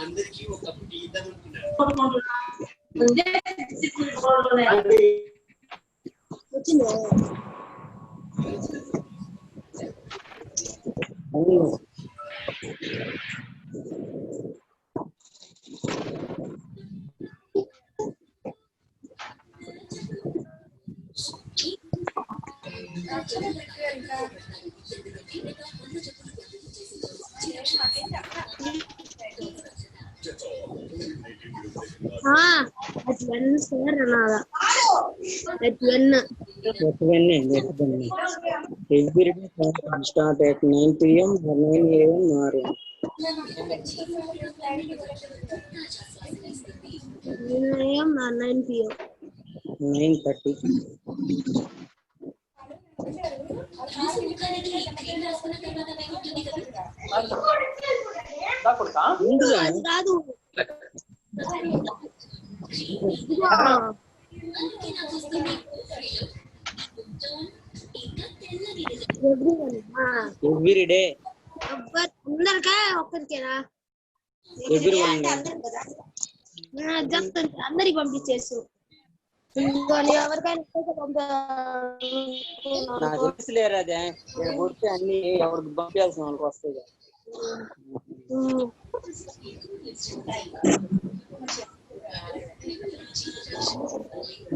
అందరికి ఒక టీ ఇద్దాం అనుకున్నాను. Start at 9 p.m. or 9 a.m. or 9 p.m. 9:30. Every day. Everyone. అందరికి పంపించేసు నాకు తెలుసులేరు అదే కొడితే అన్ని ఎవరికి పంపించాల్సిన వాళ్ళకి వస్తాయి.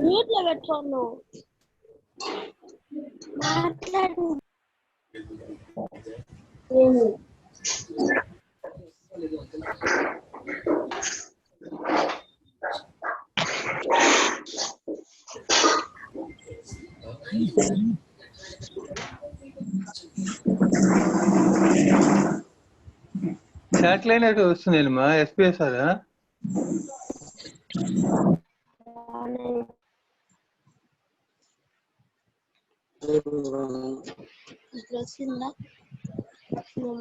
నీట్లో పెట్టుకోను మాట్లాడు. శాటిలైట్ వస్తుంది మా ఎస్పీఎస్ అదా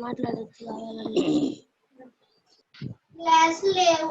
మాట్లాడచ్చు క్లాస్ లేవు.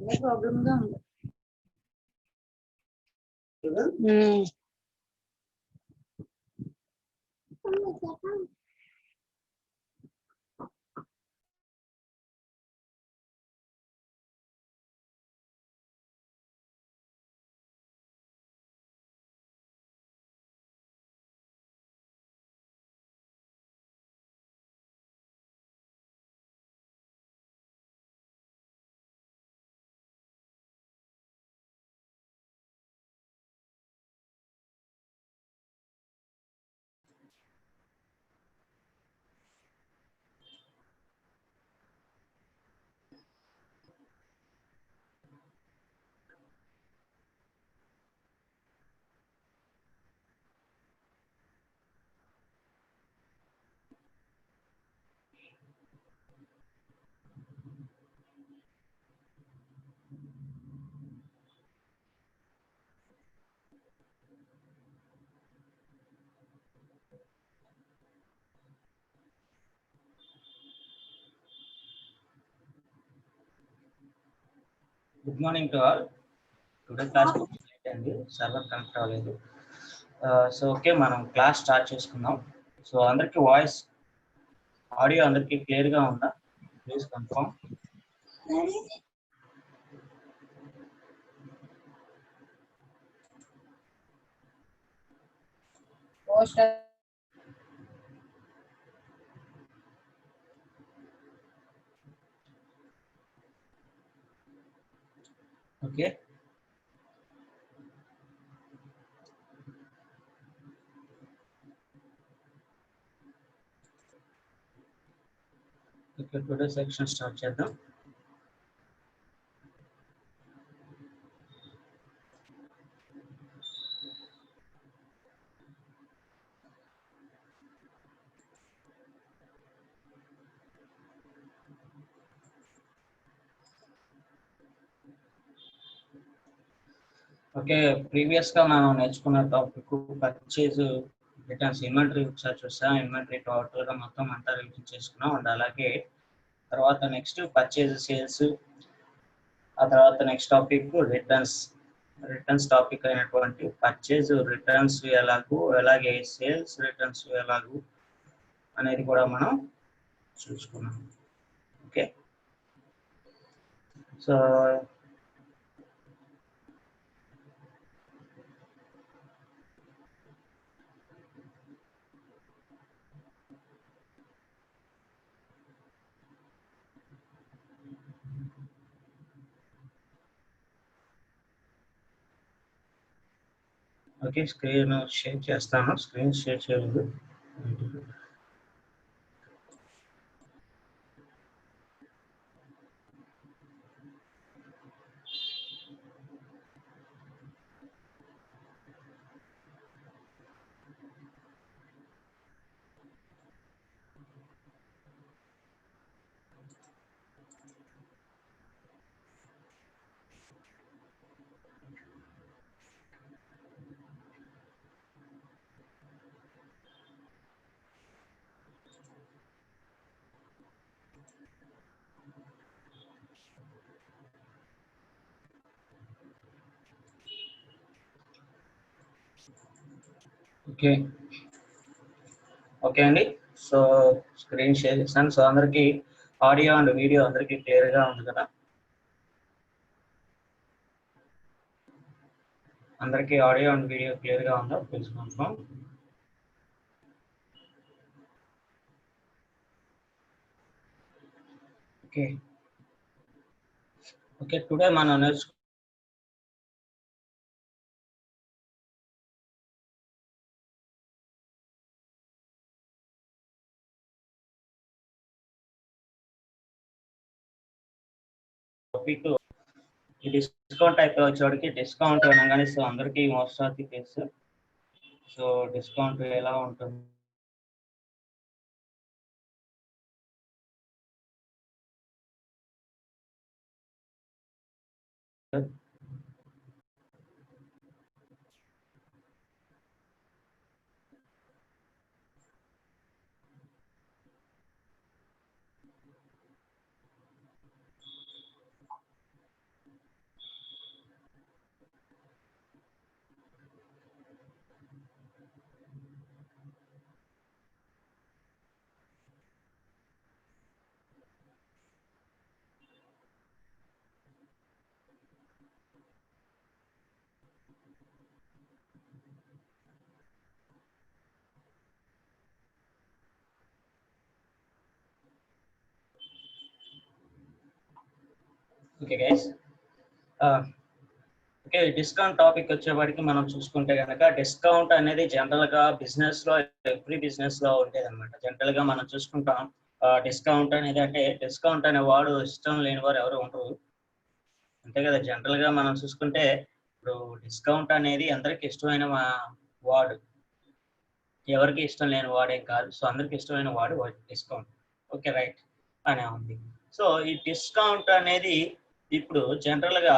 ప్రాబ్లమ్ గా ఉంది. Good morning to all. Today class అండి సర్వర్ కనెక్ట్ అవ్వలేదు. సో ఓకే, మనం క్లాస్ స్టార్ట్ చేసుకుందాం. సో అందరికీ వాయిస్ ఆడియో అందరికీ క్లియర్గా ఉందా? Please confirm. Okay, okay, today section start చేద్దాం. ఓకే, ప్రీవియస్ గా మనం నేర్చుకున్న టాపిక్ పర్చేజ్ రిటర్న్స్, ఇన్వెంటరీ ఒకసారి చూసాం. ఇన్వెంటరీ టోటల్ గా మొత్తం అంతా రిలీజ్ చేసుకున్నాం. అండ్ అలాగే తర్వాత నెక్స్ట్ పర్చేజ్ సేల్స్, ఆ తర్వాత నెక్స్ట్ టాపిక్ రిటర్న్స్ టాపిక్ అయినటువంటి పర్చేజ్ రిటర్న్స్ ఎలాగూ, అలాగే సేల్స్ రిటర్న్స్ ఎలాగూ అనేది కూడా మనం చూసుకున్నాం. Okay, so okay, screen share చేస్తాను. స్క్రీన్ షేర్ చేయలేదు. ఓకే, ఓకే అండి. సో స్క్రీన్ షేర్ చేస్తాను. సో అందరికి ఆడియో అండ్ వీడియో అందరికి క్లియర్ గా ఉంది కదా? అందరికి ఆడియో అండ్ వీడియో క్లియర్ గా ఉందా? Please confirm. Okay, okay, today మనం నేర్చుకున్న టాపిక్ ఈ డిస్కౌంట్ టైప్ వచ్చేవాడికి, డిస్కౌంట్ అనగానే సో అందరికీ most of the case so discount ఎలా ఉంటుంది, okay guys, okay discount topic వచ్చేవాడికి మనం చూసుకుంటే కనుక డిస్కౌంట్ అనేది జనరల్ గా బిజినెస్ లో ఎవ్రీ బిజినెస్ లో ఉండేది అనమాట. జనరల్ గా మనం చూసుకుంటాం డిస్కౌంట్ అనేది, అంటే డిస్కౌంట్ అనే వాడు ఇష్టం లేని వారు ఎవరు ఉండరు అంతే కదా. జనరల్ గా మనం చూసుకుంటే ఇప్పుడు డిస్కౌంట్ అనేది అందరికి ఇష్టమైన వాడు, ఎవరికి ఇష్టం లేని వాడేం కాదు. సో అందరికి ఇష్టమైన వాడు డిస్కౌంట్. ఓకే రైట్ అనే ఉంది. సో ఈ డిస్కౌంట్ అనేది ఇప్పుడు జనరల్ గా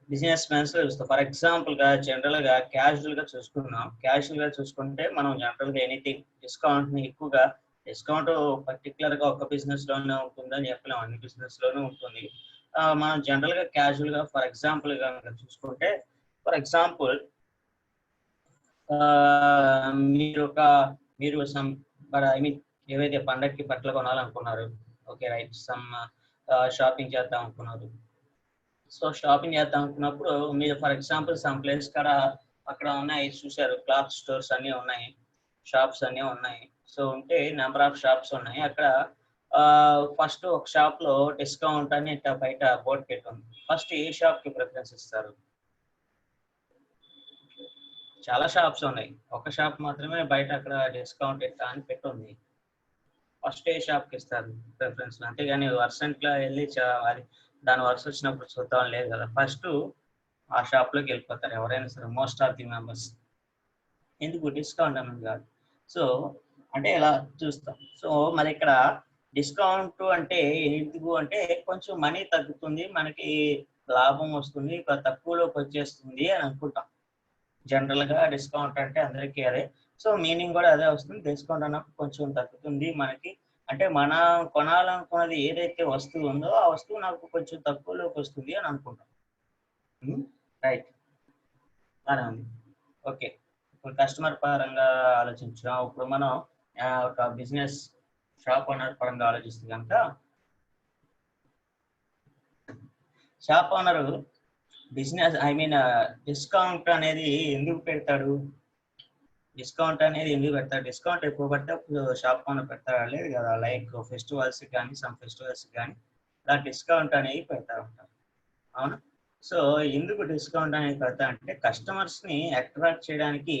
బిజినెస్ మ్యాన్స్ లో చూస్తాం. ఫర్ ఎగ్జాంపుల్ గా జనరల్ గా క్యాజువల్ గా చూసుకున్నాం. క్యాజువల్ గా చూసుకుంటే మనం జనరల్ గా ఎనీథింగ్ డిస్కౌంట్ ని ఎక్కువగా, డిస్కౌంట్ పర్టికులర్ గా ఒక బిజినెస్ లోనే ఉంటుందని చెప్పలేము, అన్ని బిజినెస్ లోనే ఉంటుంది. మనం జనరల్ గా క్యాజువల్ గా ఫర్ ఎగ్జాంపుల్ గా చూసుకుంటే, ఫర్ ఎగ్జాంపుల్ మీరు సమ్ ఐ మీన్ ఏవైతే పండగకి బట్టలు కొనాలనుకున్నారు, ఓకే రైట్, సమ్ షాపింగ్ చేద్దాం అనుకున్నారు. సో షాపింగ్ చేద్దాం అనుకున్నప్పుడు మీరు ఫర్ ఎగ్జాంపుల్ సమ్ ప్లేస్ కాడ అక్కడ ఉన్నాయి చూసారు, క్లాత్ స్టోర్స్ అన్నీ ఉన్నాయి, షాప్స్ అన్నీ ఉన్నాయి. సో ఉంటే నెంబర్ ఆఫ్ షాప్స్ ఉన్నాయి అక్కడ. ఫస్ట్ ఒక షాప్ లో డిస్కౌంట్ అని బయట బోర్డు పెట్టుంది. ఫస్ట్ ఏ షాప్ కి ప్రిఫరెన్స్ ఇస్తారు? చాలా షాప్స్ ఉన్నాయి, ఒక షాప్ మాత్రమే బయట అక్కడ డిస్కౌంట్ ఇస్తా అని పెట్టుంది. ఫస్ట్ ఏ షాప్ కి ఇస్తారు ప్రిఫరెన్స్? అంతేగాని వర్సెంట్ లో వెళ్ళి అది దాని వర్స్ వచ్చినప్పుడు చూద్దాం లేదు కదా. ఫస్ట్ ఆ షాప్ లోకి వెళ్ళిపోతారు ఎవరైనా సరే, మోస్ట్ ఆఫ్ ది మెంబర్స్. ఎందుకు? డిస్కౌంట్ అనేది కాదు. సో అంటే ఇలా చూస్తాం. సో మరి ఇక్కడ డిస్కౌంట్ అంటే ఎందుకు అంటే కొంచెం మనీ తగ్గుతుంది, మనకి లాభం వస్తుంది, తక్కువలోకి వచ్చేస్తుంది అని అనుకుంటాం. జనరల్ గా డిస్కౌంట్ అంటే అందరికీ అదే. సో మీనింగ్ కూడా అదే వస్తుంది. డిస్కౌంట్ అన్నప్పుడు కొంచెం తగ్గుతుంది మనకి, అంటే మనం కొనాలనుకున్నది ఏదైతే వస్తువు ఉందో ఆ వస్తువు నాకు కొంచెం తక్కువలోకి వస్తుంది అని అనుకుంటాం. రైట్ అలా ఉంది. ఓకే, ఇప్పుడు కస్టమర్ పరంగా ఆలోచించాం. ఇప్పుడు మనం ఒక బిజినెస్ షాప్ ఓనర్ పరంగా ఆలోచిస్తే కనుక, షాప్ ఓనరు బిజినెస్ డిస్కౌంట్ అనేది ఎందుకు పెడతాడు? డిస్కౌంట్ అనేది ఎందుకు పెడతాడు? డిస్కౌంట్ ఎక్కువ పడితే షాప్ ఓనర్ పెడతాడు లేదు కదా. లైక్ ఫెస్టివల్స్ కానీ సమ్ ఫెస్టివల్స్ కానీ అలా డిస్కౌంట్ అనేది పెడతా ఉంటారు, అవునా? సో ఎందుకు డిస్కౌంట్ అనేది పెడతా అంటే కస్టమర్స్ ని అట్రాక్ట్ చేయడానికి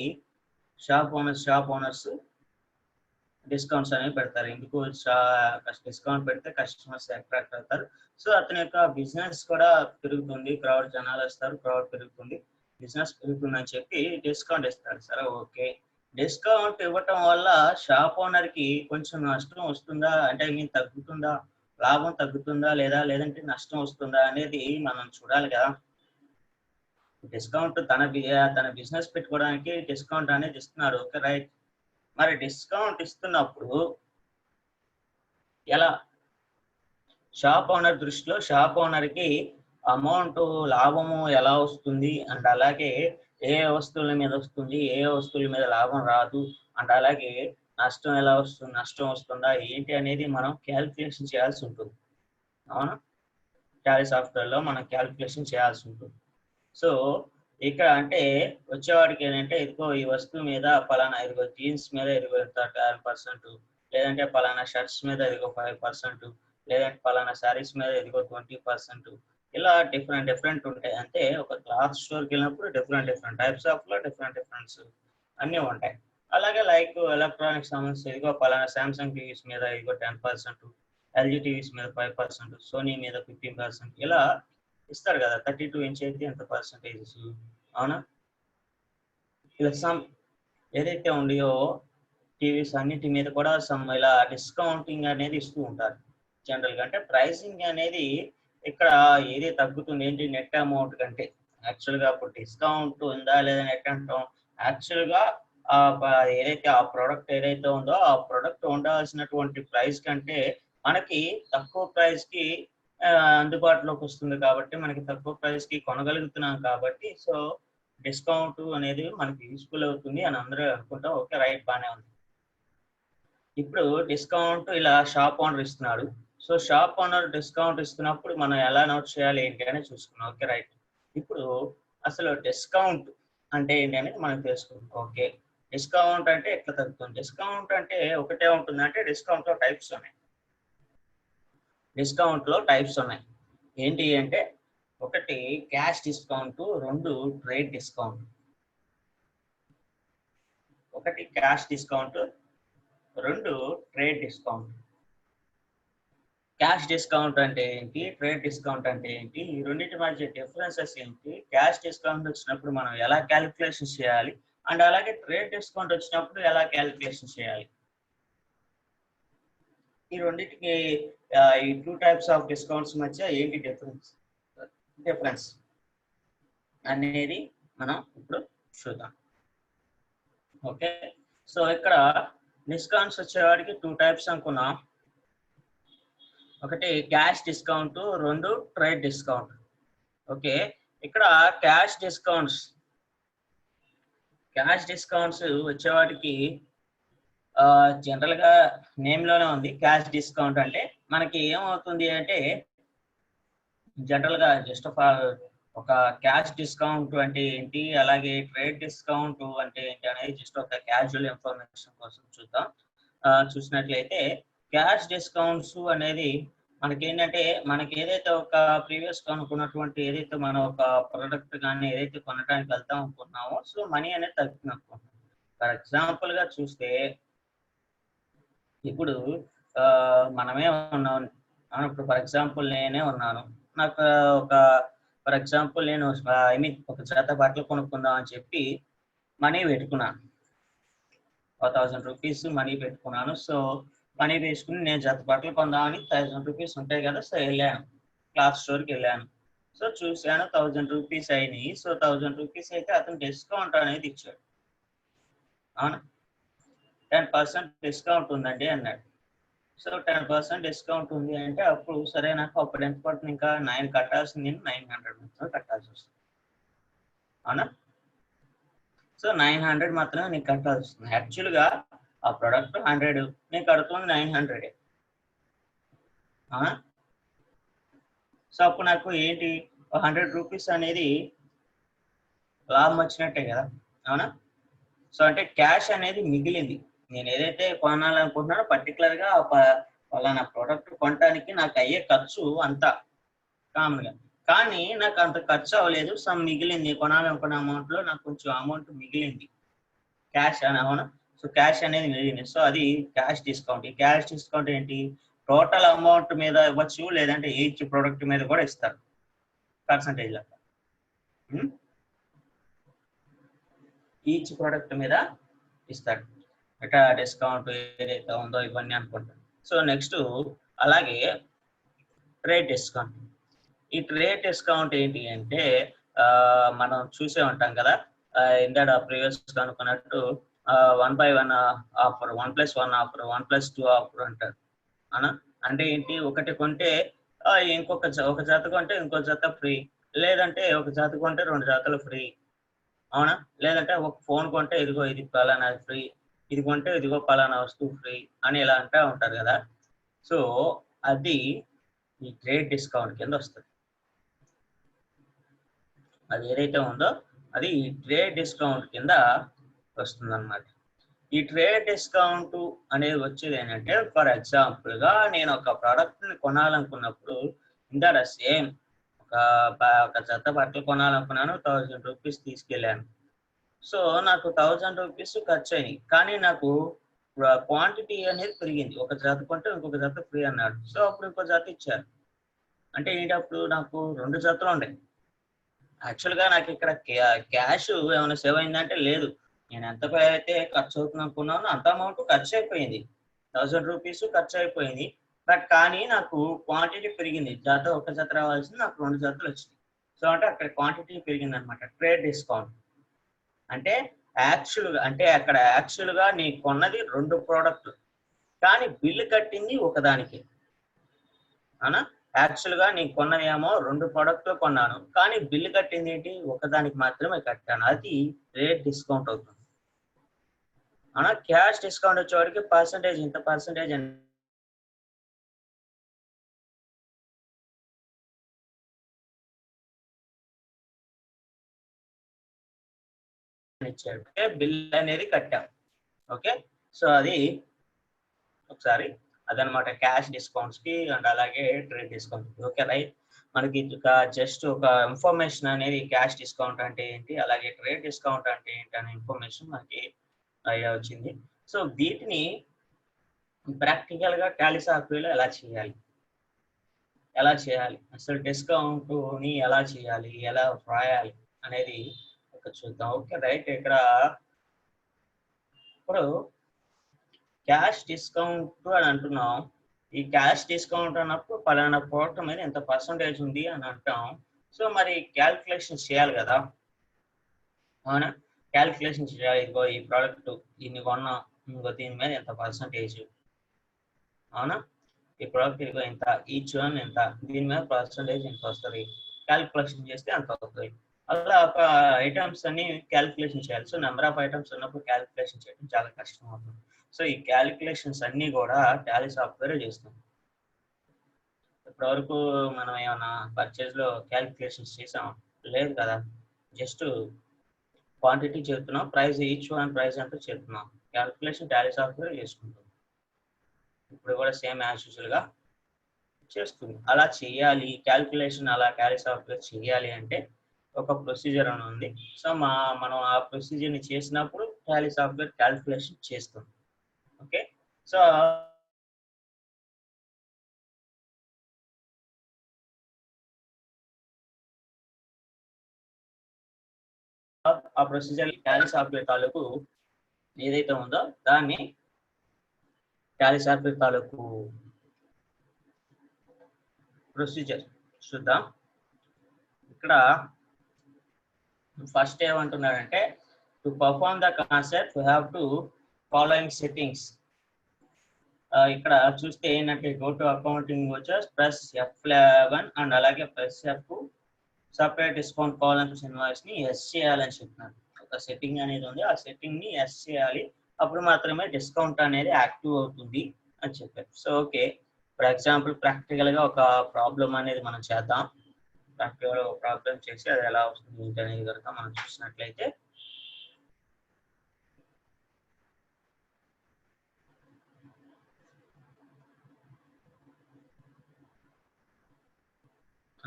షాప్ ఓనర్స్ డిస్కౌంట్స్ అనేవి పెడతారు. ఎందుకు? డిస్కౌంట్ పెడితే కస్టమర్స్ అట్రాక్ట్ అవుతారు. సో అతని యొక్క బిజినెస్ కూడా పెరుగుతుంది, క్రౌడ్ జనాలు వస్తారు, క్రౌడ్ పెరుగుతుంది, బిజినెస్ పెరుగుతుంది అని చెప్పి డిస్కౌంట్ ఇస్తారు. సరే ఓకే, డిస్కౌంట్ ఇవ్వటం వల్ల షాప్ ఓనర్ కి కొంచెం నష్టం వస్తుందా అంటే తగ్గుతుందా, లాభం తగ్గుతుందా లేదంటే నష్టం వస్తుందా అనేది మనం చూడాలి కదా. డిస్కౌంట్ తన బిజినెస్ పెట్టుకోవడానికి డిస్కౌంట్ అనేది ఇస్తున్నాడు, ఓకే రైట్. మరి డిస్కౌంట్ ఇస్తున్నప్పుడు ఎలా? షాప్ ఓనర్ దృష్టిలో షాప్ ఓనర్ కి అమౌంట్ లాభము ఎలా వస్తుంది అండ్ అలాగే ఏ వస్తువుల మీద వస్తుంది, ఏ వస్తువుల మీద లాభం రాదు అండ్ అలాగే నష్టం ఎలా వస్తుంది, నష్టం వస్తుందా ఏంటి అనేది మనం క్యాలిక్యులేషన్ చేయాల్సి ఉంటుంది, అవునా? టాలీ సాఫ్ట్వేర్ లో మనం క్యాలిక్యులేషన్ చేయాల్సి ఉంటుంది. సో ఇక్కడ అంటే వచ్చేవాడికి ఏంటంటే ఇదిగో ఈ వస్తువు మీద పలానా, ఇదిగో జీన్స్ మీద ఇదిగో 10%, లేదంటే పలానా షర్ట్స్ మీద ఇదిగో 5%, లేదంటే పలానా శారీస్ మీద ఇదిగో 20%, ఇలా డిఫరెంట్ ఉంటాయి. అంటే ఒక క్లాత్ స్టోర్కి వెళ్ళినప్పుడు డిఫరెంట్ టైప్స్ ఆఫ్ లో డిఫరెంట్స్ అన్నీ ఉంటాయి. అలాగే లైక్ ఎలక్ట్రానిక్స్ సంబంధించి ఇదిగో పలానా సామ్సంగ్ టీవీస్ మీద ఇదిగో 10%, ఎల్జీ టీవీస్ మీద 5%, సోనీ మీద 15%, ఇలా ఇస్తారు కదా. 32 ఇంచ్ అయితే ఎంత పర్సంటేజెస్, అవునా? ఇలా సమ్ ఏదైతే ఉన్నాయో టీవీస్ అన్నిటి మీద కూడా సమ్ ఇలా డిస్కౌంటింగ్ అనేది ఇస్తూ ఉంటారు జనరల్ గా. అంటే ప్రైసింగ్ అనేది ఇక్కడ ఏది తగ్గుతుంది ఏంటి నెట్ అమౌంట్ కంటే. యాక్చువల్ గా ఇప్పుడు డిస్కౌంట్ ఉందా లేదా నెట్ అంటాం, యాక్చువల్ గా ఏదైతే ఆ ప్రోడక్ట్ ఏదైతే ఉందో ఆ ప్రోడక్ట్ ఉండాల్సినటువంటి ప్రైస్ కంటే మనకి తక్కువ ప్రైస్ కి అందుబాటులోకి వస్తుంది కాబట్టి, మనకి తక్కువ ప్రైస్ కి కొనగలుగుతున్నాం కాబట్టి, సో డిస్కౌంట్ అనేది మనకి యూస్ఫుల్ అవుతుంది అని అందరూ అనుకుంటాం, ఓకే రైట్, బాగానే ఉంది. ఇప్పుడు డిస్కౌంట్ ఇలా షాప్ ఓనర్ ఇస్తున్నాడు. సో షాప్ ఓనర్ డిస్కౌంట్ ఇస్తున్నప్పుడు మనం ఎలా నోట్ చేయాలి ఏంటి అని చూసుకున్నాం, ఓకే రైట్. ఇప్పుడు అసలు డిస్కౌంట్ అంటే ఏంటి అనేది మనం తెలుసుకుంటాం. ఓకే, డిస్కౌంట్ అంటే ఎట్లా తగ్గుతుంది? డిస్కౌంట్ అంటే ఒకటే ఉంటుంది అంటే డిస్కౌంట్ లో టైప్స్ ఉన్నాయి. ఏంటి అంటే ఒకటి క్యాష్ డిస్కౌంట్, రెండు ట్రేడ్ డిస్కౌంట్. ఒకటి క్యాష్ డిస్కౌంట్, రెండు ట్రేడ్ డిస్కౌంట్. క్యాష్ డిస్కౌంట్ అంటే ఏంటి, ట్రేడ్ డిస్కౌంట్ అంటే ఏంటి, ఈ రెండింటి మధ్య డిఫరెన్సెస్ ఏంటి, క్యాష్ డిస్కౌంట్ వచ్చినప్పుడు మనం ఎలా క్యాలిక్యులేషన్ చేయాలి, అండ్ అలాగే ట్రేడ్ డిస్కౌంట్ వచ్చినప్పుడు ఎలా క్యాలిక్యులేషన్ చేయాలి, ఈ రెండింటికి ఈ 2 టైప్స్ ఆఫ్ డిస్కౌంట్స్ మధ్య ఏంటి డిఫరెన్స్ అనేది మనం ఇప్పుడు చూద్దాం. ఓకే, సో ఇక్కడ డిస్కౌంట్స్ వచ్చేవాడికి 2 టైప్స్ అనుకున్నాం. ఒకటి క్యాష్ డిస్కౌంట్, రెండు ట్రేడ్ డిస్కౌంట్. ఓకే, ఇక్కడ క్యాష్ డిస్కౌంట్స్ వచ్చేవాటికి జనరల్ గా నేమ్ లోనే ఉంది. క్యాష్ డిస్కౌంట్ అంటే మనకి ఏమవుతుంది అంటే జనరల్ గా జస్ట్ ఒక క్యాష్ డిస్కౌంట్ అంటే ఏంటి, అలాగే ట్రేడ్ డిస్కౌంట్ అంటే ఏంటి అనేది జస్ట్ ఒక క్యాజువల్ ఇన్ఫర్మేషన్ కోసం చూద్దాం. చూసినట్లయితే క్యాష్ డిస్కౌంట్స్ అనేది మనకి ఏంటంటే మనకి ఏదైతే ఒక ప్రీవియస్ కొనుక్కున్నటువంటి ఏదైతే మనం ఒక ప్రోడక్ట్ కానీ ఏదైతే కొనడానికి వెళ్తాం అనుకున్నామో సో మనీ అనేది తగ్గుతుంది అనుకుంటున్నాం. ఫర్ ఎగ్జాంపుల్ గా చూస్తే ఇప్పుడు మనమే ఉన్నాం. ఇప్పుడు ఫర్ ఎగ్జాంపుల్ నేనే ఉన్నాను, నాకు ఫర్ ఎగ్జాంపుల్ నేను ఒక జత బట్టలు కొనుక్కుందాం అని చెప్పి మనీ పెట్టుకున్నాను, 1000 రూపీస్ మనీ పెట్టుకున్నాను. సో మనీ వేసుకుని నేను జత బట్టలు కొందామని 1000 రూపీస్ ఉంటాయి కదా, సో వెళ్ళాను, క్లాత్ స్టోర్కి వెళ్ళాను. సో చూశాను 1000 రూపీస్ అయినాయి. సో 1000 రూపీస్ అయితే అతను డిస్కౌంట్ అనేది ఇచ్చాడు. అవునా, 10% డిస్కౌంట్ ఉందండి అన్నాడు. సో 10% డిస్కౌంట్ ఉంది అంటే అప్పుడు సరే, నాకు అప్పుడు ఎంత పడుతుంది, ఇంకా 9 కట్టాల్సింది, 900 మాత్రం కట్టాల్సి వస్తుంది. అవునా, సో 900 మాత్రమే నీకు కట్టాల్సి వస్తుంది. యాక్చువల్గా ఆ ప్రోడక్ట్ 100, నేను కడుతుంది 900. సో అప్పుడు నాకు ఏంటి 100 రూపీస్ అనేది లాభం వచ్చినట్టే కదా. అవునా, సో అంటే క్యాష్ అనేది మిగిలింది. నేను ఏదైతే కొనాలనుకుంటున్నానో పర్టికులర్ గా పలానా ప్రోడక్ట్ కొనడానికి నాకు అయ్యే ఖర్చు అంతా కామన్ గా, కానీ నాకు అంత ఖర్చు అవ్వలేదు. సమ్ మిగిలింది, కొనాలనుకున్న అమౌంట్ లో నాకు కొంచెం అమౌంట్ మిగిలింది, క్యాష్ అని. అవునా, సో క్యాష్ అనేది మిగిలింది. సో అది క్యాష్ డిస్కౌంట్. ఈ క్యాష్ డిస్కౌంట్ ఏంటి, టోటల్ అమౌంట్ మీద ఇవ్వచ్చు, లేదంటే ఈచ్ ప్రోడక్ట్ మీద కూడా ఇస్తారు పర్సంటేజ్ లో. ఈచ్ ప్రోడక్ట్ మీద ఇస్తారు ఇట్లా డిస్కౌంట్ ఏదైతే ఉందో ఇవన్నీ అనుకుంటాను. సో నెక్స్ట్ అలాగే ట్రేడ్ డిస్కౌంట్. ఈ ట్రేడ్ డిస్కౌంట్ ఏంటి అంటే మనం చూసే ఉంటాం కదా, ఇందాక ప్రీవియస్ అనుకున్నట్టు 1/1 ఆఫర్, 1+1 ఆఫర్, 1+2 ఆఫర్ అంటారు. అవునా, అంటే ఏంటి, ఒకటి కొంటే ఒక జత కొంటే ఇంకో జత ఫ్రీ, లేదంటే ఒక జత కొంటే 2 జతలు ఫ్రీ. అవునా, లేదంటే ఒక ఫోన్ కొంటే ఇదిగో ఇది పలానా ఫ్రీ, ఇది కొంటే ఇదిగో పలానా వస్తువు ఫ్రీ అని ఇలా అంటూ ఉంటారు కదా. సో అది ఈ ట్రేడ్ డిస్కౌంట్ కింద వస్తుంది. అది ఏదైతే ఉందో అది ఈ ట్రేడ్ డిస్కౌంట్ కింద వస్తుంది అన్నమాట. ఈ ట్రేడ్ డిస్కౌంట్ అనేది వచ్చేది ఏంటంటే, ఫర్ ఎగ్జాంపుల్ గా నేను ఒక ప్రోడక్ట్ ని కొనాలనుకున్నప్పుడు ఇందాక సేమ్ ఒక జత బట్టలు కొనాలనుకున్నాను, 1000 రూపీస్ తీసుకెళ్ళాను. సో నాకు 1000 రూపీస్ ఖర్చు అయ్యాయి, కానీ నాకు క్వాంటిటీ అనేది పెరిగింది. ఒక జత కొంటే ఇంకొక జత ఫ్రీ అన్నాడు. సో అప్పుడు ఇంకో జత ఇచ్చారు. అంటే ఏంటప్పుడు నాకు 2 జతలు ఉన్నాయి. యాక్చువల్గా నాకు ఇక్కడ క్యాష్ ఏమైనా సేవ్ అయిందంటే లేదు. నేను ఎంత అయితే ఖర్చు అవుతుంది అనుకున్నానో అంత అమౌంట్ ఖర్చు అయిపోయింది, 1000 రూపీస్ ఖర్చు అయిపోయింది. బట్ కానీ నాకు క్వాంటిటీ పెరిగింది. ఒక జత రావాల్సింది నాకు 2 జతలు వచ్చింది. సో అంటే అక్కడ క్వాంటిటీ పెరిగింది అనమాట. ట్రేడ్ డిస్కౌంట్ అంటే అక్కడ యాక్చువల్గా నీ కొన్నది 2 ప్రోడక్ట్లు, కానీ బిల్లు కట్టింది ఒకదానికి. అవునా, యాక్చువల్గా నేను కొన్నది ఏమో 2 ప్రోడక్ట్లు కొన్నాను, కానీ బిల్లు కట్టింది ఏంటి, ఒకదానికి మాత్రమే కట్టాను. అది ట్రేడ్ డిస్కౌంట్ అవుతుంది. అవునా, క్యాష్ డిస్కౌంట్ వచ్చేవాడికి పర్సంటేజ్ ఇంత పర్సంటేజ్ అని ఇచ్చాడు, బిల్ అనేది కట్టాం. ఓకే, సో అది ఒకసారి అదనమాట క్యాష్ డిస్కౌంట్స్ కి అండ్ అలాగే ట్రేడ్ డిస్కౌంట్. ఓకే రైట్, మనకి జస్ట్ ఒక ఇన్ఫర్మేషన్ అనేది క్యాష్ డిస్కౌంట్ అంటే ఏంటి, అలాగే ట్రేడ్ డిస్కౌంట్ అంటే ఏంటి అనే ఇన్ఫర్మేషన్ మనకి ఐడియా వచ్చింది. సో వీటిని ప్రాక్టికల్ గా టాలీ సాఫ్ట్వేర్లో ఎలా చేయాలి, అసలు డిస్కౌంట్ ని ఎలా చేయాలి, ఎలా రాయాలి అనేది ఒక చూద్దాం. Okay right. ఇక్కడ ఇప్పుడు క్యాష్ డిస్కౌంట్ అని అంటున్నాం. ఈ క్యాష్ డిస్కౌంట్ అన్నప్పుడు పలానా ప్రోడక్ట్ మీద ఎంత పర్సంటేజ్ ఉంది అని అంటాం. సో మరి క్యాల్కులేషన్ చేయాలి కదా, అవునా? క్యాల్కులేషన్ చేయాలి. ఇదిగో ఈ ప్రోడక్ట్ దీన్ని కొన్నా, ఇంకో దీని మీద ఎంత పర్సంటేజ్, అవునా? ఈ ప్రోడక్ట్ ఇదిగో ఎంత, ఈచ్ వన్ ఎంత, దీని మీద పర్సంటేజ్ ఎంత వస్తుంది, క్యాల్కులేషన్ చేస్తే అంత వస్తుంది. అలా ఒక ఐటమ్స్ అన్ని క్యాల్కులేషన్ చేయాలి. సో నెంబర్ ఆఫ్ ఐటమ్స్ ఉన్నప్పుడు క్యాల్కులేషన్ చేయడం చాలా కష్టం అవుతుంది. సో ఈ క్యాలిక్యులేషన్స్ అన్ని కూడా టాలీ సాఫ్ట్వేర్ చేస్తాం. ఇప్పటివరకు మనం ఏమైనా పర్చేజ్ లో క్యాలిక్యులేషన్స్ చేసాం? లేదు కదా. జస్ట్ క్వాంటిటీ చెప్తున్నాం, ప్రైస్ ఈచ్ వన్ ప్రైస్ అంటే చెప్తున్నాం. క్యాలిక్యులేషన్ టాలీ సాఫ్ట్వేర్ చేసుకుంటాం. ఇప్పుడు కూడా సేమ్ యాజ్ యూజువల్ గా చేస్తుంది. అలా చేయాలి క్యాలిక్యులేషన్, అలా టాలీ సాఫ్ట్వేర్ చేయాలి అంటే ఒక ప్రొసీజర్ అని ఉంది. సో మనం ఆ ప్రొసీజర్ ని చేసినప్పుడు టాలీ సాఫ్ట్వేర్ క్యాలిక్యులేషన్ చేస్తాం. ఓకే. సో ఆ ప్రొసీజర్ టాలీ సాఫ్ట్వేర్ తాలూకు ఏదైతే ఉందో దాన్ని టాలీ సాఫ్ట్వేర్ తాలూకు ప్రొసీజర్ చూద్దాం. ఇక్కడ ఫస్ట్ ఏమంటున్నాడంటే, to perform the concept you have to following settings. ఇక్కడ చూస్తే ఏంటంటే గో టు అకౌంటింగ్ వచ్చేసి ప్రెస్ F11 అండ్ అలాగే press F2 separate discount columns invoice ని ఎస్ చేయాలని చెప్తున్నాను. ఒక సెట్టింగ్ అనేది ఉంది, ఆ సెట్టింగ్ ని ఎస్ చేయాలి, అప్పుడు మాత్రమే డిస్కౌంట్ అనేది యాక్టివ్ అవుతుంది అని చెప్పారు. So okay, for example practical గా ఒక ప్రాబ్లం అనేది మనం చేద్దాం. ప్రాక్టికల్ గా ఒక ప్రాబ్లం చేసి అది ఎలా వస్తుంది ఏంటి అనేది కనుక మనం చూసినట్లయితే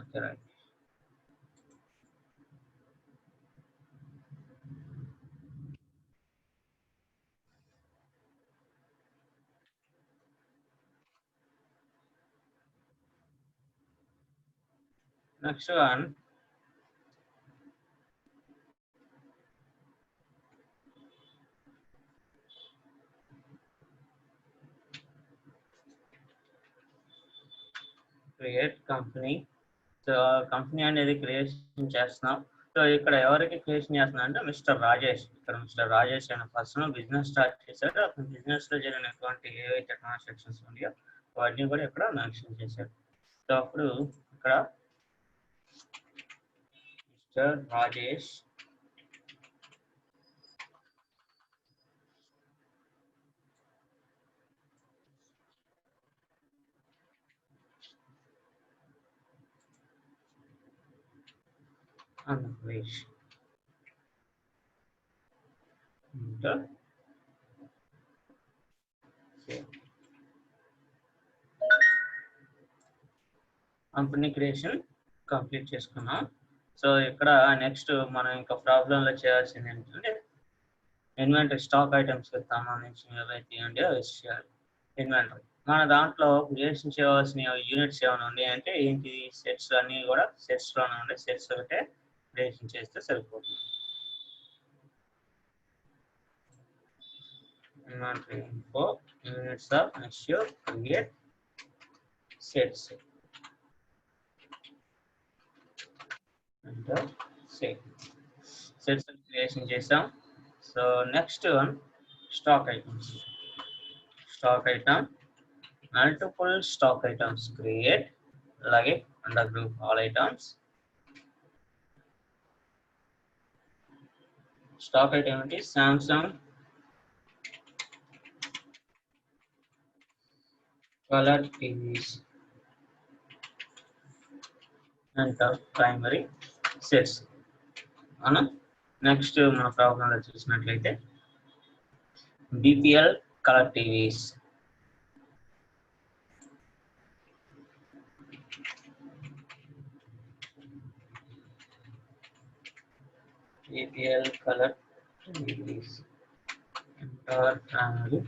okay right. Next one, create company. So company అనేది క్రియేషన్ చేస్తున్నాం. సో ఇక్కడ ఎవరికి క్రియేషన్ చేస్తున్నా అంటే మిస్టర్ రాజేష్. ఇక్కడ మిస్టర్ రాజేష్ అనే పర్సన్ బిజినెస్ స్టార్ట్ చేశారు. అతను బిజినెస్ లో జరిగినటువంటి ఏవైతే ట్రాన్సాక్షన్స్ ఉన్నాయో వాటిని కూడా ఇక్కడ మెన్షన్ చేశారు. సో అప్పుడు ఇక్కడ mister Rajesh Rajesh enter save. Company creation complete చేసుకున్నాం. సో ఇక్కడ నెక్స్ట్ మనం ఇంకా ప్రాబ్లం లో చేయాల్సింది ఏంటంటే ఇన్వెంటరీ స్టాక్ ఐటమ్స్ కి సంబంధించిన ఏవైతే ఉంటాయో ఇన్వెంటరీ మన దాంట్లో క్రియేషన్ చేయవలసిన యూనిట్స్ ఏమైనా ఉన్నాయి అంటే ఏంటి, సెట్స్ అన్ని కూడా సెట్స్ లోనే ఉంటాయి. సెట్స్ ఒకటే క్రియేషన్ చేస్తే సరిపోతుంది. Inventory info units of next create sets enter save. Sets creation చేసాం. So next one stock items. Stock item multiple stock items create, అలాగే under group all items. Stock item ఏంటి, Samsung colour TVs and primary sets అవునా. Next మన ప్రాబ్లంలో చూసినట్లయితే BPL colour TVs, APL color release entire family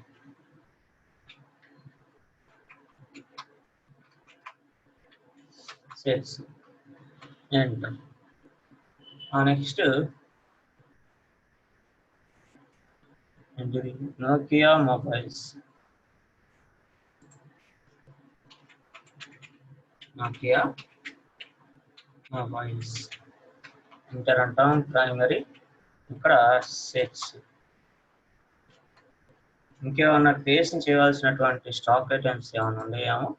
sales enter. Next entering Nokia mobiles. Nokia mobiles enter అంటాం primary ఇక్కడ sets. ఇంకేమన్నా creation చేయాల్సినటువంటి stock items ఏమైనా ఉన్నాయేమో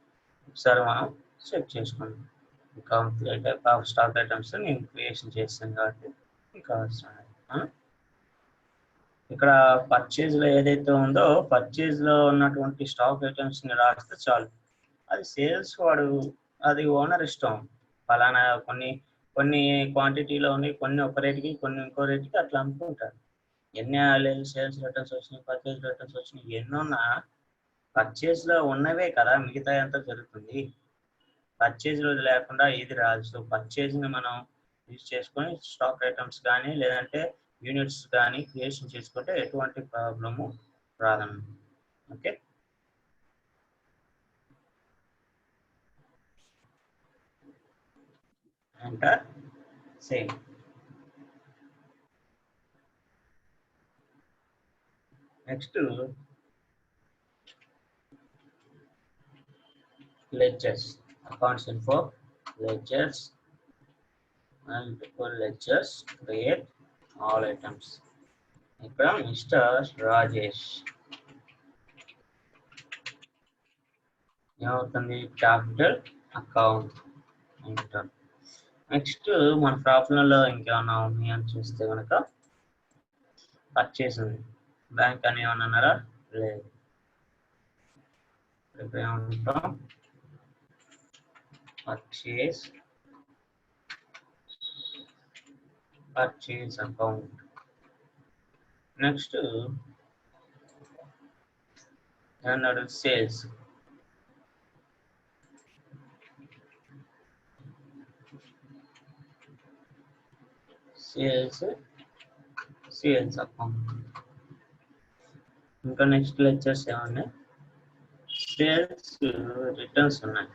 ఒకసారి మనం చెక్ చేసుకుందాం. కంప్లీట్ స్టాక్ ఐటమ్స్ నేను క్రియేషన్ చేస్తాను కాబట్టి మీకు కావాల్సిన ఇక్కడ పర్చేజ్ లో ఏదైతే ఉందో పర్చేజ్ లో ఉన్నటువంటి స్టాక్ ఐటమ్స్ ని రాస్తే చాలు. అది సేల్స్ వాడు అది ఓనర్ ఇష్టం. ఫలానా కొన్ని క్వాంటిటీలో ఉన్నాయి, కొన్ని ఒక రేటుకి కొన్ని ఇంకో రేటుకి అట్లా అమ్ముకుంటారు. ఎన్ని సేల్స్ రిటర్న్స్ వచ్చినాయి, పర్చేజ్ రిటర్న్స్ వచ్చినాయి, ఎన్నున్నా పర్చేజ్ లో ఉన్నవే కదా మిగతా అంతా జరుగుతుంది. పర్చేజ్ లో లేకుండా ఇది రాదు. సో పర్చేజ్ ని మనం యూజ్ చేసుకొని స్టాక్ ఐటమ్స్ కానీ లేదంటే యూనిట్స్ కానీ క్రియేషన్ చేసుకుంటే ఎటువంటి ప్రాబ్లము రాదన్నమాట. Okay, enter same. Next ledgers, accounts info, ledgers, multiple ledgers, create all items. ఇక్కడ మిస్టర్ రాజేష్ ఏమవుతుంది క్యాపిటల్ అకౌంట్ ఎంటర్. నెక్స్ట్ మన ప్రాబ్లంలో ఇంకేమన్నా ఉన్నాయి అని చూస్తే కనుక పర్చేస్ ఉంది. బ్యాంక్ అని ఏమన్నా అన్నారా? లేదు. ఏమంటాం పర్చేస్ అకౌంట్. నెక్స్ట్ ఏమన్నాడు సేల్స్. Sales account. ఇంకా నెక్స్ట్ లెక్చర్స్ ఏమన్నా సేల్స్ రిటర్న్స్ ఉన్నాయి.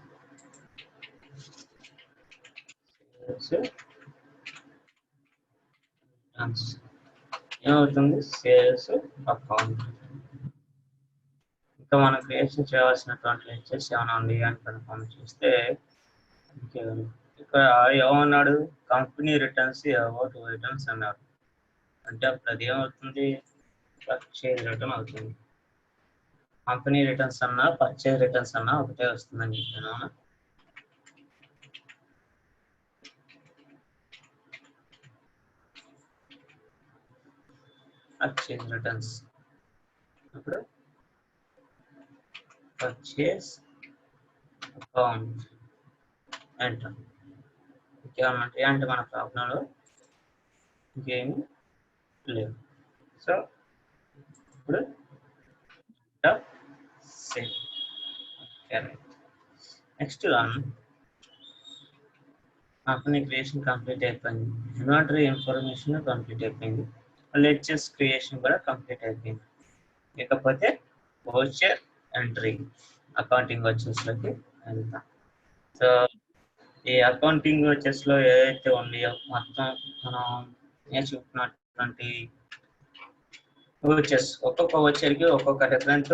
ఏమవుతుంది సేల్స్ అకౌంట్. ఇంకా మనం క్రియేషన్ చేయాల్సినటువంటి లెక్చర్స్ ఏమైనా ఉంది అని కన్ఫర్మ్ చేస్తే ఇక్కడ ఏమన్నాడు కంపెనీ రిటర్న్స్ అబౌట్ రిటర్న్స్ అన్నారు. అంటే అప్పుడు అది ఏమవుతుంది పర్చేజ్ రిటర్న్ అవుతుంది. కంపెనీ రిటర్న్స్ అన్నా పర్చేజ్ రిటర్న్స్ అన్నా ఒకటే వస్తుందని చెప్పాను. అవునా? పర్చేజ్ రిటర్న్స్ ఇప్పుడు పర్చేజ్ అకౌంట్ ఎంటర్. ఇంకేమన్నా అంటే మన ప్రాబ్లంలో ఇంకేమి లేవు. సో ఇప్పుడు save. Next company creation complete అయిపోయింది. ఇన్వెంటరీ ఇన్ఫర్మేషన్ కంప్లీట్ అయిపోయింది. లెక్చర్స్ క్రియేషన్ కూడా కంప్లీట్ అయిపోయింది. ఇకపోతే వోచర్ ఎంట్రీ అకౌంటింగ్ వచ్చేసరికి వెళ్తాం. సో ఈ అకౌంటింగ్ వచ్చేస్ లో ఏదైతే ఉన్నాయో మొత్తం మనం నేర్చుకున్నటువంటి వోచర్స్ ఒక్కొక్క వోచర్కి ఒక్కొక్క డిఫరెంట్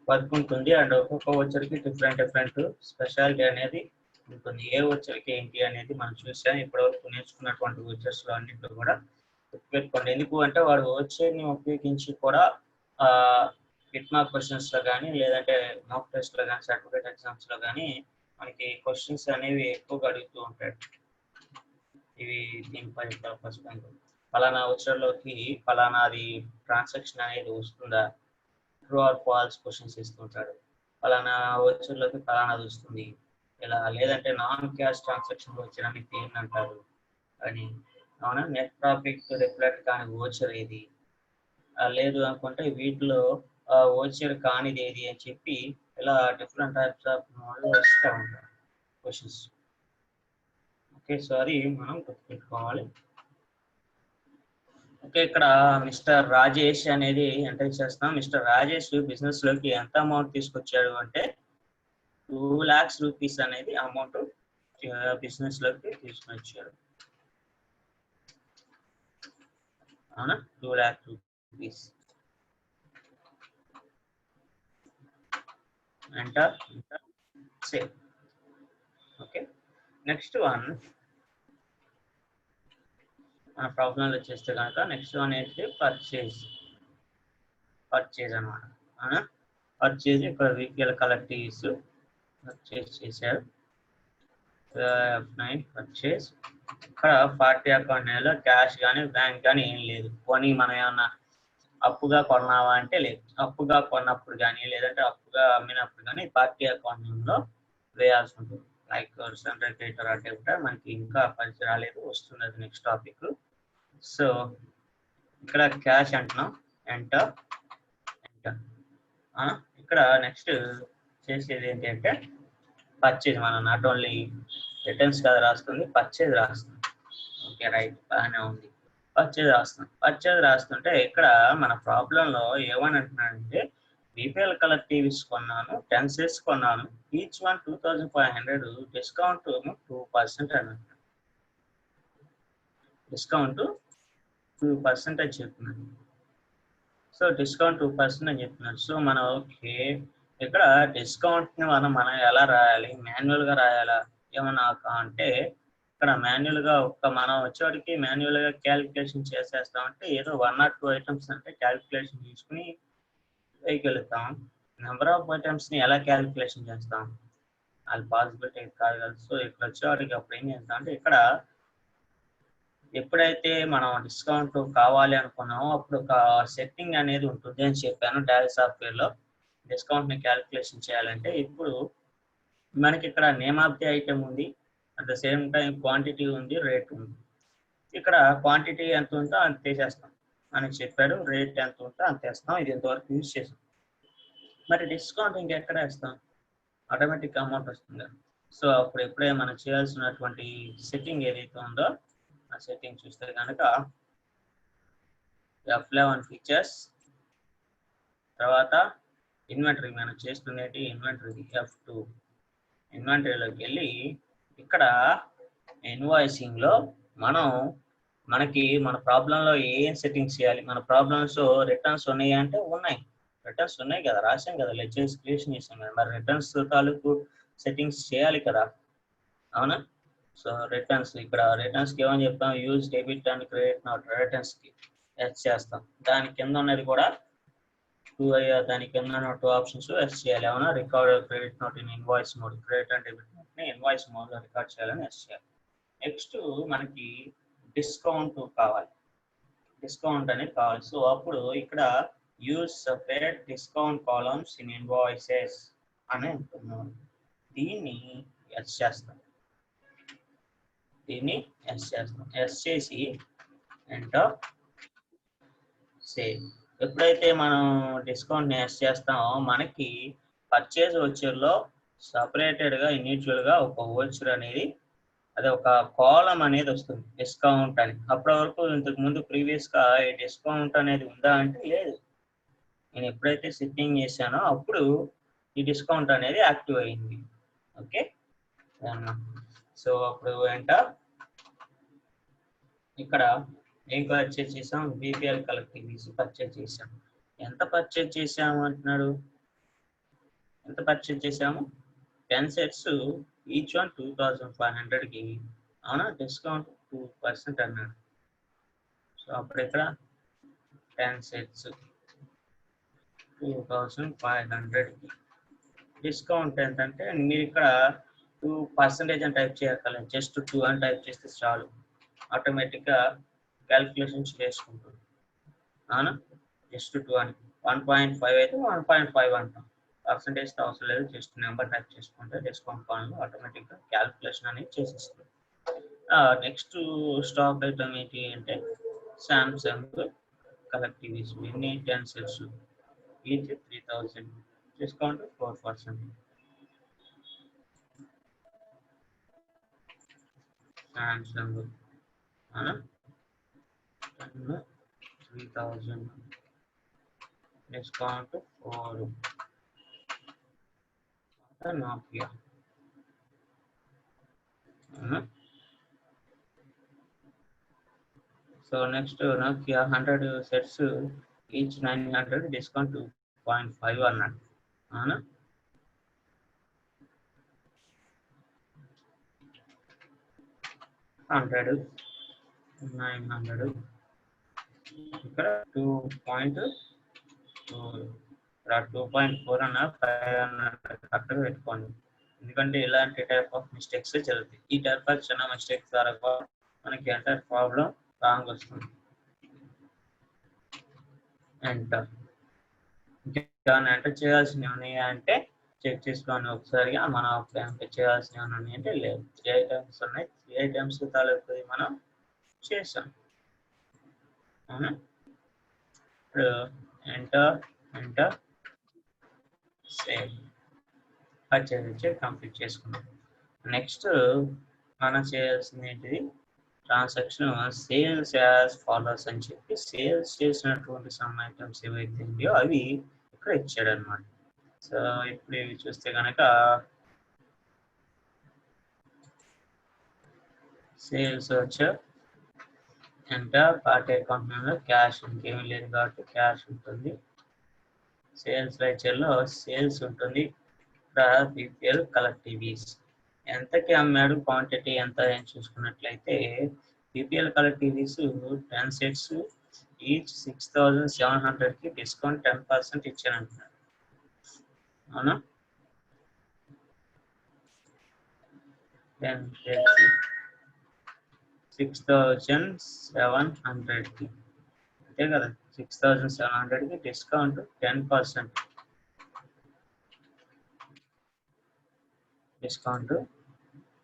వర్క్ ఉంటుంది. అండ్ ఒక్కొక్క వోచర్కి డిఫరెంట్ స్పెషాలిటీ అనేది ఉంటుంది. ఏ వోచర్కి ఏంటి అనేది మనం చూసాం. ఇప్పటివరకు నేర్చుకున్నటువంటి వోచర్స్ లో అన్నింటిలో కూడా పెట్టుకోండి. ఎందుకు అంటే వాడు వోచర్ని ఉపయోగించి కూడా గిట్ మార్క్ క్వశ్చన్స్ లో కానీ లేదంటే మాక్ టెస్ట్ లో కానీ సర్టిఫికేట్ ఎగ్జామ్స్ లో కానీ మనకి క్వశ్చన్స్ అనేవి ఎక్కువగా అడుగుతూ ఉంటాడు. ఇవి దీనిపై పర్పస్ ఫలానా వోచర్లోకి ఫలానాది ట్రాన్సాక్షన్ అనేది వస్తుందా, ట్రూ ఆర్ ఫాల్స్ క్వశ్చన్స్ ఇస్తుంటాడు. ఫలానా వోచర్లోకి ఫలానాది వస్తుంది ఇలా, లేదంటే నాన్ క్యాష్ ట్రాన్సాక్షన్ వోచర్ ఏంటంటారు అని. అవునా? నెట్ ప్రాఫిట్ రిఫ్లెక్ట్ కాని వోచర్ ఏది, లేదు అనుకుంటే వీటిలో వోచర్ కానిది ఏది అని చెప్పి ఇలా డిఫరెంట్ టైప్స్ ఆఫ్ వస్తూ ఉంటారు క్వశ్చన్స్. ఓకే, సో అది మనం గుర్తుపెట్టుకోవాలి. ఓకే, ఇక్కడ మిస్టర్ రాజేష్ అనేది ఎంటర్ చేస్తాం. మిస్టర్ రాజేష్ బిజినెస్ లోకి ఎంత అమౌంట్ తీసుకొచ్చాడు అంటే 2 lakhs రూపీస్ అనేది అమౌంట్ బిజినెస్ లోకి తీసుకొచ్చాడు. అవునా, 2 lakhs rupees. Enter save. Okay, next one మన ప్రాబ్లం వచ్చేస్తే కనుక నెక్స్ట్ వన్ ఏంటి, పర్చేజ్ అనమాట. అవునా, పర్చేజ్ ఇక్కడ వీపీఎల్ కలెక్టివ్స్ పర్చేజ్ చేశారు. F9 purchase. ఇక్కడ 40 అకౌంట్ నెలలో క్యాష్ కానీ బ్యాంక్ కానీ ఏం లేదు. పోనీ మనం ఏమన్నా అప్పుగా కొన్నావా అంటే లేదు. అప్పుగా కొన్నప్పుడు కానీ లేదంటే అప్పుగా అమ్మినప్పుడు కానీ 40 అకౌంట్ నేమ్లో వేయాల్సి ఉంటుంది. లైక్ సెంట్రల్ క్రెడిటర్ అంటే మనకి ఇంకా పరిచయం రాలేదు, వస్తుంది అది నెక్స్ట్ టాపిక్. సో ఇక్కడ క్యాష్ అంటున్నాం, ఎంటర్. ఇక్కడ నెక్స్ట్ చేసేది ఏంటంటే పర్చేజ్. మనం నాట్ ఓన్లీ రిటర్న్స్ కదా రాస్తుంది, పర్చేజ్ రాస్తాం. ఓకే రైట్, బాగానే ఉంది. పర్చేజ్ రాస్తుంటే ఇక్కడ మన ప్రాబ్లంలో ఏమని అంటున్నాడంటే బీపీఎల్ కలర్ టీవీస్ కొన్నాను, 10 sets కొన్నాను, ఈచ్ వన్ 2500, డిస్కౌంట్ 2% అన్నట్టు. డిస్కౌంట్ 2% అని చెప్తున్నాను. సో డిస్కౌంట్ 2% అని చెప్తున్నాడు. సో మనం ఓకే, ఇక్కడ డిస్కౌంట్ని మనం ఎలా రాయాలి, మాన్యువల్గా రాయాలా ఏమన్నా అంటే ఇక్కడ మాన్యువల్గా మనం వచ్చేవాడికి మాన్యువల్గా క్యాలిక్యులేషన్ చేసేస్తామంటే ఏదో 1 or 2 ఐటమ్స్ అంటే క్యాలిక్యులేషన్ తీసుకుని వేయగలుగుతాం. నెంబర్ ఆఫ్ ఐటమ్స్ని ఎలా క్యాలిక్యులేషన్ చేస్తాం, అది పాసిబిలిటీ కాదు కదా. సో ఇక్కడ వచ్చేవాడికి అప్పుడు ఏం చేస్తాం అంటే ఇక్కడ ఎప్పుడైతే మనం డిస్కౌంట్ కావాలి అనుకున్నామో అప్పుడు ఒక సెట్టింగ్ అనేది ఉంటుంది అని చెప్పాను. టాలీ సాఫ్ట్వేర్లో డిస్కౌంట్ని క్యాలిక్యులేషన్ చేయాలంటే ఇప్పుడు మనకి ఇక్కడ నేమ్ ఆఫ్ ది ఐటమ్ ఉంది, at the same time quantity ఉంది, రేట్ ఉంది. ఇక్కడ క్వాంటిటీ ఎంత ఉందో అంత తీసేస్తాం అని చెప్పాడు, రేట్ ఎంత ఉందో అంత వేస్తాం. ఇది ఇంతవరకు యూజ్ చేసాం. మరి డిస్కౌంట్ ఇంకెక్కడ వేస్తాం, ఆటోమేటిక్ అమౌంట్ వస్తుంది. సో అప్పుడు ఎప్పుడే మనం చేయాల్సినటువంటి సెట్టింగ్ ఏదైతే ఉందో ఆ సెట్టింగ్ చూస్తే కనుక F11 ఫీచర్స్, తర్వాత ఇన్వెంటరీ. మనం చేస్తున్నది ఇన్వెంటరీ F2. ఇన్వెంటరీలోకి వెళ్ళి ఇక్కడ ఇన్వాయిసింగ్లో మనకి మన ప్రాబ్లంలో ఏం సెట్టింగ్స్ చేయాలి. మన ప్రాబ్లమ్స్ రిటర్న్స్ ఉన్నాయి అంటే ఉన్నాయి, రిటర్న్స్ ఉన్నాయి కదా, రాసాం కదా, లెక్చర్స్ క్రియేషన్ చేసాం కదా. మరి రిటర్న్స్ తాలూకు సెట్టింగ్స్ చేయాలి కదా, అవునా. సో రిటర్న్స్, ఇక్కడ రిటర్న్స్కి ఏమని చెప్తాం, use debit and credit note. రిటర్న్స్కి ఎస్ చేస్తాం. దాని కింద ఉన్నది కూడా దాని కింద 2 ఆప్షన్స్ ఎస్ చేయాలి. ఏమన్నా record credit note in invoice mode, credit and debit నోట్ని ఇన్వాయిస్ మోడ్లో రికార్డ్ చేయాలని ఎస్ చేయాలి. నెక్స్ట్ మనకి డిస్కౌంట్ కావాలి, డిస్కౌంట్ అనేది కావాలి. సో అప్పుడు ఇక్కడ use separate discount columns in invoices అని అంటున్నాం. దీన్ని ఎస్ చేస్తాం, ఎస్ చేసి ఎంటర్ సేవ్. ఎప్పుడైతే మనం డిస్కౌంట్ని ఎస్ చేస్తామో మనకి పర్చేజ్ వచ్చేలో సపరేటెడ్గా ఇండివిజువల్గా ఒక వోచర్ అనేది, అదే ఒక కాలం అనేది వస్తుంది డిస్కౌంట్ అని. అప్పటి వరకు ఇంతకు ముందు ప్రీవియస్గా ఈ డిస్కౌంట్ అనేది ఉందా అంటే లేదు. నేను ఎప్పుడైతే సెట్టింగ్ చేశానో అప్పుడు ఈ డిస్కౌంట్ అనేది యాక్టివ్ అయింది. ఓకే, సో అప్పుడు ఎంటర్. ఇక్కడ ఏం పర్చేజ్ చేసాం, బీపీఎల్ కలెక్టివ్స్ పర్చేజ్ చేసాం. ఎంత పర్చేజ్ చేసాము అంటున్నాడు, ఎంత పర్చేజ్ చేసాము, 10 sets, ఈచ్ వన్ 2500కి. అవునా, డిస్కౌంట్ 2% అన్నాడు. సో అప్పుడు ఇక్కడ 10 sets 2500కి. డిస్కౌంట్ ఏంటంటే మీరు ఇక్కడ 2% అని టైప్ చేయక్కర్లేదు, జస్ట్ 2 అని టైప్ చేస్తే చాలు, ఆటోమేటిక్గా క్యాలిక్యులేషన్స్ చేసుకుంటుంది. అవునా, జస్ట్ 2 అని. 1.5 అయితే 1.5 అంటాం, పర్సంటేజ్తో అవసరం లేదు, జస్ట్ నెంబర్ టైప్ చేసుకుంటే డిస్కౌంట్ కాలంలో ఆటోమేటిక్గా క్యాలిక్యులేషన్ అనేది చేసేస్తుంది. నెక్స్ట్ స్టాక్ ఐటమ్ ఏంటి అంటే సామ్సంగ్ కలెక్టివ్స్, ఎన్ని 10 sets, each 3000, discount 4%. Samsung 3000 discount 4 Nokia. So next Nokia 100 sets each 900 discount 2.5 అన్నాడు. అవునా? 100 900 ఇక్కడ 2.4 2.4 అన్న 500 కరెక్ట్గా పెట్టుకోండి. ఎందుకంటే ఇలాంటి టైప్ ఆఫ్ మిస్టేక్స్ జరుగుతాయి. ఈ టైప్ ఆఫ్ చిన్న మిస్టేక్స్ ద్వారా మనకి ఎంటర్ ప్రాబ్లం రాంగ్ వస్తుంది. ఎంటర్ ఎంటర్ చేయాల్సినవి ఉన్నాయి అంటే చెక్ చేసుకోండి ఒకసారిగా. మనం ఎంటర్ చేయాల్సినవి ఉన్నాయి అంటే లేదు. 3 ఐటమ్స్ ఉన్నాయి. 3 ఐటమ్స్ తాలూకు మనం చేసాం. అవునా? ఇప్పుడు ఎంటర్ సేవ్ పర్చేజ్ వచ్చి కంప్లీట్ చేసుకున్నాం. నెక్స్ట్ మనం చేయాల్సింది ఏంటిది, ట్రాన్సాక్షన్ సేల్స్ యాజ్ ఫాలోస్ అని చెప్పి సేల్స్ చేసినటువంటి సమ్ ఐటమ్స్ ఏవైతే ఉన్నాయో అవి ఇక్కడ ఇచ్చాడు అనమాట. సో ఇప్పుడు ఇవి చూస్తే కనుక సేల్స్ వచ్చా ఎంటర్ పార్టీ అకౌంట్ లో క్యాష్ ఇంకేమీ లేదు కాబట్టి క్యాష్ ఉంటుంది. సేల్స్ లైచర్లో సేల్స్ ఉంటుంది. ఇక్కడ పీపీఎల్ కలెక్టివ్స్ ఎంతకి అమ్మాడు, క్వాంటిటీ ఎంత అని చూసుకున్నట్లయితే పీపీఎల్ కలెక్టివ్స్ 10 sets ఈచ్ 6700కి డిస్కౌంట్ 10% ఇచ్చారంటున్నాడు. అవునా? 10 sets 6700కి అంతే కదా, 6700కి discount 10%. Discount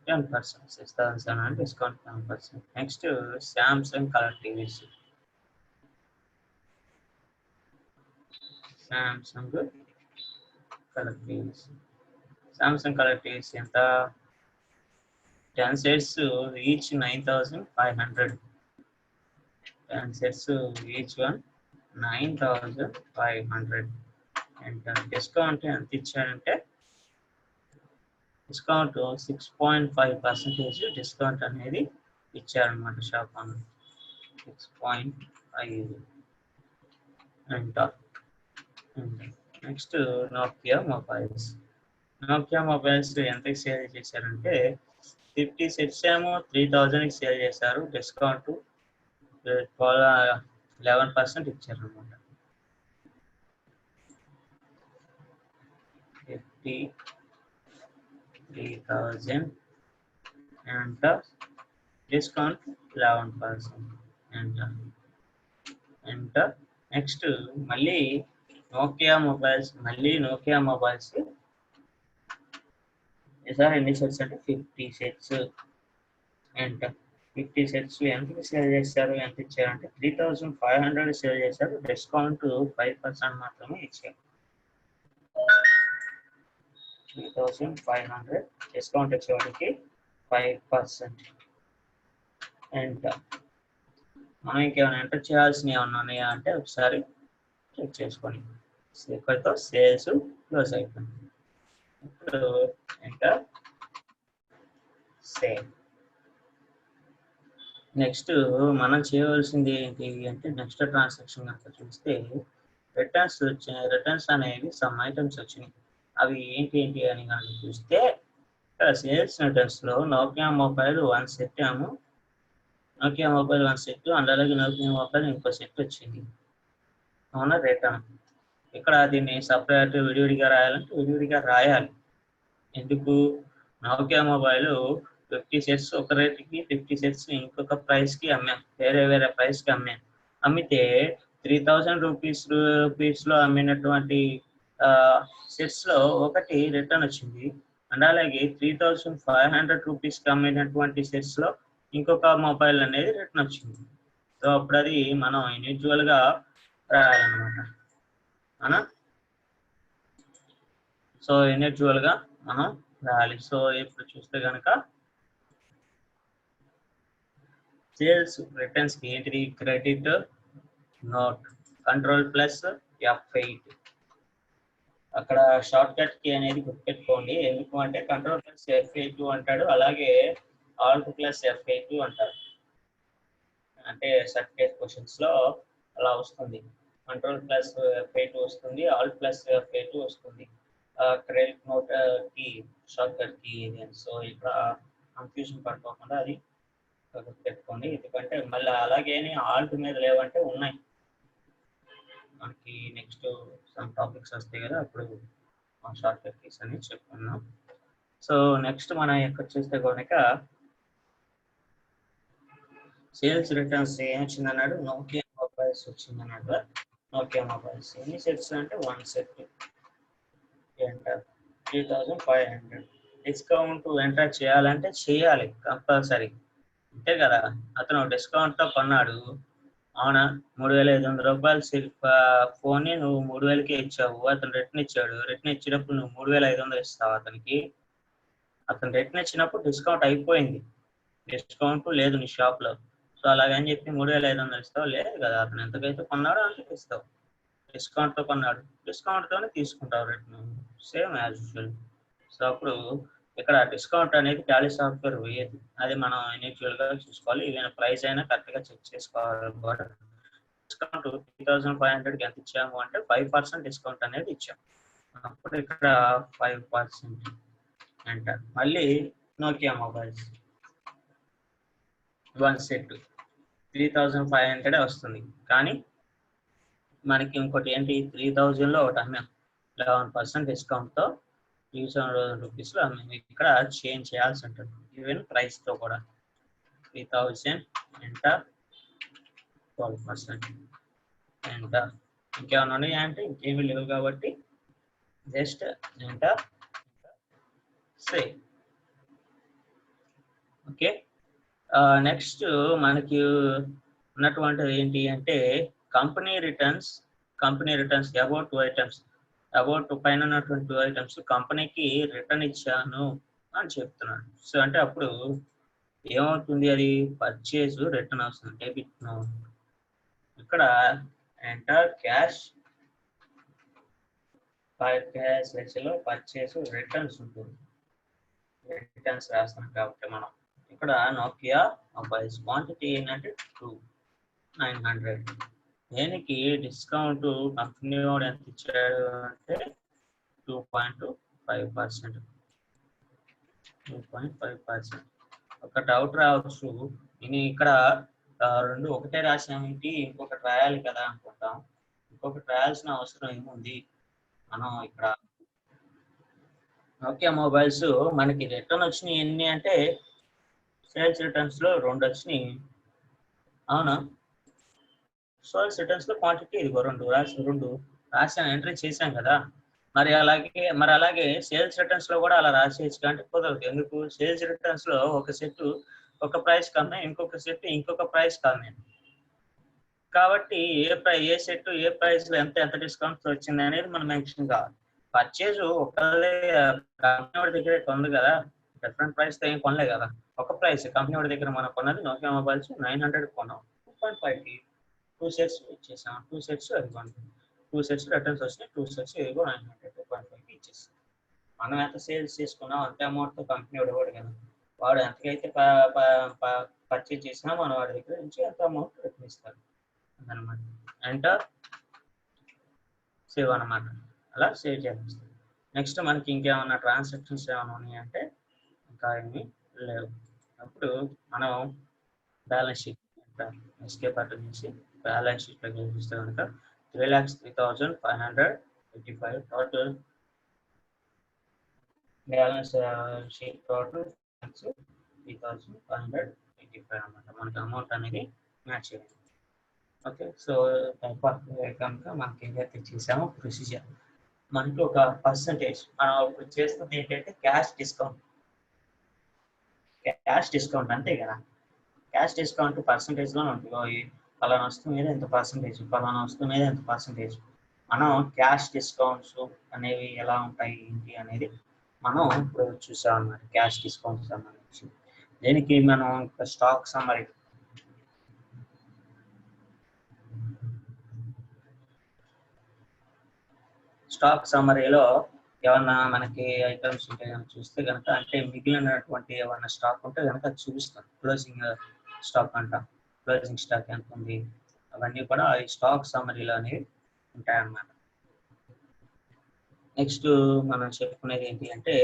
10%, 6700 discount 10%. Next Samsung colour TVs. Samsung colour TVs ఎంత, 10 sets each 9500. 10 sets each one 9500. And discount ఎంత ఇచ్చాడంటే డిస్కౌంట్ 6.5% డిస్కౌంట్ అనేది ఇచ్చారనమాట షాప్ అన్న. 6.5 ఎంటర్. నెక్స్ట్ నోకియా మొబైల్స్ ఎంతకి సేల్ చేశారంటే 50 sets ఏమో 3000కి సేల్ చేశారు. డిస్కౌంట్ 11% ఇచ్చారనమాట. 53,000 ఎంటర్. Discount 11% enter. నెక్స్ట్ మళ్ళీ నోకియా మొబైల్స్ ఈసారి ఎన్ని సెట్స్ అంటే 50 sets ఎంటర్. 50 sets ఎంతకి సేల్ చేశారు, ఎంత ఇచ్చారంటే 3500 సేల్ చేశారు. డిస్కౌంట్ 5% మాత్రమే ఇచ్చారు. 3500 డిస్కౌంట్ వచ్చేవాడికి 5% ఎంటర్. మనం ఇంకేమైనా ఎంటర్ చేయాల్సినవి ఏమన్నా ఉన్నాయా అంటే ఒకసారి చెక్ చేసుకోండి. ఇక్కడితో సేల్స్ క్లోజ్ అయిపోయింది. ఇప్పుడు ఎంటర్ సేవ్. నెక్స్ట్ మనం చేయవలసింది ఏంటి అంటే నెక్స్ట్ ట్రాన్సాక్షన్ కనుక చూస్తే రిటర్న్స్ అనేవి సమ్ ఐటమ్స్ వచ్చినాయి. అవి ఏంటి అని కనుక చూస్తే ఇక్కడ సేల్స్ రిటర్న్స్లో నోకియా మొబైల్ 1 set ఏమో, నోకియా మొబైల్ 1 set అండ్ అలాగే నోకియా మొబైల్ ఇంకో సెట్ వచ్చింది. అవునా? రిటర్న్ ఇక్కడ దీన్ని సపరేట్ విడివిడిగా రాయాలంటే విడివిడిగా రాయాలి. ఎందుకు, నోకియా మొబైల్ 50 sets ఒక రేట్కి, 50 sets ఇంకొక ప్రైస్కి అమ్మాం, వేరే ప్రైస్కి అమ్మాం. అమ్మితే 3000 రూపీస్లో అమ్మినటువంటి సెట్స్లో ఒకటి రిటర్న్ వచ్చింది. అండ్ అలాగే 3500 రూపీస్కి అమ్మినటువంటి సెట్స్లో ఇంకొక మొబైల్ అనేది రిటర్న్ వచ్చింది. సో అప్పుడు అది మనం ఇండివిజువల్గా రాయాలన్నమాట. అవునా? సో ఇండివిజువల్గా మనం రాయాలి. సో ఇప్పుడు చూస్తే కనుక సేల్స్ రిటర్న్స్కి ఏంటిది, credit note control plus F8 అక్కడ షార్ట్ కట్ కీ అనేది గుర్తుపెట్టుకోండి. ఎందుకు అంటే కంట్రోల్ ప్లస్ F8 అంటాడు, అలాగే ఆల్ట్ ప్లస్ F8 అంటారు. అంటే సర్టిఫికేట్ క్వశ్చన్స్ లో అలా వస్తుంది. కంట్రోల్ ప్లస్ F8 వస్తుంది, ఆల్ట్ ప్లస్ F8 వస్తుంది. క్రెడిట్ నోట్ కి షార్ట్ కట్ కీ ఇది. సో ఇక్కడ కన్ఫ్యూజన్ పడుకోకుండా అది గుర్తుపెట్టుకోండి. ఎందుకంటే మళ్ళీ అలాగే ఆల్ట్ మీద లేవంటే ఉన్నాయి మనకి. నెక్స్ట్ సమ్ టాపిక్స్ వస్తాయి కదా, అప్పుడు షార్ట్ కట్ కీస్ అని చెప్పుకున్నాం. సో నెక్స్ట్ మనం ఎక్కడ చూస్తే కనుక సేల్స్ రిటర్న్స్ ఏం వచ్చిందన్నాడు, నోకియా మొబైల్స్ వచ్చిందన్నాడు. నోకియా మొబైల్స్ ఎన్ని సెట్స్ అంటే 1 సెట్ ఎంటర్ 3500. డిస్కౌంట్ ఎంటర్ చేయాలంటే చేయాలి కంపల్సరీ, అంతే కదా. అతను డిస్కౌంట్ తో కొన్నాడు, అవునా, 3500 రూపాయలు ఫోన్ ని నువ్వు 3000కే ఇచ్చావు. అతను రిటర్న్ ఇచ్చాడు, రిటర్న్ ఇచ్చినప్పుడు నువ్వు 3500 ఇస్తావు అతనికి. అతను రిటర్న్ ఇచ్చినప్పుడు డిస్కౌంట్ అయిపోయింది, డిస్కౌంట్ లేదు నీ షాప్ లో. సో అలాగని చెప్పి 3500 ఇస్తావు, లేదు కదా. అతను ఎంతకైతే కొన్నాడో అంతకు ఇస్తావు. డిస్కౌంట్ తో కొన్నాడు, డిస్కౌంట్ తోనే తీసుకుంటావు return, same as usual. So అప్పుడు ఇక్కడ డిస్కౌంట్ అనేది టాలీ సాఫ్ట్వేర్ వేయదు, అది మనం ఇండివిజువల్ గా చూసుకోవాలి. ఈవెన్ ప్రైస్ అయినా కరెక్ట్ గా చెక్ చేసుకోవాలి. డిస్కౌంట్ 3500కి ఎంత ఇచ్చాము అంటే 5% డిస్కౌంట్ అనేది ఇచ్చాము. అప్పుడు ఇక్కడ 5% ఎంటర్. మళ్ళీ నోకియా మొబైల్స్ 1 సెట్ 3500 వస్తుంది, కానీ మనకి ఇంకోటి ఏంటి 3000 లో ఒకటి అమ్మాం 11% డిస్కౌంట్ తో 3700 రూపీస్ లో అమ్మాం. ఇక్కడ చేంజ్ చేయాల్సి ఉంటుంది ఈవెన్ ప్రైస్ తో కూడా. 3000 ఎంటర్ 12% ఎంటర్. ఇంకేమైనా ఉన్నాయి అంటే ఇంకేమీ లేవు కాబట్టి just enter save. Okay, next మనకి ఉన్నటువంటిది ఏంటి అంటే company returns about 2 items. About పైన ఉన్నటువంటి 2 ఐటమ్స్ కంపెనీకి రిటర్న్ ఇచ్చాను అని చెప్తున్నాడు. సో అంటే అప్పుడు ఏమవుతుంది, అది పర్చేజ్ రిటర్న్ అవుతుంది, డెబిట్ నోట్. ఇక్కడ ఎంటర్ క్యాష్ లో పర్చేజ్ రిటర్న్స్ ఉంటుంది, రిటర్న్స్ రాస్తాం కాబట్టి మనం. ఇక్కడ నోకియా మొబైల్స్ క్వాంటిటీ ఏంటంటే 900. దేనికి డిస్కౌంట్ కంపెనీ వాడు ఎంత ఇచ్చాడు అంటే 2.5%. 2.5%. ఒక డౌట్ రావచ్చు, నేను ఇక్కడ రెండు ఒకటే రాసామేంటి, ఇంకొకటి రాయాలి కదా అనుకుంటాం. ఇంకొకటి రాయాల్సిన అవసరం ఏముంది, మనం ఇక్కడ నోకియా మొబైల్స్ మనకి రిటర్న్ వచ్చినాయి ఎన్ని అంటే సేల్స్ రిటర్న్స్ లో 2 వచ్చినాయి, అవునా. సేల్స్ రిటర్న్స్ లో క్వాంటిటీ ఇది 2 రాసాను, ఎంట్రీ చేశాం కదా. మరి అలాగే సేల్స్ రిటర్న్స్ లో కూడా అలా రాసేయచ్చు అంటే కుదరదు. ఎందుకు, సేల్స్ రిటర్న్స్ లో ఒక సెట్ ఒక ప్రైస్ కన్నా, ఇంకొక సెట్ ఇంకొక ప్రైస్ కన్నా. కాబట్టి ఏ సెట్ ఏ ప్రైస్ లో ఎంత డిస్కౌంట్ వచ్చింది అనేది మనం మెన్షన్ కావాలి. పర్చేజ్ ఒకళ్ళే కంపెనీ వాడి దగ్గర ఉంది కదా, డిఫరెంట్ ప్రైస్ తో ఏం కొనలే కదా, ఒక ప్రైస్ కంపెనీ వాడి దగ్గర మనం కొన్నది నోకియా మొబైల్స్ 900 కొన్నాం. 2.5కి 2 సెట్స్ ఇచ్చేసాం. 2 సెట్స్ అది 2 సెట్స్ రిటర్న్స్ వచ్చినాయి, 2 సెట్స్ ఇదిగో 900 2.5కి ఇచ్చేసాం. మనం ఎంత సేల్స్ చేసుకున్నాం అంతే అమౌంట్ తో కంపెనీ వాడు కదా, వాడు ఎంతకైతే పర్చేజ్ చేసినా మనం వాడి దగ్గర నుంచి ఎంత అమౌంట్ రిటర్న్ ఇస్తారు అనమాట. ఎంటర్ సేవ్ అనమాట, అలా సేవ్ చేస్తాం. నెక్స్ట్ మనకి ఇంకేమన్నా ట్రాన్సాక్షన్స్ ఏమైనా ఉన్నాయంటే ఇంకా ఏమి లేవు. అప్పుడు మనం బ్యాలెన్స్ షీట్ ఎస్కేప్ బటన్ చేసి బ్యాలెన్స్ షీట్ లో చూస్తే కనుక 3,03,585 టోటల్ బ్యాలెన్స్ షీట్ టోటల్ 3,585 అనమాట. మనకి అమౌంట్ అనేది మ్యాచ్ అయ్యింది. ఓకే, సో టైప్ ఆఫ్ కనుక మనకి ఏదైతే చేసామో ప్రొసీజర్, మనకి ఒక పర్సంటేజ్ మనం ఇప్పుడు చేస్తుంది ఏంటంటే క్యాష్ డిస్కౌంట్ అంతే కదా. క్యాష్ డిస్కౌంట్ పర్సంటేజ్ లో ఉంటుంది, పలానా వస్తువు మీద ఎంత పర్సంటేజ్, పలానా వస్తువు మీద ఎంత పర్సంటేజ్. మనం క్యాష్ డిస్కౌంట్స్ అనేవి ఎలా ఉంటాయి ఏంటి అనేది మనం ఇప్పుడు చూసాం అన్నమాట. క్యాష్ డిస్కౌంట్ సంబంధించి దీనికి మనం స్టాక్ సమ్మరీ స్టాక్ సమ్మరీలో ఏమన్నా మనకి ఐటమ్స్ ఉంటే కనుక చూస్తే కనుక అంటే మిగిలినటువంటి ఏమన్నా స్టాక్ ఉంటే కనుక చూపిస్తాం. క్లోజింగ్ స్టాక్ అంటాం, క్లోజింగ్ స్టాక్ ఎంత ఉంది అవన్నీ కూడా ఈ స్టాక్ సమ్మరీలో అనేవి ఉంటాయన్నమాట. నెక్స్ట్ మనం చెప్పుకునేది ఏంటి అంటే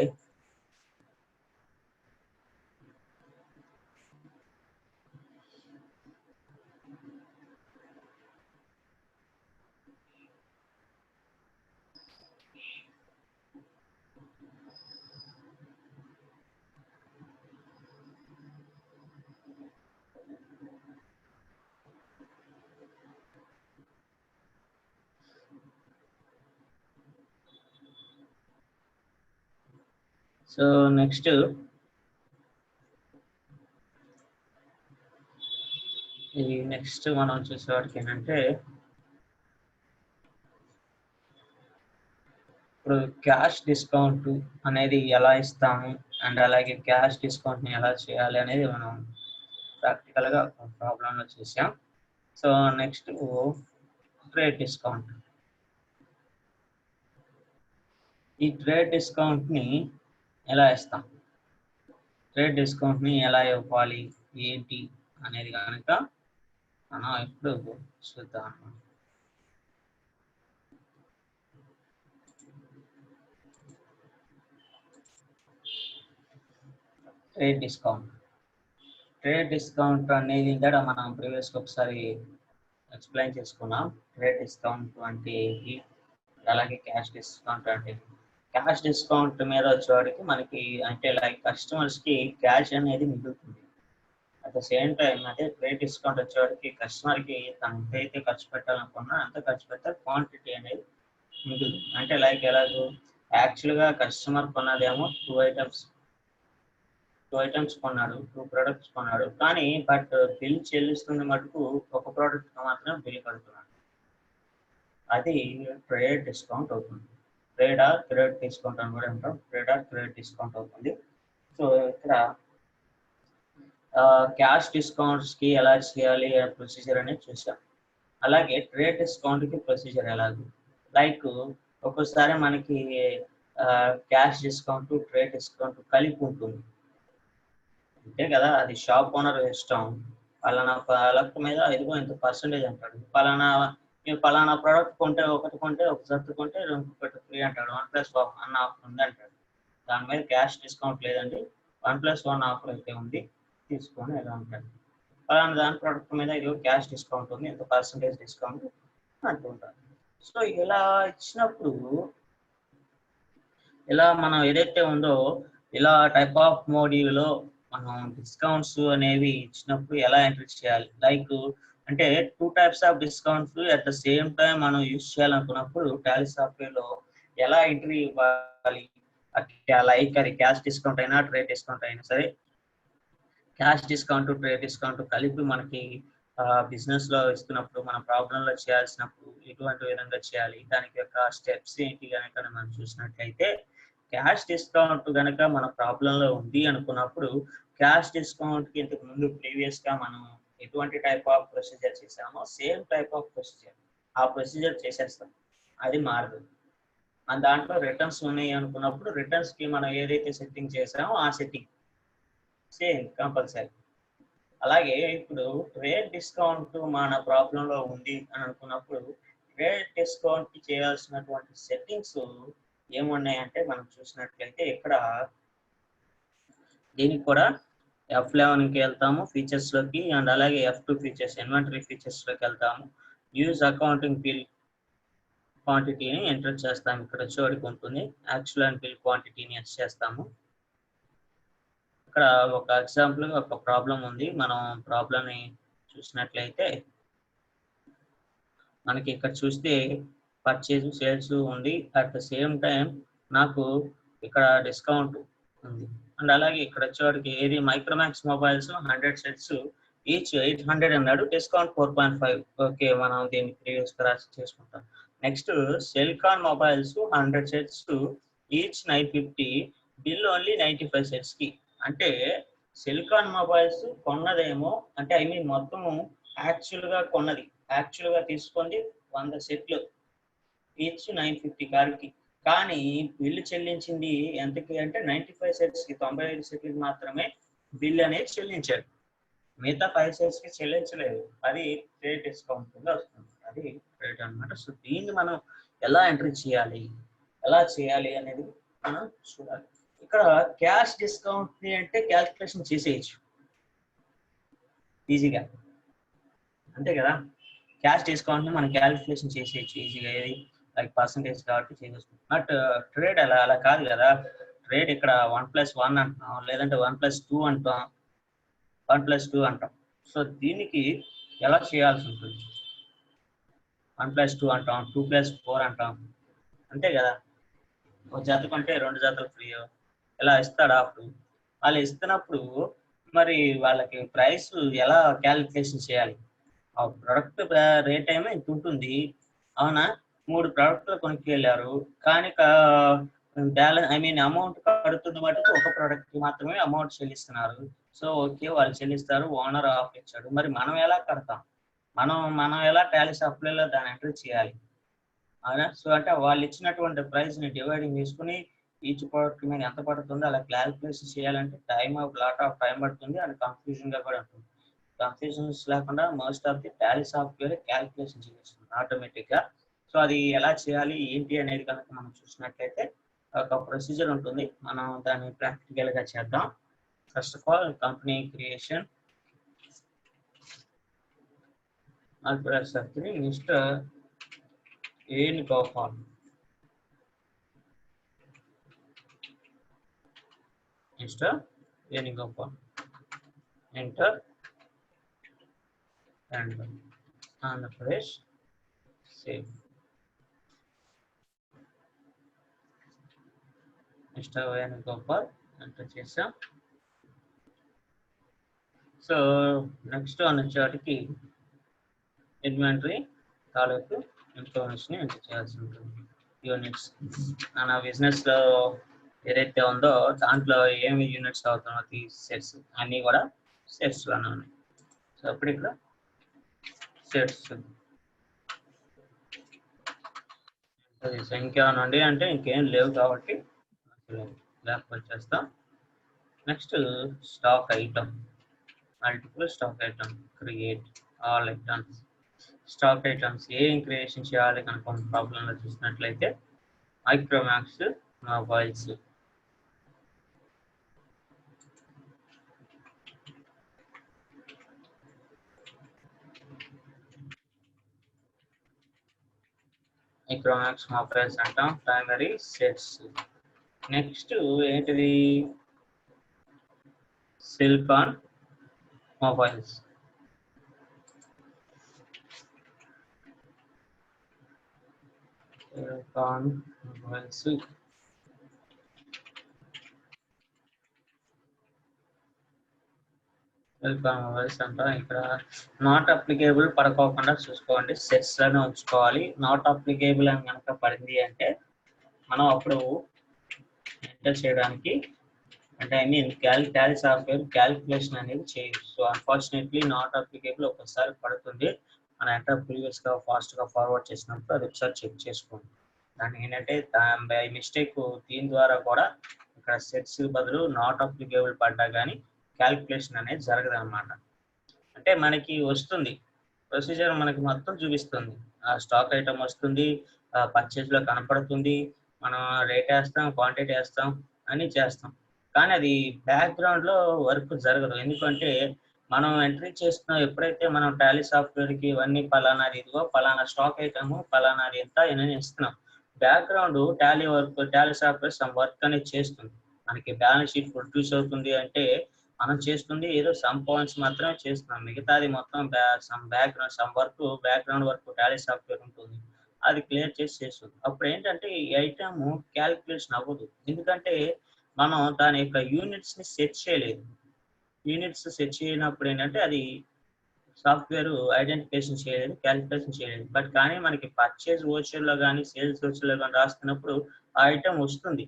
సో నెక్స్ట్ మనం చూసేవాడికి ఏంటంటే ఇప్పుడు క్యాష్ డిస్కౌంట్ అనేది ఎలా ఇస్తాము అండ్ అలాగే క్యాష్ డిస్కౌంట్ని ఎలా చేయాలి అనేది మనం ప్రాక్టికల్గా ప్రాబ్లంలో చూసాం. So next trade discount. ఈ ట్రేడ్ డిస్కౌంట్ని ఎలా ఇస్తాం, ట్రేడ్ డిస్కౌంట్ని ఎలా ఇవ్వాలి ఏంటి అనేది కనుక మనం ఇప్పుడు చూద్దాం. ట్రేడ్ డిస్కౌంట్ అనేది ఇంకా మనం ప్రీవియస్గా ఒకసారి ఎక్స్ప్లెయిన్ చేసుకున్నాం. ట్రేడ్ డిస్కౌంట్ అంటే ఏంటి, అలాగే క్యాష్ డిస్కౌంట్ అంటే క్యాష్ డిస్కౌంట్ మీద వచ్చేవాడికి మనకి అంటే లైక్ కస్టమర్స్కి క్యాష్ అనేది మిగులుతుంది. అట్ ద సేమ్ టైం అదే ట్రేడ్ డిస్కౌంట్ వచ్చేవాడికి కస్టమర్కి తను ఎంతైతే ఖర్చు పెట్టాలనుకున్నా అంత ఖర్చు పెట్టాలి, క్వాంటిటీ అనేది మిగులుతుంది. అంటే లైక్ ఎలాగో యాక్చువల్గా కస్టమర్ కొన్నదేమో 2 ఐటమ్స్ కొన్నాడు, 2 ప్రొడక్ట్స్ కొన్నాడు, కానీ బట్ బిల్ చెల్లిస్తున్న మటుకు ఒక ప్రోడక్ట్ మాత్రమే బిల్ కడుతున్నాడు. అది ట్రేడ్ డిస్కౌంట్ అవుతుంది. ట్రేడ్ ఆర్ క్రెడిట్ డిస్కౌంట్ అని కూడా అంటాం. ట్రేడ్ ఆర్ క్రెడిట్ డిస్కౌంట్ అవుతుంది. సో ఇక్కడ క్యాష్ డిస్కౌంట్స్కి ఎలా చేయాలి ప్రొసీజర్ అనేది చూసాం. అలాగే ట్రేడ్ డిస్కౌంట్కి ప్రొసీజర్ ఎలాగో లైక్ ఒక్కోసారి మనకి క్యాష్ డిస్కౌంట్ ట్రేడ్ డిస్కౌంట్ కలిపి ఉంటుంది అంతే కదా, అది షాప్ ఓనర్ ఇష్టం. పలానా ప్రోడక్ట్ మీద ఇదిగో ఇంత పర్సెంటేజ్ అంటాడు, పలానా ప్రోడక్ట్ కొంటే ఒకటి కొంటే ఒక జట్టు కొంటే ఇంకొకటి ఫ్రీ అంటాడు, 1+1 అన్న ఆఫర్ ఉంది అంటాడు. దాని మీద క్యాష్ డిస్కౌంట్ లేదండి, 1+1 ఆఫర్ అయితే ఉంది తీసుకొని ఎలా ఉంటాడు. పలానా దాని ప్రోడక్ట్ మీద ఇదిగో క్యాష్ డిస్కౌంట్ ఉంది, ఇంత పర్సెంటేజ్ డిస్కౌంట్ అంటుంటారు. సో ఇలా ఇచ్చినప్పుడు ఇలా మనం ఏదైతే ఉందో ఇలా టైప్ ఆఫ్ మోడ్యూల్లో మనం డిస్కౌంట్స్ అనేవి ఇచ్చినప్పుడు ఎలా ఎంట్రీ చేయాలి, లైక్ అంటే 2 types of discounts at the same time మనం యూజ్ చేయాలనుకున్నప్పుడు టాలీ సాఫ్ట్వేర్లో ఎలా ఎంట్రీ ఇవ్వాలి, లైక్ అది క్యాష్ డిస్కౌంట్ అయినా ట్రేడ్ డిస్కౌంట్ అయినా సరే, క్యాష్ డిస్కౌంట్ ట్రేడ్ డిస్కౌంట్ కలిపి మనకి బిజినెస్లో ఇస్తున్నప్పుడు మన ప్రాబ్లంలో చేయాల్సినప్పుడు ఎటువంటి విధంగా చేయాలి, దానికి యొక్క స్టెప్స్ ఏంటి కనుక మనం చూసినట్లయితే క్యాష్ డిస్కౌంట్ కనుక మన ప్రాబ్లంలో ఉంది అనుకున్నప్పుడు క్యాష్ డిస్కౌంట్కి ఇంతకు ముందు ప్రీవియస్గా మనం ఎటువంటి టైప్ ఆఫ్ ప్రొసీజర్ చేసామో సేమ్ టైప్ ఆఫ్ ప్రొసీజర్ ఆ ప్రొసీజర్ చేసేస్తాం, అది మారదు. మన దాంట్లో రిటర్న్స్ ఉన్నాయి అనుకున్నప్పుడు రిటర్న్స్కి మనం ఏదైతే సెట్టింగ్ చేసామో ఆ సెట్టింగ్ సేమ్ కంపల్సరీ. అలాగే ఇప్పుడు ట్రేడ్ డిస్కౌంట్ మన ప్రాబ్లంలో ఉంది అని అనుకున్నప్పుడు ట్రేడ్ డిస్కౌంట్కి చేయాల్సినటువంటి సెట్టింగ్స్ ఏమున్నాయంటే మనం చూసినట్లయితే ఇక్కడ దీనికి కూడా F11కి వెళ్తాము ఫీచర్స్లోకి, అండ్ అలాగే F2 ఫీచర్స్ ఇన్వెంటరీ ఫీచర్స్లోకి వెళ్తాము. యూజ్ అకౌంటింగ్ బిల్ క్వాంటిటీని ఎంటర్ చేస్తాము, ఇక్కడ వచ్చేవాడికి ఉంటుంది యాక్చువల్ అండ్ బిల్ క్వాంటిటీని ఎస్ చేస్తాము. ఇక్కడ ఒక ఎగ్జాంపుల్ ఒక ప్రాబ్లం ఉంది, మనం ప్రాబ్లంని చూసినట్లయితే మనకి ఇక్కడ చూస్తే పర్చేజ్ సేల్స్ ఉంది, అట్ ద సేమ్ టైం నాకు ఇక్కడ డిస్కౌంట్ ఉంది. అండ్ అలాగే ఇక్కడ వచ్చేవాడికి ఏది మైక్రోమాక్స్ మొబైల్స్ 100 sets ఈచ్ 800 అన్నాడు, డిస్కౌంట్ 4.5. ఓకే, మనం దీన్ని ప్రీవియస్గా రాసి చేసుకుంటాం. Next Celkon mobiles 100 sets each 950, bill only 95 setsకి. అంటే సెల్కాన్ మొబైల్స్ కొన్నదేమో అంటే ఐ మీన్ మొత్తము యాక్చువల్గా తీసుకుంది 100 సెట్లు, ఈచ్ 950 కార్కి. కానీ బిల్లు చెల్లించింది ఎంతకి అంటే 95 సెట్స్కి, 95 సెట్లకి మాత్రమే బిల్ అనేది చెల్లించాడు. మిగతా 5 సెట్స్కి చెల్లించలేదు. అది క్రెడిట్ డిస్కౌంట్ కింద వస్తుంది. అది క్రెడిట్ అనమాట. సో దీన్ని మనం ఎలా ఎంట్రీ చేయాలి, ఎలా చేయాలి అనేది మనం చూడాలి. ఇక్కడ క్యాష్ డిస్కౌంట్ అంటే క్యాల్కులేషన్ చేసేయచ్చు ఈజీగా, అంతే కదా. క్యాష్ డిస్కౌంట్ ని మనం క్యాలిక్యులేషన్ చేసేయచ్చు ఈజీగా, ఏది లైక్ పర్సంటేజ్ కాబట్టి చేయవచ్చు. బట్ ట్రేడ్ అలా కాదు కదా. ట్రేడ్ ఇక్కడ 1+1 అంటున్నాం, లేదంటే 1+2 అంటాం, 1+2 అంటాం. సో దీనికి ఎలా చేయాల్సి ఉంటుంది? 1+2 అంటాం, 2+4 అంటాం, అంతే కదా. ఒక జత కొంటే 2 జతలు ఫ్రీ ఇలా ఇస్తాడు. అప్పుడు వాళ్ళు ఇస్తున్నప్పుడు మరి వాళ్ళకి ప్రైస్ ఎలా క్యాలిక్యులేషన్ చేయాలి? ఆ ప్రొడక్ట్ రేట్ ఏమో ఇంత ఉంటుంది, అవునా. 3 ప్రోడక్ట్లు కొనుక్కి వెళ్ళారు, కానీ బ్యాలెన్స్ అమౌంట్ కడుతున్న బట్టి ఒక ప్రోడక్ట్ మాత్రమే అమౌంట్ చెల్లిస్తున్నారు. సో ఓకే, వాళ్ళు చెల్లిస్తారు, ఓనర్ ఆఫ్ ఇచ్చాడు. మరి మనం ఎలా కడతాం? మనం ఎలా టాలీ సాఫ్ట్వేర్లో దాన్ని ఎంట్రీ చేయాలి, అవునా. సో అంటే వాళ్ళు ఇచ్చినటువంటి ప్రైస్ని డివైడింగ్ చేసుకుని ఈచ్ ప్రోడక్ట్ మీద ఎంత పడుతుందో అలా క్యాలిక్యులేషన్ చేయాలంటే లాట్ ఆఫ్ టైం పడుతుంది, అండ్ కన్ఫ్యూజన్గా కూడా ఉంటుంది. కన్ఫ్యూజన్స్ లేకుండా most of the Tally software calculation చేస్తుంది ఆటోమేటిక్గా. సో అది ఎలా చేయాలి ఏంటి అనేది కనుక మనం చూసినట్లయితే ఒక ప్రొసీజర్ ఉంటుంది. మనం దాన్ని ప్రాక్టికల్గా చేద్దాం. First of all company creation, mister Venugopal, enter and Andhra Pradesh, save. Mister Venugopal enter చేసాం. సో నెక్స్ట్ వచ్చేటికి ఇన్వెంటరీ తాలూకు ఇన్ఫర్మేషన్ ఎంటర్ చేయాల్సి ఉంటుంది. యూనిట్స్ మన బిజినెస్ లో ఏదైతే ఉందో దాంట్లో ఏమి యూనిట్స్ అవుతున్నది, సెట్స్ అన్నీ కూడా సెట్స్ లోనే ఉన్నాయి. సో అప్పుడు ఇక్కడ సెట్స్ సంఖ్య నుండి అంటే ఇంకేం లేవు కాబట్టి ల్యాప్ వచ్చేస్తాం. Next stock item, multiple stock item, create all items. Stock items ఏం క్రియేషన్ చేయాలి కనుక ప్రాబ్లంలో చూసినట్లయితే మైక్రోమాక్స్ మొబైల్స్, మైక్రోమాక్స్ మొబైల్స్ అంటాం, ప్రైమరీ సెట్స్. నెక్స్ట్ ఏంటిది? Silicon mobiles, silicon mobiles. Silicon mobiles అంటాం. ఇక్కడ నాట్ అప్లికేబుల్ పడుకోకుండా చూసుకోండి, సెట్స్ లోనే ఉంచుకోవాలి. నాట్ అప్లికేబుల్ అని కనుక పడింది అంటే మనం అప్పుడు ఎంటర్ చేయడానికి అంటే టాలీ సాఫ్ట్వేర్ క్యాలిక్యులేషన్ అనేది చేయొచ్చు. సో అన్ఫార్చునేట్లీ నాట్ అప్లికేబుల్ ఒకసారి పడుతుంది. మన ఎంటర్ ప్రీవియస్గా ఫాస్ట్గా ఫార్వర్డ్ చేసినప్పుడు అది ఒకసారి చెక్ చేసుకోండి. దాన్ని ఏంటంటే బై మిస్టేక్ దీని ద్వారా కూడా ఇక్కడ సెట్స్ బదులు నాట్ అప్లికేబుల్ పడ్డా కానీ క్యాలిక్యులేషన్ అనేది జరగదు అనమాట. అంటే మనకి వస్తుంది ప్రొసీజర్, మనకి మొత్తం చూపిస్తుంది. ఆ స్టాక్ ఐటమ్ వస్తుంది, పర్చేజ్లో కనపడుతుంది, మనం రేట్ వేస్తాం, క్వాంటిటీ వేస్తాం, అన్నీ చేస్తాం. కానీ అది బ్యాక్గ్రౌండ్లో వర్క్ జరగదు. ఎందుకంటే మనం ఎంట్రీ చేస్తున్నాం, ఎప్పుడైతే మనం టాలీ సాఫ్ట్వేర్కి ఇవన్నీ పలానాది, ఇదిగో పలానా స్టాక్ ఐటమ్ పలానాది ఎంత అని ఇస్తున్నాం, background Tally software some work అనేది చేస్తుంది. మనకి బ్యాలెన్స్ షీట్ ప్రొడ్యూస్ అవుతుంది అంటే మనం చేస్తుంది ఏదో సమ్ పాయింట్స్ మాత్రమే చేస్తున్నాం, మిగతాది మొత్తం బ్యాక్గ్రౌండ్ వర్క్ టాలీ సాఫ్ట్వేర్ ఉంటుంది, అది క్లియర్ చేస్తుంది. అప్పుడు ఏంటంటే ఈ ఐటమ్ క్యాలిక్యులేషన్ అవ్వదు, ఎందుకంటే మనం దాని యొక్క యూనిట్స్ ని సెట్ చేయలేదు. యూనిట్స్ సెట్ చేయనప్పుడు ఏంటంటే అది సాఫ్ట్వేర్ ఐడెంటిఫికేషన్ చేయలేదు, క్యాలిక్యులేషన్ చేయలేదు. బట్ కానీ మనకి పర్చేజ్ ఓచర్లో కానీ సేల్స్ ఓచర్లో కానీ రాస్తున్నప్పుడు ఆ ఐటమ్ వస్తుంది.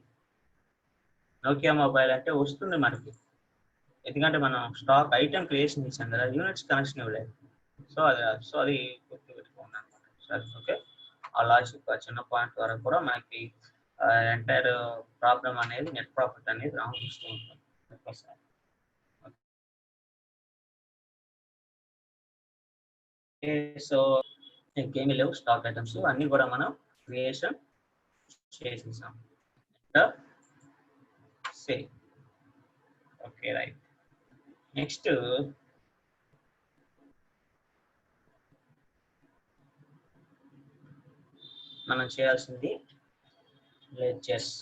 నోకియా మొబైల్ అంటే వస్తుంది మనకి, ఎందుకంటే మనం స్టాక్ ఐటమ్ క్రియేషన్ చేసాం కదా, యూనిట్స్ కనెక్షన్ ఇవ్వలేదు. సో అది గుర్తుపెట్టుకోండి అనమాట. సరే, ఓకే. ఆ లాజిక్ చిన్న పాయింట్ వరకు కూడా మనకి ఎంటైర్ ప్రాబ్లం అనేది నెట్ ప్రాఫిట్ అనేది రామకృష్ణ ఉంటుంది. సో ఇంకేమీ లేవు స్టాక్ ఐటమ్స్ అన్ని కూడా మనం క్రియేషన్ చేసేసాం. సేవ్. Okay right. నెక్స్ట్ మనం చేయాల్సింది ledgers.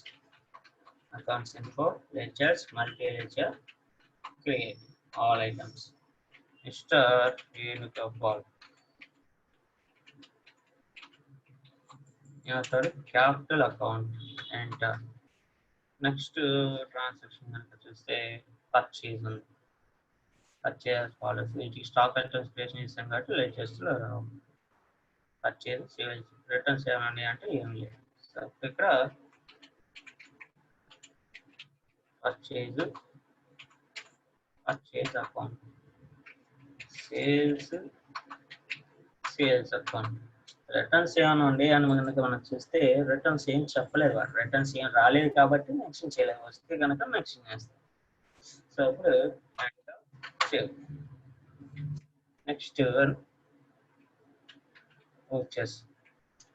Accounts info, ledgers, multi ledger, create all items. Mister Venugopal. Capital account enter. Next transaction కనుక చూస్తే పర్చేజ్ ఉంది. Purchase follows. వీటికి స్టాక్ ఐటమ్స్ క్రియేషన్ చేస్తాం కాబట్టి లెడ్జర్స్లో పర్చేజ్ సేల్ రిటర్న్స్ ఏమండి అంటే ఏం లేదు. సో ఇక్కడ purchase account, sales account, returns ఏమైనా ఉండి అని కనుక మనం చూస్తే రిటర్న్స్ ఏం చెప్పలేదు. రిటర్న్స్ ఏం రాలేదు కాబట్టి మెన్షన్ చేయలేదు. వస్తే కనుక మెన్షన్ చేస్తాం. సో ఇప్పుడు నెక్స్ట్ వచ్చేసి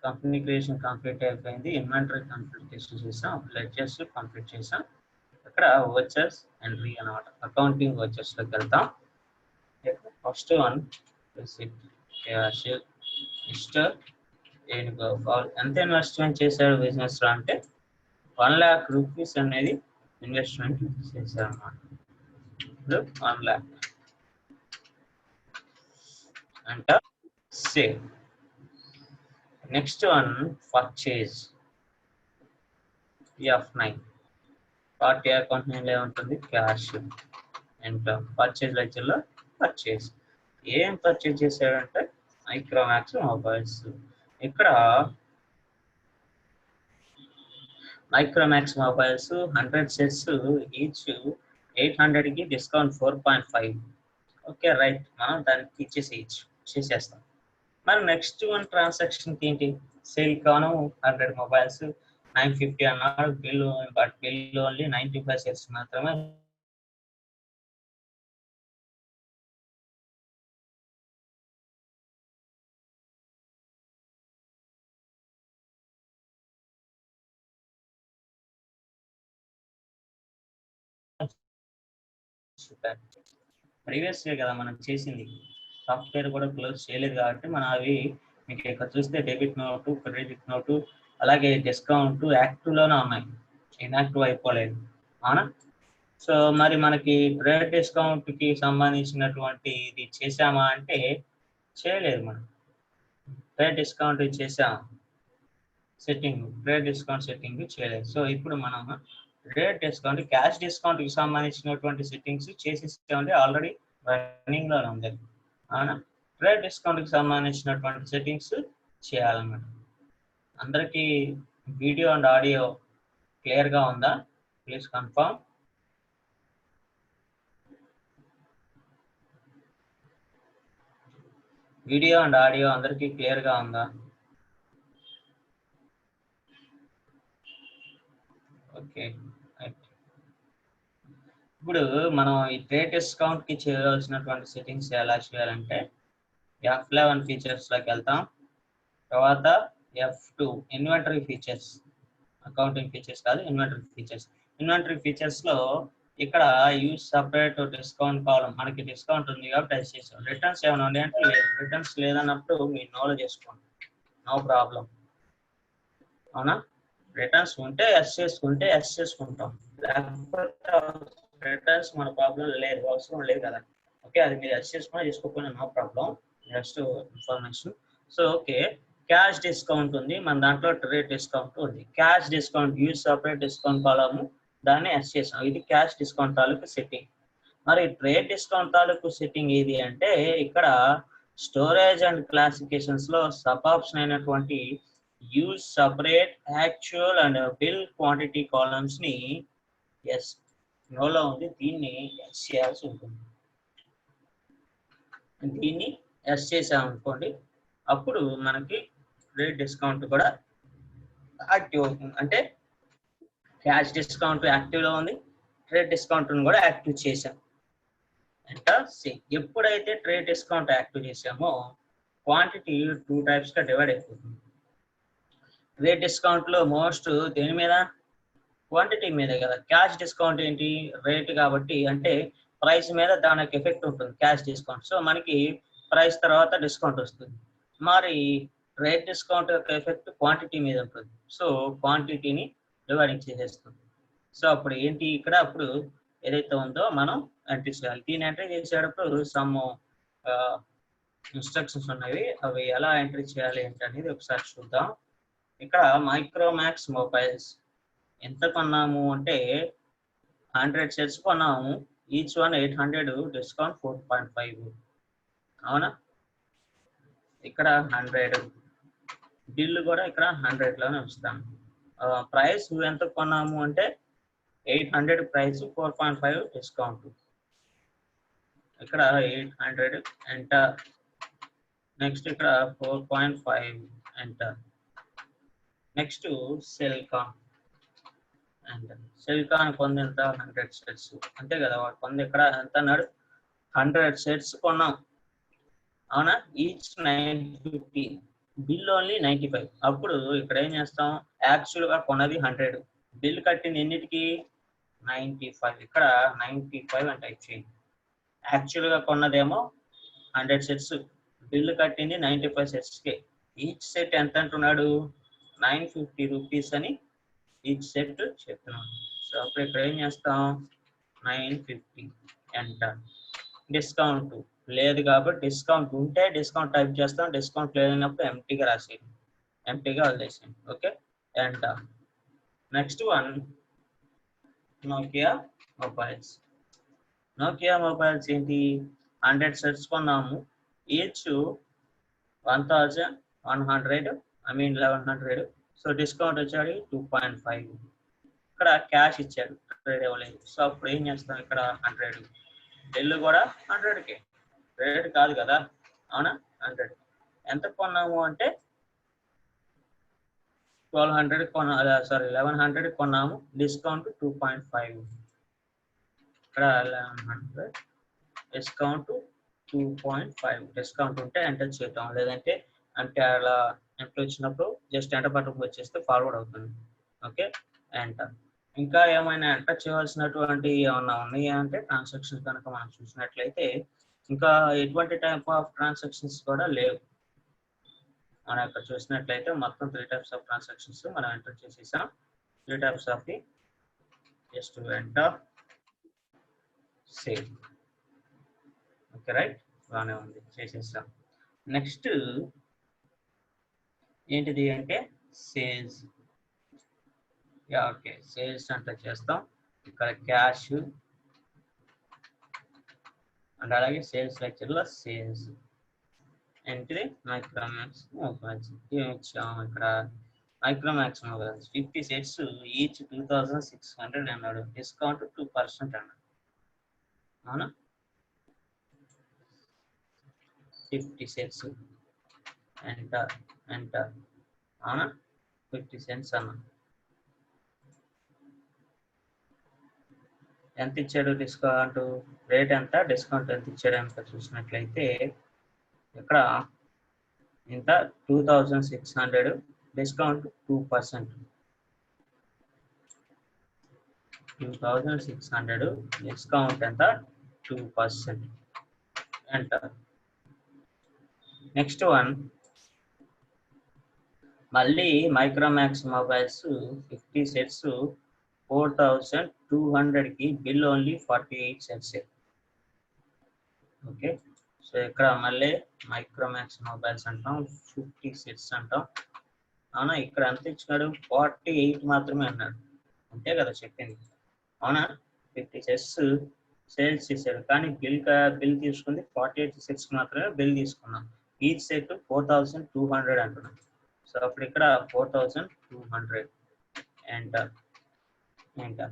కంపెనీ క్రియేషన్ కంప్లీట్ అయిపోయింది. ఇన్వెంటరీ కంప్లీట్ చేసాం. లెడ్జర్స్ కంప్లీట్ చేసాం. ఇక్కడ వచ్చర్స్ ఎంట్రీ అన్నమాట. అకౌంటింగ్ వచ్చర్స్ లోకి వెళ్తాం. ఫస్ట్ వన్ మిస్టర్ వేణుగోపాల్ ఎంత ఇన్వెస్ట్మెంట్ చేశాడు బిజినెస్ లో అంటే 1 lakh రూపీస్ అనేది ఇన్వెస్ట్మెంట్ చేశారు అన్నమాట. 1 lakh అంట save. Next one purchase F9. Party account name ఏముంటుంది క్యాష్. ఎంటర్. పర్చేజ్ లెడ్జర్ లో పర్చేజ్ ఏం పర్చేజ్ చేశాడంటే మైక్రోమాక్స్ మొబైల్స్. ఇక్కడ మైక్రోమాక్స్ మొబైల్స్ 100 సెట్స్ ఈచ్ 800 కి డిస్కౌంట్ 4.5. Okay right. మనం దానికి చేసేస్తాం. మరి నెక్స్ట్ వన్ ట్రాన్సాక్షన్ ఏంటి సేల్ కాను 100 మొబైల్స్ 950 అన్నాడు bill. But bill only 95 sets మాత్రమే. ప్రీవియస్ కదా మనం చేసింది. సాఫ్ట్వేర్ కూడా క్లోజ్ చేయలేదు కాబట్టి మనం అవి మీకు ఇక్కడ చూస్తే డెబిట్ నోటు, క్రెడిట్ నోటు, అలాగే డిస్కౌంట్ యాక్టివ్లోనే ఉన్నాయి, ఇన్యాక్టివ్ అయిపోలేదు. అవునా? సో మరి మనకి క్రెడిట్ డిస్కౌంట్కి సంబంధించినటువంటి ఇది చేసామా అంటే చేయలేదు. మనం క్రెడిట్ డిస్కౌంట్ చేసాం సెట్టింగ్, క్రెడిట్ డిస్కౌంట్ సెట్టింగ్ చేయలేదు. సో ఇప్పుడు మనం క్రెడిట్ డిస్కౌంట్, క్యాష్ డిస్కౌంట్కి సంబంధించినటువంటి సెట్టింగ్స్ చేసేసామంటే ఆల్రెడీ రన్నింగ్లో ఉంది. అవునా? క్రెడిట్ డిస్కౌంట్కి సంబంధించినటువంటి సెట్టింగ్స్ చేయాలన్నమాట. అందరికీ వీడియో అండ్ ఆడియో క్లియర్గా ఉందా? Please confirm. Video and audio అందరికీ క్లియర్గా ఉందా? ఓకే. ఇప్పుడు మనం ఈ ట్రేడ్ డిస్కౌంట్ కి చేయాల్సినటువంటి సెట్టింగ్స్ ఎలా చేయాలంటే F11 ఫీచర్స్ లోకి వెళ్తాం. తర్వాత F2 inventory features, accounting features కాదు, ఇన్వెంటరీ ఫీచర్స్. ఇన్వెంటరీ ఫీచర్స్ లో ఇక్కడ యూజ్ సపరేట్ డిస్కౌంట్ కాలం, మనకి డిస్కౌంట్ ఉంది కాబట్టి అది చేసాం. రిటర్న్స్ ఏమైనా ఉన్నాయి అంటే లేదు. రిటర్న్స్ లేదన్నప్పుడు మీరు నోలో చేసుకోండి, నో ప్రాబ్లం. అవునా? రిటర్న్స్ ఉంటే ఎస్ చేసుకుంటే ఎస్ చేసుకుంటాం, లేకపోతే రిటర్న్స్ మన ప్రాబ్లం లేదు, అవసరం లేదు కదా. ఓకే, అది మీరు ఎస్ చేసుకున్నా చేసుకోకపోయినా no problem. Next information. So okay, cash discount ఉంది మన దాంట్లో, ట్రేడ్ డిస్కౌంట్ ఉంది. Cash discount use separate discount column, దాన్ని ఎస్ చేసాం. ఇది క్యాష్ డిస్కౌంట్ తాలూకు సెట్టింగ్. మరి ట్రేడ్ డిస్కౌంట్ తాలూకు సెట్టింగ్ ఏది అంటే ఇక్కడ స్టోరేజ్ అండ్ క్లాసిఫికేషన్స్ లో సబ్ ఆప్షన్ అయినటువంటి use separate actual and bill quantity columns ని ఎస్ నోలో ఉంది, దీన్ని ఎస్ చేయాల్సి ఉంటుంది. దీన్ని ఎస్ చేసామనుకోండి, అప్పుడు మనకి ట్రేడ్ డిస్కౌంట్ కూడా యాక్టివ్ అవుతుంది. అంటే క్యాష్ డిస్కౌంట్ యాక్టివ్ లో ఉంది, ట్రేడ్ డిస్కౌంట్ కూడా యాక్టివ్ చేసాం. Enter C. ఎప్పుడైతే ట్రేడ్ డిస్కౌంట్ యాక్టివ్ చేసామో క్వాంటిటీ 2 టైప్స్ గా డివైడ్ అయిపోతుంది. ట్రేడ్ డిస్కౌంట్ లో మోస్ట్ దేని మీద, క్వాంటిటీ మీద కదా. క్యాష్ డిస్కౌంట్ ఏంటి, రేట్ కాబట్టి, అంటే ప్రైస్ మీద దానికి ఎఫెక్ట్ ఉంటుంది క్యాష్ డిస్కౌంట్. సో మనకి ప్రైస్ తర్వాత డిస్కౌంట్ వస్తుంది. మరి రేట్ డిస్కౌంట్ యొక్క ఎఫెక్ట్ క్వాంటిటీ మీద ఉంటుంది. సో క్వాంటిటీని డివైడింగ్ చేసేస్తుంది. సో అప్పుడు ఏంటి ఇక్కడ, అప్పుడు ఏదైతే ఉందో మనం ఎంట్రీ చేయాలి. దీన్ని ఎంట్రీ చేసేటప్పుడు సమ్ ఇన్స్ట్రక్షన్స్ ఉన్నాయి, అవి ఎలా ఎంట్రీ చేయాలి ఏంటి అనేది ఒకసారి చూద్దాం. ఇక్కడ మైక్రోమాక్స్ మొబైల్స్ ఎంత కొన్నాము అంటే 100 సెట్స్ కొన్నాము, ఈచ్ వన్ 800, డిస్కౌంట్ 4.5. అవునా, ఇక్కడ 100, బిల్లు కూడా ఇక్కడ 100 లోనే ఉంచుతాం. ప్రైస్ ఎంత కొన్నాము అంటే 800 ప్రైస్, 4.5 డిస్కౌంట్. ఇక్కడ 800 ఎంటర్. నెక్స్ట్ ఇక్కడ 4.5 enter. Next Celkon enter. Celkon పొంది ఎంత, 100 సెట్స్ అంతే కదా. వాడు పొంది ఇక్కడ ఎంత అన్నాడు, 100 సెట్స్ కొన్నాం. అవునా, ఈచ్ 950, బిల్ ఓన్లీ 95. అప్పుడు ఇక్కడ ఏం చేస్తాం, యాక్చువల్ గా కొన్నది 100, బిల్ కట్టింది ఎన్నిటికి 95. ఇక్కడ 95 అని టైప్ చేయండి. యాక్చువల్ గా కొన్నదేమో 100 సెట్స్, బిల్ కట్టింది 95 సెట్స్ కి. ఈచ్ సెట్ ఎంత అంటున్నాడు, 950 రూపీస్ అని ఈచ్ సెట్ చెప్తున్నాడు. సో అప్పుడు ఇక్కడ ఏం చేస్తాం, 950 ఎంటర్. డిస్కౌంట్ లేదు కాబట్టి డిస్కౌంట్ ఉంటే డిస్కౌంట్ టైప్ చేస్తాం, డిస్కౌంట్ లేనప్పుడు ఎంటీగా రాసేయండి, ఎంటీగా వదిలేసేయండి. Okay enter. Next one Nokia mobiles. Nokia mobiles ఏంటి, 100 సెట్స్ కొన్నాము, ఈచ్ 1100, 1100. సో డిస్కౌంట్ వచ్చాడు 2.5. ఇక్కడ క్యాష్ ఇచ్చాడు, ట్రేడ్ ఇవ్వలేదు. సో అప్పుడు ఏం చేస్తాం, ఇక్కడ 100, బిల్లు కూడా 100కే, రేట్ కాదు కదా. అవునా, 100 ఎంత కొన్నాము అంటే 1100 కొన్నాము, డిస్కౌంట్ 2.5. ఇక్కడ 1100, డిస్కౌంట్ 2.5. డిస్కౌంట్ ఉంటే ఎంటర్ చేద్దాం, లేదంటే అంటే అలా ఎంటర్ వచ్చినప్పుడు జస్ట్ ఎంటర్ బటన్ వచ్చేస్తే ఫార్వర్డ్ అవుతుంది. Okay enter. ఇంకా ఏమైనా ఎంటర్ చేయవలసినటువంటి ఏమన్నా ఉన్నాయా అంటే ట్రాన్సాక్షన్స్ కనుక మనం చూసినట్లయితే ఇంకా ఎటువంటి టైప్ ఆఫ్ ట్రాన్సాక్షన్స్ కూడా లేవు. మనం ఇక్కడ చూసినట్లయితే మొత్తం 3 టైప్స్ ఆఫ్ ట్రాన్సాక్షన్స్ మనం ఎంటర్ చేసేసాం. 3 types of the just enter save. Okay right, బాగానే ఉంది, చేసేసాం. నెక్స్ట్ ఏంటిది అంటే సేల్స్. ఓకే, సేల్స్ అంటే చేస్తాం. ఇక్కడ క్యాష్ అండ్ అలాగే సేల్స్ లెక్చర్ లో సేల్స్ ఏంటిది, మైక్రోమాక్స్ మొబైల్స్ ఇచ్చాము. ఇక్కడ మైక్రోమాక్స్ మొబైల్స్ 50 సెట్స్, ఈచ్ 2600 అన్నాడు, డిస్కౌంట్ 2% అన్నాడు. అవునా, 50 సెట్స్ ఎంటర్ ఎంటర్. అవునా, 50 సెంట్స్ అన్నా. ఎంత ఇచ్చాడు డిస్కౌంట్, రేట్ ఎంత, డిస్కౌంట్ ఎంత ఇచ్చాడు ఎంత చూసినట్లయితే ఇక్కడ ఇంత 2600, డిస్కౌంట్ 2%. 2600, డిస్కౌంట్ ఎంత 2%. ఎంటర్. నెక్స్ట్ వన్ మళ్ళీ మైక్రోమాక్స్ మొబైల్స్ 50 సెట్స్ 4200 కి, bill only 48 sets. Okay, so ఇక్కడ మళ్ళీ మైక్రోమాక్స్ మొబైల్స్ అంటాం, 50 సెట్స్ అంటాం. అవునా, ఇక్కడ ఎంత ఇచ్చినాడు, 48 మాత్రమే అన్నాడు, అంతే కదా చెప్పింది. అవునా, 50 సెట్స్ సేల్స్ చేశాడు, కానీ బిల్ తీసుకుంది 48 సెట్స్ మాత్రమే బిల్ తీసుకున్నాం. ఈచ్ సెట్ 4200 అంటున్నాం. సో అప్పుడు ఇక్కడ 4200 ఎంటర్ ఎంటర్.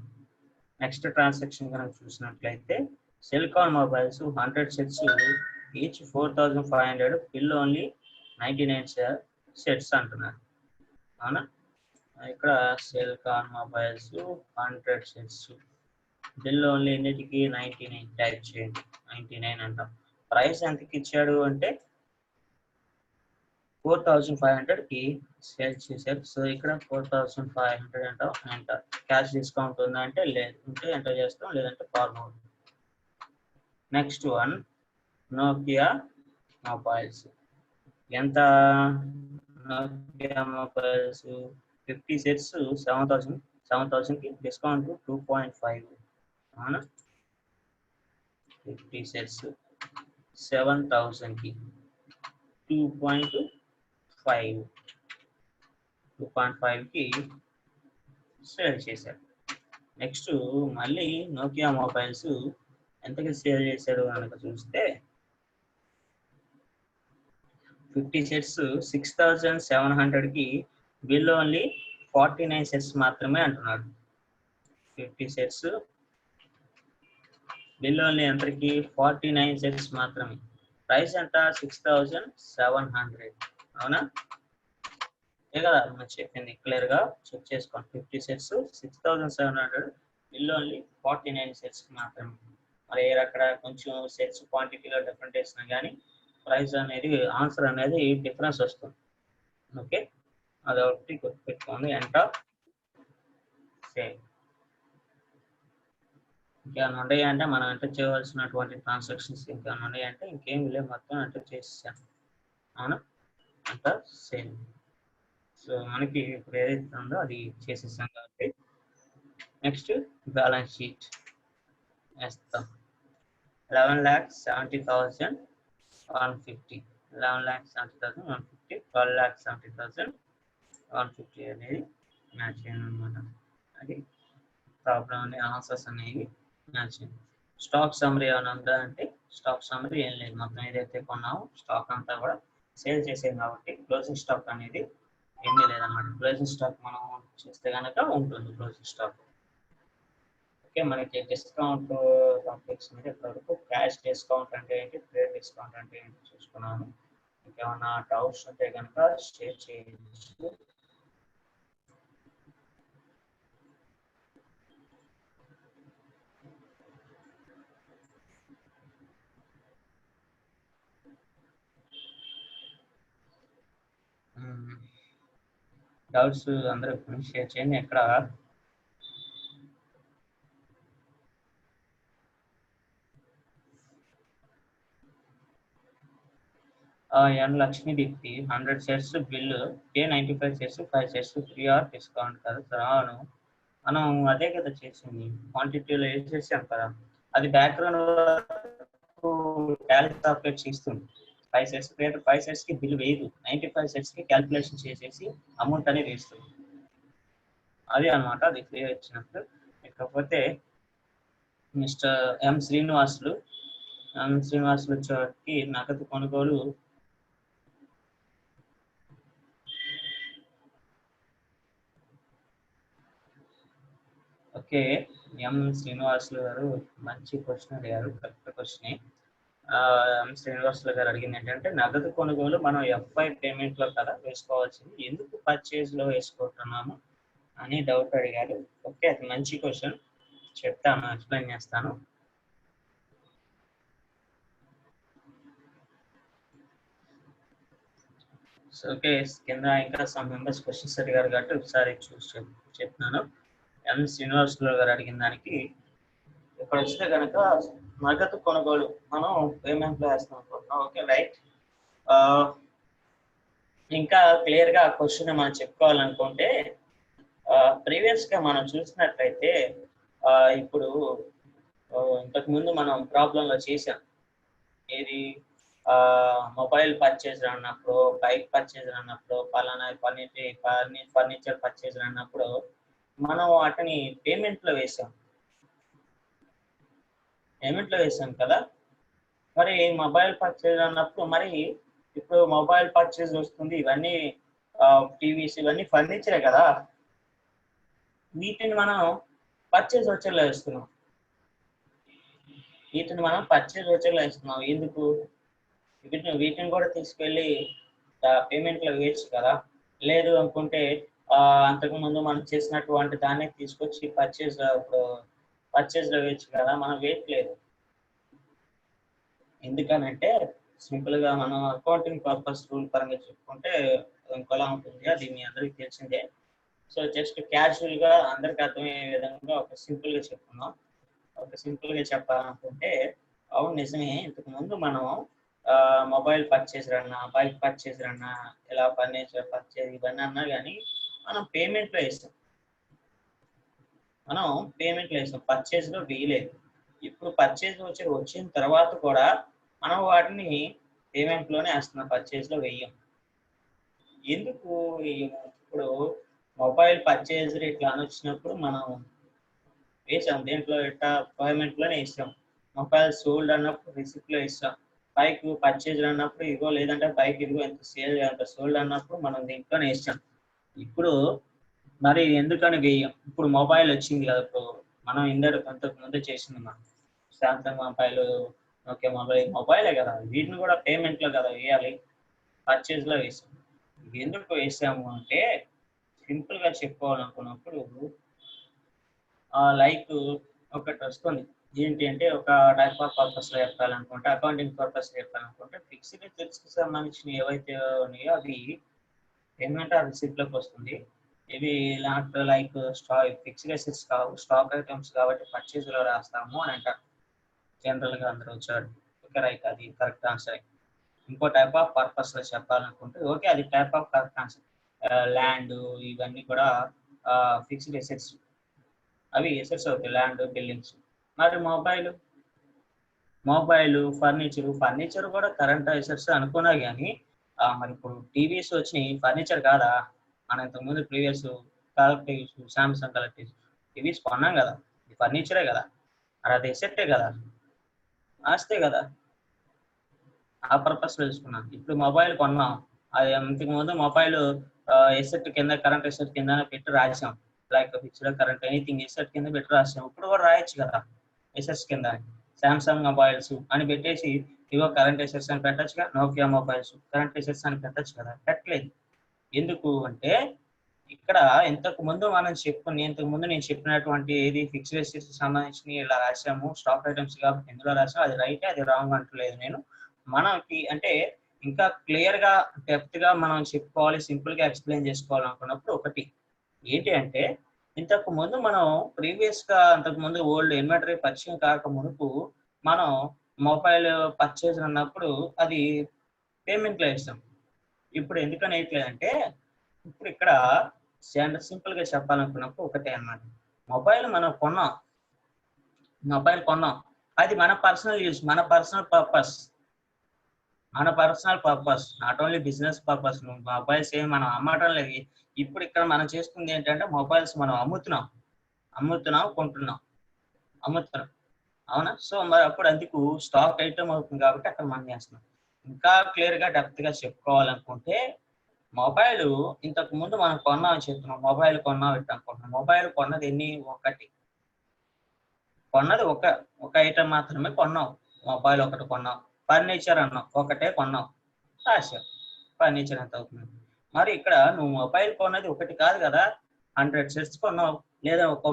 నెక్స్ట్ ట్రాన్సాక్షన్ కనుక చూసినట్లయితే Celkon mobiles 100 sets, each 4500, bill only 99 sets అంటున్నారు. అవునా? ఇక్కడ Celkon mobiles 100 sets. Bill only ఎన్నిటికి 99 టైప్ చేయండి. 99 అంటాం. ప్రైస్ ఎంతకి ఇచ్చాడు అంటే 4500 కి సేల్ చేశారు. సో ఇక్కడ 4500 అంటాం. ఎంటర్. క్యాష్ డిస్కౌంట్ ఉందా అంటే లేదు, ఉంటే ఎంటర్ చేస్తాం, లేదంటే forward. Next one Nokia mobiles. ఎంత? నోకియా మొబైల్స్ 50 సెట్స్ 7000 కి డిస్కౌంట్ 2.5. అవునా? 50 సెట్స్ 7000 కి 2.5 కి సేల్ చేశారు. నెక్స్ట్ మళ్ళీ నోకియా మొబైల్స్ ఎంతకి సేల్ చేశాడు కనుక చూస్తే 50 సెట్స్ 6700 కి బిల్ ఓన్లీ 49 సెట్స్ మాత్రమే అంటున్నాడు. 50 సెట్స్ బిల్ ఓన్లీ ఎంతకి 49 సెట్స్ మాత్రమే. ప్రైస్ ఎంత? 6700. అవునా? ఏ కదా మనం చెప్పింది, క్లియర్ గా చెక్ చేసుకోండి. 50 సెట్స్ 6700, బిల్ ఓన్లీ 49 సెట్స్ మాత్రమే. మరి అక్కడ కొంచెం సెట్స్ క్వాంటిటీలో డిఫరెంట్ వేసినా కానీ ప్రైస్ అనేది, ఆన్సర్ అనేది డిఫరెన్స్ వస్తుంది. ఓకే, అదొకటి గుర్తుపెట్టుకోండి. Enter save. ఇంకేమైనా ఉన్నాయి అంటే మనం ఎంటర్ చేయవలసినటువంటి ట్రాన్సాక్షన్స్ ఇంకేమైనా ఉన్నాయి అంటే ఇంకేం లేవు, మొత్తం ఎంటర్ చేసేసాను. అవునా? Enter save. సో మనకి ఇప్పుడు ఏదైతే ఉందో అది చేసేసాం కాబట్టి నెక్స్ట్ బ్యాలెన్స్ షీట్ వేస్తాం. 11,70,150, 11,70,150, 12,70,150 అనేది మ్యాచ్ అయ్యింది అనమాట. అది ప్రాబ్లం అనే ఆన్సర్స్ అనేవి మ్యాచ్ అయ్యింది. స్టాక్ సమ్మరీ ఏమైనా ఉందా అంటే స్టాక్ సమ్మరీ ఏం లేదు. మొత్తం ఏదైతే కొన్నామో స్టాక్ అంతా కూడా సేల్ చేసేది కాబట్టి క్లోజింగ్ స్టాక్ అనేది ఏమీ లేదన్నమాట. క్లోజింగ్ స్టాక్ మనం చేస్తే కనుక ఉంటుంది క్లోజింగ్ స్టాక్. ఓకే, మనకి డిస్కౌంట్ టాపిక్స్ మీద ఇప్పటివరకు క్యాష్ డిస్కౌంట్ అంటే ఏంటి, ట్రేడ్ డిస్కౌంట్ అంటే ఏంటి చూసుకున్నాము. ఇంకేమన్నా డౌట్స్ ఉంటే కనుక షేర్ చేయొచ్చు. డౌట్స్ అందరూ షేర్ చేయండి. ఎక్కడ N Lakshmi Deepti 100 sets bill కే 95 sets 5 sets free or discount కదా రాను. మనం అదే కదా చేసింది, క్వాంటిటీలో వేసేసాం కదా. అది బ్యాక్గ్రౌండ్ టాలీ సాఫ్ట్వేర్ చేస్తుంది. 5 సెట్స్ 5 సెట్స్ కి బిల్ వేయదు, 95 సెట్స్ కి క్యాల్కులేషన్ చేసేసి అమౌంట్ అనేది వేస్తుంది. అది అనమాట, అది ఫ్రీ వచ్చినప్పుడు. ఇకపోతే మిస్టర్ ఎం శ్రీనివాసులు వచ్చేవారికి నగదు కొనుగోలు ఓకే. ఎం శ్రీనివాసులు గారు మంచి క్వశ్చన్ అడిగారు, కరెక్ట్ క్వశ్చన్. ఎం శ్రీనివాసులు గారు అడిగింది ఏంటంటే నగదు కొనుగోలు మనం ఎఫ్ఐ పేమెంట్ లో కదా వేసుకోవాల్సింది, ఎందుకు పర్చేజ్ లో వేసుకుంటున్నాము అని డౌట్ అడిగారు. ఓకే, అది మంచి క్వశ్చన్, చెప్తాను, ఎక్స్ప్లెయిన్ చేస్తాను. సో ఓకే, కింద ఇంకా సమ్ మెంబర్స్ క్వశ్చన్స్ అడిగారు కాబట్టి ఒకసారి చూసి చెప్తున్నాను. ఎం శ్రీనివాసులు గారు అడిగిన దానికి ఇక్కడ వస్తే కనుక నగదు కొనుగోలు మనం పేమెంట్ లో వేస్తాం అనుకుంటున్నాం. Okay, right. ఇంకా క్లియర్ గా క్వశ్చన్ మనం చెప్పుకోవాలనుకుంటే ప్రీవియస్ గా మనం చూసినట్లయితే ఇప్పుడు ఇంతకు ముందు మనం ప్రాబ్లం లో చేసాం. ఏది మొబైల్ పర్చేజ్ అన్నప్పుడు, బైక్ పర్చేజ్ అన్నప్పుడు, పలానా ఫర్నిచర్ పర్చేజ్ అన్నప్పుడు మనం వాటిని పేమెంట్ లో వేసాం కదా. మరి మొబైల్ పర్చేజ్ అన్నప్పుడు మరి ఇప్పుడు మొబైల్ పర్చేజ్ వస్తుంది, ఇవన్నీ టీవీస్ ఇవన్నీ ఫర్నిచరే కదా, వీటిని మనం పర్చేజ్ వచ్చేలా వేస్తున్నాం. ఎందుకు వీటిని కూడా తీసుకెళ్ళి పేమెంట్ లో వేయచ్చు కదా. లేదు అనుకుంటే అంతకు ముందు మనం చేసినటువంటి దాన్ని తీసుకొచ్చి పర్చేజ్ లో వేయచ్చు కదా, మనం వేయట్లేదు. ఎందుకనంటే సింపుల్ గా మనం అకౌంటింగ్ పర్పస్ రూల్ పరంగా చెప్పుకుంటే ఇంకోలా ఉంటుంది, అది మీ అందరికి తెలిసిందే. సో జస్ట్ క్యాజువల్ గా అందరికి అర్థమయ్యే విధంగా ఒక సింపుల్ గా చెప్పుకున్నాం. ఒక సింపుల్ గా చెప్పాలనుకుంటే, అవును నిజమే, ఇంతకు ముందు మనం మొబైల్ పర్చేజ్ అన్నా, బైక్ పర్చేజ్ అన్నా, ఇలా ఫర్నిచర్ పర్చేజ్ ఇవన్నీ అన్నా కానీ మనం పేమెంట్ లో వేస్తాం. పర్చేజ్ లో వేయలేదు. ఇప్పుడు పర్చేజ్ వచ్చిన తర్వాత కూడా మనం వాటిని పేమెంట్ లోనే వేస్తున్నాం, పర్చేజ్ లో వేయం. ఎందుకు ఇప్పుడు మొబైల్ పర్చేజ్ ఇట్లా అని వచ్చినప్పుడు మనం వేసాం, దేంట్లో ఇట్లా పేమెంట్ లోనే ఇస్తాం. మొబైల్ సోల్డ్ అన్నప్పుడు రిసిప్ట్ లో ఇస్తాం. బైక్ పర్చేజ్ అన్నప్పుడు ఇగో, లేదంటే బైక్ ఇదిగో ఎంత సోల్డ్ అన్నప్పుడు మనం దీంట్లోనే ఇస్తాం. ఇప్పుడు మరి ఎందుకని వేయం? ఇప్పుడు మొబైల్ వచ్చింది కదా, ఇప్పుడు మనం అంతకు ముందే చేసింది, మనం సామ్సంగ్ మొబైల్, ఓకే మొబైలే కదా, వీటిని కూడా పేమెంట్ లో కదా వేయాలి, పర్చేజ్ లో వేసాం. ఎందుకు వేసాము అంటే సింపుల్ గా చెప్పుకోవాలనుకున్నప్పుడు లైక్ ఒకటి వస్తుంది, ఏంటి అంటే ఒక టైప్ ఆఫ్ పర్పస్ లో చెప్పాలనుకుంటే, అకౌంటింగ్ పర్పస్ లో చెప్పాలనుకుంటే ఫిక్స్డ్ అసెట్స్ కి సంబంధించిన ఏవైతే ఉన్నాయో అవి పేమెంట్ రిసిప్ట్ లోకి వస్తుంది. ఇవి లైక్ ఫిక్స్డ్ అసెట్స్ కావు, స్టాక్ ఐటమ్స్ కాబట్టి పర్చేజ్ లో రాస్తాము అని అంటారు జనరల్ గా అందరూ వచ్చాడు. ఓకే రైట్, అది కరెక్ట్ ఆన్సర్. ఇంకో టైప్ ఆఫ్ పర్పస్ లో చెప్పాలనుకుంటే ఓకే, అది type of correct answer. Land ఇవన్నీ కూడా ఫిక్స్డ్ అసెట్స్, అవి ఎసెట్స్ అవుతాయి, ల్యాండ్ బిల్డింగ్స్. మరి మొబైల్ ఫర్నిచర్ కూడా కరెంట్ అసెట్స్ అనుకున్నా కానీ మరి ఇప్పుడు టీవీస్ వచ్చినాయి, ఫర్నిచర్ కాదా? మనం ఇంతకుముందు previous collectives, Samsung collectives TVs కొన్నాం కదా, ఇది ఫర్నిచరే కదా, మరి అది ఎసెట్టే కదా, ఆస్తే కదా, ఆ పర్పస్ లో తీసుకున్నాం. ఇప్పుడు మొబైల్ కొన్నాం, అది ఇంతకు ముందు మొబైల్ ఎసెట్ కింద, కరెంట్ ఎసెట్ కింద పెట్టి రాసాం, like fixed current anything asset కింద పెట్టి రాసాం. ఇప్పుడు కూడా రాయొచ్చు కదా ఎసెట్స్ కింద, సామ్సంగ్ మొబైల్స్ అని పెట్టేసి ఇవో కరెంట్ ఎసెట్స్ అని పెట్టచ్చుగా, నోకియా మొబైల్స్ కరెంట్ ఎసెట్స్ అని పెట్టచ్చు కదా, పెట్టలేదు. ఎందుకు అంటే ఇక్కడ ఇంతకు ముందు నేను చెప్పినటువంటి ఏది ఫిక్స్డ్ అసెట్స్ సంబంధించి ఇలా రాసాము, స్టాక్ ఐటమ్స్ కాబట్టి ఎందులో రాసాము, అది రైట్, అది రాంగ్ అంటలేదు నేను. మనకి అంటే ఇంకా క్లియర్ గా డెప్త్ గా మనం చెప్పుకోవాలి, సింపుల్ గా ఎక్స్ప్లెయిన్ చేసుకోవాలనుకున్నప్పుడు ఒకటి ఏంటి అంటే, ఇంతకు ముందు మనం ప్రీవియస్ గా అంతకు ముందు ఓల్డ్ ఇన్వెంటరీ పరిచయం కాక మునుపు మనం మొబైల్ పర్చేజ్ అన్నప్పుడు అది పేమెంట్ లో ఇస్తాం. ఇప్పుడు ఎందుకని వేయట్లేదంటే, ఇప్పుడు ఇక్కడ సింపుల్ గా చెప్పాలనుకున్నప్పుడు ఒకటే అన్నమాట, మొబైల్ కొన్నాం, అది మన పర్సనల్ యూజ్, మన personal purpose, not only business purpose. Mobiles ఏమి మనం అమ్మటం లేదు. ఇప్పుడు ఇక్కడ మనం చేస్తుంది ఏంటంటే మొబైల్స్ మనం అమ్ముతున్నాం, కొంటున్నాం, అవునా? సో మరి అప్పుడు అందుకు స్టాక్ ఐటమ్ అవుతుంది కాబట్టి అక్కడ మనం చేస్తున్నాం. ఇంకా క్లియర్ గా డెప్త్ గా చెప్పుకోవాలనుకుంటే, మొబైల్ ఇంతకు ముందు మనం కొన్నామని చెప్తున్నాం, మొబైల్ కొన్నది ఒక ఐటమ్ మాత్రమే కొన్నాం, మొబైల్ ఒకటి కొన్నాం. ఫర్నిచర్ అన్నాం, ఒకటే కొన్నాం, రాశాం. ఫర్నిచర్ ఎంత అవుతుంది? మరి ఇక్కడ నువ్వు మొబైల్ కొన్నది ఒకటి కాదు కదా, 100 సెట్స్ కొన్నావు, లేదా ఒక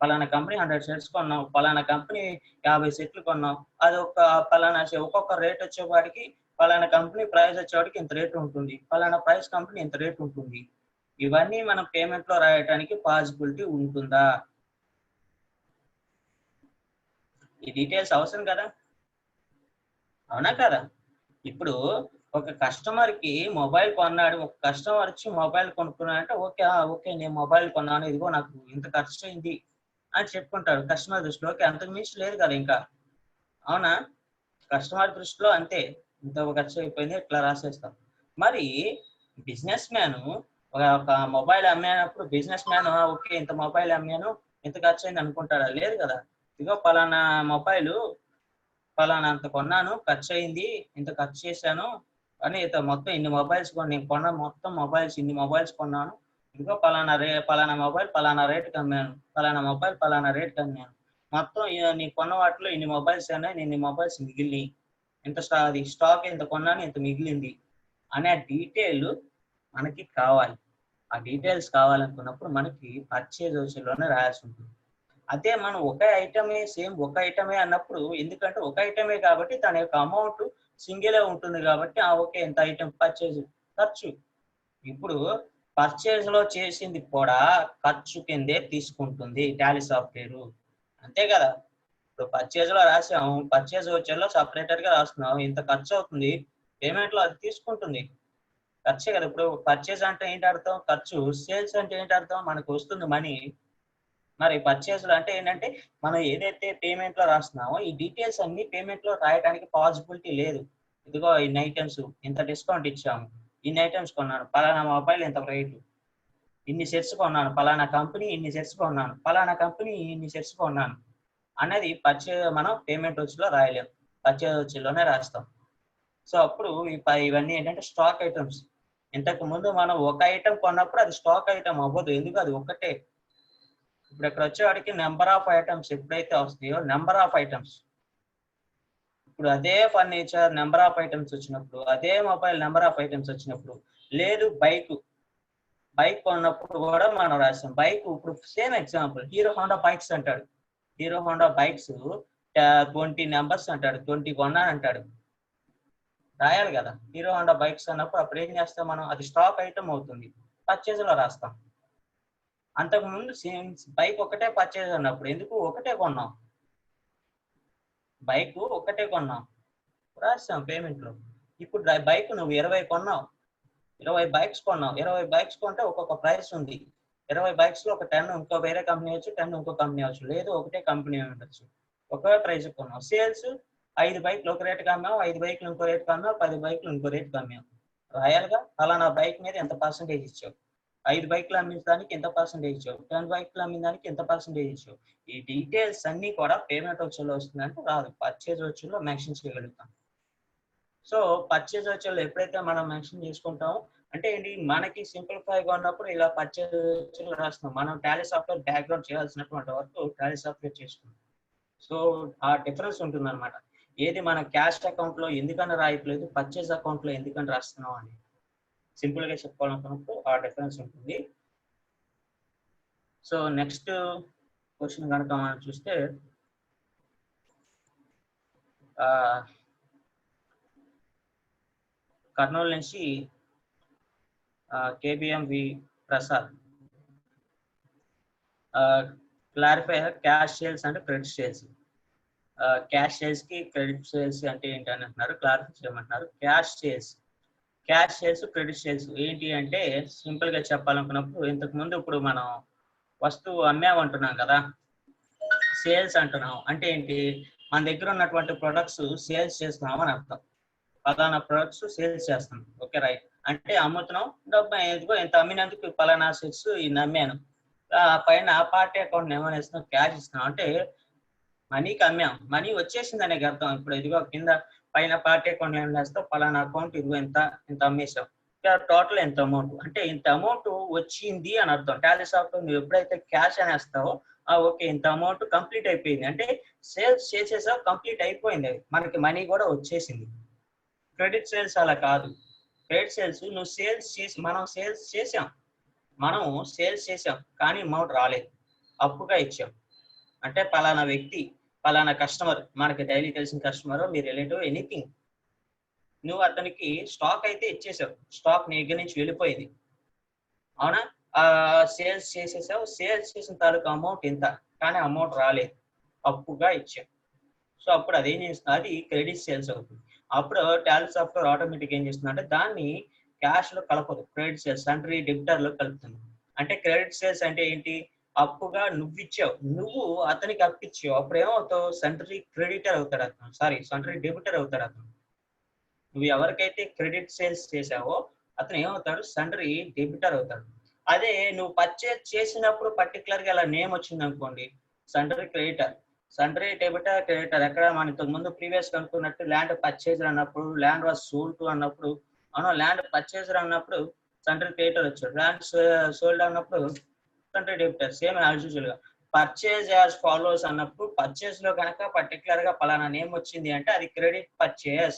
పలానా కంపెనీ 100 సెట్స్ కొన్నావు, పలానా కంపెనీ 50 సెట్లు కొన్నావు, అది ఒక పలానా ఒక్కొక్క రేట్ వచ్చేవాడికి, పలానా కంపెనీ ప్రైస్ వచ్చేవాడికి ఇంత రేట్ ఉంటుంది, పలానా ప్రైస్ కంపెనీ ఇంత రేట్ ఉంటుంది. ఇవన్నీ మనం పేమెంట్ లో రాయడానికి పాసిబిలిటీ ఉంటుందా? ఈ డీటెయిల్స్ అవసరం కదా, అవునా కదా? ఇప్పుడు ఒక కస్టమర్ కి మొబైల్ కొన్నాడు, ఒక కస్టమర్ వచ్చి మొబైల్ కొనుక్కున్నాడు అంటే ఓకే నేను మొబైల్ కొన్నాను, ఇదిగో నాకు ఇంత ఖర్చు అయింది అని చెప్పుకుంటాడు కస్టమర్ దృష్టిలో. ఓకే, అంతకు మించి లేదు కదా ఇంకా, అవునా? కస్టమర్ దృష్టిలో అంతే, ఇంత ఖర్చు అయిపోయింది ఇట్లా రాసేస్తాం. మరి బిజినెస్ మ్యాన్ ఒక మొబైల్ అమ్మేటప్పుడు బిజినెస్ మ్యాన్ ఓకే ఇంత మొబైల్ అమ్మాను, ఇంత ఖర్చు అయింది అనుకుంటాడా? లేదు కదా. ఇదిగో పలానా మొబైల్ పలానా అంత కొన్నాను, ఖర్చు అయింది, ఇంత ఖర్చు చేశాను అని మొత్తం ఇన్ని మొబైల్స్ నేను కొన్న మొత్తం మొబైల్స్ ఇన్ని మొబైల్స్ కొన్నాను, ఇదిగో పలానా మొబైల్ పలానా రేటుకి అమ్మాను, పలానా మొబైల్ పలానా రేటుకి అమ్మాను, మొత్తం నీ కొన్న వాటిలో ఇన్ని మొబైల్స్ అయినా ఇన్ని మొబైల్స్ మిగిలినాయి, ఇంత స్టాక్ ఇంత కొన్నాను ఇంత మిగిలింది అనే డీటెయిల్ మనకి కావాలి. ఆ డీటెయిల్స్ కావాలనుకున్నప్పుడు మనకి పర్చేజ్ వచ్చేలోనే రాయాల్సి ఉంటుంది. అదే మనం ఒక ఐటమే సేమ్ ఒక ఐటమే అన్నప్పుడు, ఎందుకంటే ఒక ఐటమే కాబట్టి తన యొక్క అమౌంట్ సింగిలే ఉంటుంది కాబట్టి ఓకే ఎంత ఐటమ్ పర్చేజ్ ఖర్చు. ఇప్పుడు పర్చేజ్ లో చేసింది కూడా ఖర్చు కిందే తీసుకుంటుంది టాలీ సాఫ్ట్వేర్. అంతే కదా. ఇప్పుడు పర్చేజ్ లో రాసాము, పర్చేజ్ వచ్చేలో సపరేటర్ గా రాస్తున్నాం, ఇంత ఖర్చు అవుతుంది, పేమెంట్ లో అది తీసుకుంటుంది, ఖర్చే కదా. ఇప్పుడు పర్చేజ్ అంటే ఏంటి అర్థం? ఖర్చు. సేల్స్ అంటే ఏంటి అర్థం? మనకు వస్తుంది మనీ. మరి పర్చేజ్ అంటే ఏంటంటే మనం ఏదైతే పేమెంట్ లో రాస్తున్నామో ఈ డీటెయిల్స్ అన్ని పేమెంట్ లో రాయడానికి పాసిబిలిటీ లేదు. ఇదిగో ఇన్ని ఐటమ్స్ ఇంత డిస్కౌంట్ ఇచ్చాము, ఇన్ని ఐటమ్స్ కొన్నాను, పలానా మొబైల్ ఇంత రేటు, ఇన్ని సెట్స్ కొన్నాను, పలానా కంపెనీ ఇన్ని సెట్స్ కొన్నాను, పలానా కంపెనీ ఇన్ని సెట్స్ కొన్నాను అనేది మనం పేమెంట్ వచ్చేలో రాయలేము, పర్చేజ్ వచ్చేలోనే రాస్తాం. సో అప్పుడు ఇవన్నీ ఏంటంటే స్టాక్ ఐటమ్స్. ఇంతకు ముందు మనం ఒక ఐటమ్ కొన్నప్పుడు అది స్టాక్ ఐటమ్ అవ్వదు, ఎందుకు అది ఒకటే. ఇప్పుడు ఇక్కడ వచ్చేవాడికి నెంబర్ ఆఫ్ ఐటమ్స్ ఎప్పుడైతే వస్తాయో నెంబర్ ఆఫ్ ఐటమ్స్, ఇప్పుడు అదే ఫర్నిచర్ నెంబర్ ఆఫ్ ఐటమ్స్ వచ్చినప్పుడు, అదే మొబైల్ నెంబర్ ఆఫ్ ఐటమ్స్ వచ్చినప్పుడు, లేదు బైక్ కొన్నప్పుడు కూడా మనం రాస్తాం. బైక్ ఇప్పుడు same example hero Honda bikes అంటాడు, హీరో హోండా బైక్స్ 20 నెంబర్స్ అంటాడు, 20 కొన్నాను అంటాడు, రాయాలి కదా. హీరో హోండా బైక్స్ అన్నప్పుడు అప్పుడు ఏం చేస్తాం మనం, అది స్టాక్ ఐటమ్ అవుతుంది, పర్చేజ్ లో రాస్తాం. అంతకుముందు బైక్ ఒకటే పర్చేజ్ అన్నప్పుడు ఎందుకు ఒకటే కొన్నాం, బైక్ ఒకటే కొన్నాం రాస్తాం పేమెంట్ లో. ఇప్పుడు బైక్ నువ్వు 20 కొన్నావు, 20 బైక్స్ కొన్నావు, 20 బైక్స్ కొంటే ఒక్కొక్క ప్రైస్ ఉంది. 20 బైక్స్ లో ఒక 10 ఇంకో వేరే కంపెనీ వచ్చు, 10 ఇంకో కంపెనీ వచ్చు, లేదు ఒకటే కంపెనీ ఉండొచ్చు, ఒకే ప్రైస్ కొన్నావు. సేల్స్ 5 బైక్లు ఒక రేటుకి అమ్మావు, 5 బైక్లు ఇంకో రేటుకి అమ్మావు, 10 బైక్లు ఇంకో రేటుకి అమ్మావు, రాయాలిగా. అలానా బైక్ మీద ఎంత పర్సెంటేజ్ ఇచ్చావు, 5 బైక్లు అమ్మిన దానికి ఎంత పర్సెంటేజ్ ఇచ్చావు, 10 బైక్లు అమ్మిన దానికి ఎంత పర్సెంటేజ్ ఇచ్చావు. ఈ డీటెయిల్స్ అన్ని కూడా పేమెంట్ వచ్చేలో వస్తుందంటే రాదు, పర్చేజ్ వచ్చేలో మెన్షన్ చేయగలుగుతాం. సో పర్చేజ్ వచ్చేలో ఎప్పుడైతే మనం మెన్షన్ చేసుకుంటామో అంటే ఏంటి, మనకి సింప్లిఫైగా ఉన్నప్పుడు ఇలా పర్చేజ్ వచ్చేలో రాస్తాం. మనం టాలీ సాఫ్ట్వేర్ బ్యాక్గ్రౌండ్ చేయాల్సినటువంటి వరకు టాలీ సాఫ్ట్వేర్ చేసుకుంటాం. సో ఆ డిఫరెన్స్ ఉంటుంది అనమాట. ఏది మన క్యాష్ అకౌంట్ లో ఎందుకని రాయట్లేదు, పర్చేజ్ అకౌంట్ లో ఎందుకని రాస్తున్నాం అని సింపుల్ గా చెప్పుకోవాలనుకున్నప్పుడు ఆ డిఫరెన్స్ ఉంటుంది. సో నెక్స్ట్ క్వశ్చన్ కనుక మనం చూస్తే, కర్నూలు నుంచి కేబిఎం వి ప్రసాద్ క్లారిఫై క్యాష్ సేల్స్ అంటే క్రెడిట్ సేల్స్. క్యాష్ సేల్స్ కి క్రెడిట్ సేల్స్ అంటే ఏంటి అని అంటున్నారు, క్లారిఫై చేయమంటున్నారు. క్యాష్ సేల్స్ క్రెడిట్ సేల్స్ ఏంటి అంటే సింపుల్ గా చెప్పాలనుకున్నప్పుడు, ఇంతకు ముందు ఇప్పుడు మనం వస్తువు అమ్మామంటున్నాం కదా, సేల్స్ అంటున్నాం అంటే ఏంటి, మన దగ్గర ఉన్నటువంటి ప్రొడక్ట్స్ సేల్స్ చేస్తున్నాం అని అర్థం. పలానా ప్రొడక్ట్స్ సేల్స్ చేస్తున్నాం, ఓకే రైట్. అంటే అమ్ముతున్నాం, డబ్బు ఎందుకో ఇంత అమ్మినందుకు పలానా సెట్స్ ఇన్ని అమ్మాను, పైన ఆ పార్టీ అకౌంట్ ఏమైనా ఇస్తున్నాం, క్యాష్ ఇస్తున్నాం అంటే మనీకి అమ్మాం, మనీ వచ్చేసింది అనే అర్థం. ఇప్పుడు ఇదిగో కింద పైన పార్టీ అకౌంట్ ఏమైనా వేస్తాం, పలానా అకౌంట్ ఇదిగో ఇంత అమ్మేసాం, టోటల్ ఎంత అమౌంట్ అంటే ఇంత అమౌంట్ వచ్చింది అని అర్థం. టాలీ సాఫ్ట్వేర్ నువ్వు ఎప్పుడైతే క్యాష్ అనేస్తావో ఓకే ఇంత అమౌంట్ కంప్లీట్ అయిపోయింది అంటే సేల్స్ చేసేసావు, కంప్లీట్ అయిపోయింది, అది మనకి మనీ కూడా వచ్చేసింది. క్రెడిట్ సేల్స్ అలా కాదు. క్రెడిట్ సేల్స్ నువ్వు సేల్స్ చేసి మనం సేల్స్ చేసాం కానీ అమౌంట్ రాలేదు, అప్పుగా ఇచ్చాం. అంటే పలానా వ్యక్తి పలానా కస్టమర్, మనకి డైలీ తెలిసిన కస్టమర్, మీ రిలేటివ్, ఎనీథింగ్, నువ్వు అతనికి స్టాక్ అయితే ఇచ్చేసావు, స్టాక్ నీ దగ్గర నుంచి వెళ్ళిపోయింది, అవునా. సేల్స్ చేసేసావు, సేల్స్ చేసిన తాలూకు అమౌంట్ ఇంత కానీ అమౌంట్ రాలేదు, అప్పుగా ఇచ్చాం. సో అప్పుడు అదేం చేస్తుంది, అది క్రెడిట్ సేల్స్ అవుతుంది. అప్పుడు టాలీ సాఫ్ట్వేర్ ఆటోమేటిక్ ఏం చేస్తుంది అంటే దాన్ని క్యాష్ లో కలపదు, క్రెడిట్ సేల్స్ సంట్రీ డెబిటర్ లో కలుపుతుంది. అంటే క్రెడిట్ సేల్స్ అంటే ఏంటి, అప్పుగా నువ్వు ఇచ్చావు, నువ్వు అతనికి అప్పిచ్చావు, అప్పుడు ఏమవుతావు, సంట్రీ క్రెడిటర్ అవుతాడు అతను, సంట్రీ డెబిటర్ అవుతాడు అతను. నువ్వు ఎవరికైతే క్రెడిట్ సేల్స్ చేసావో అతను ఏమవుతాడు, సంట్రీ డెబిటర్ అవుతాడు. అదే నువ్వు పర్చేజ్ చేసినప్పుడు పర్టికులర్ గా అలా నేమ్ వచ్చింది అనుకోండి, సంట్రీ క్రెడిటర్, సంట్రీ డెబిటర్, క్రెడిటర్. ఎక్కడ మనం ఇంతకు ముందు ప్రీవియస్ అనుకున్నట్టు ల్యాండ్ పర్చేజ్ అన్నప్పుడు, ల్యాండ్ వాజ్ సోల్డ్ అన్నప్పుడు, ల్యాండ్ పర్చేజ్ అన్నప్పుడు సంట్రీ క్రెడిటర్ వచ్చాడు, ల్యాండ్ సోల్డ్ అన్నప్పుడు సంట్రీ డెబిటర్. సేమ్ యాజ్ యూజువల్ గా పర్చేజ్ యాజ్ ఫాలోస్ అన్నప్పుడు పర్చేజ్ లో కనుక పర్టికులర్ గా పలానా నేమ్ వచ్చింది అంటే అది క్రెడిట్ పర్చేజ్,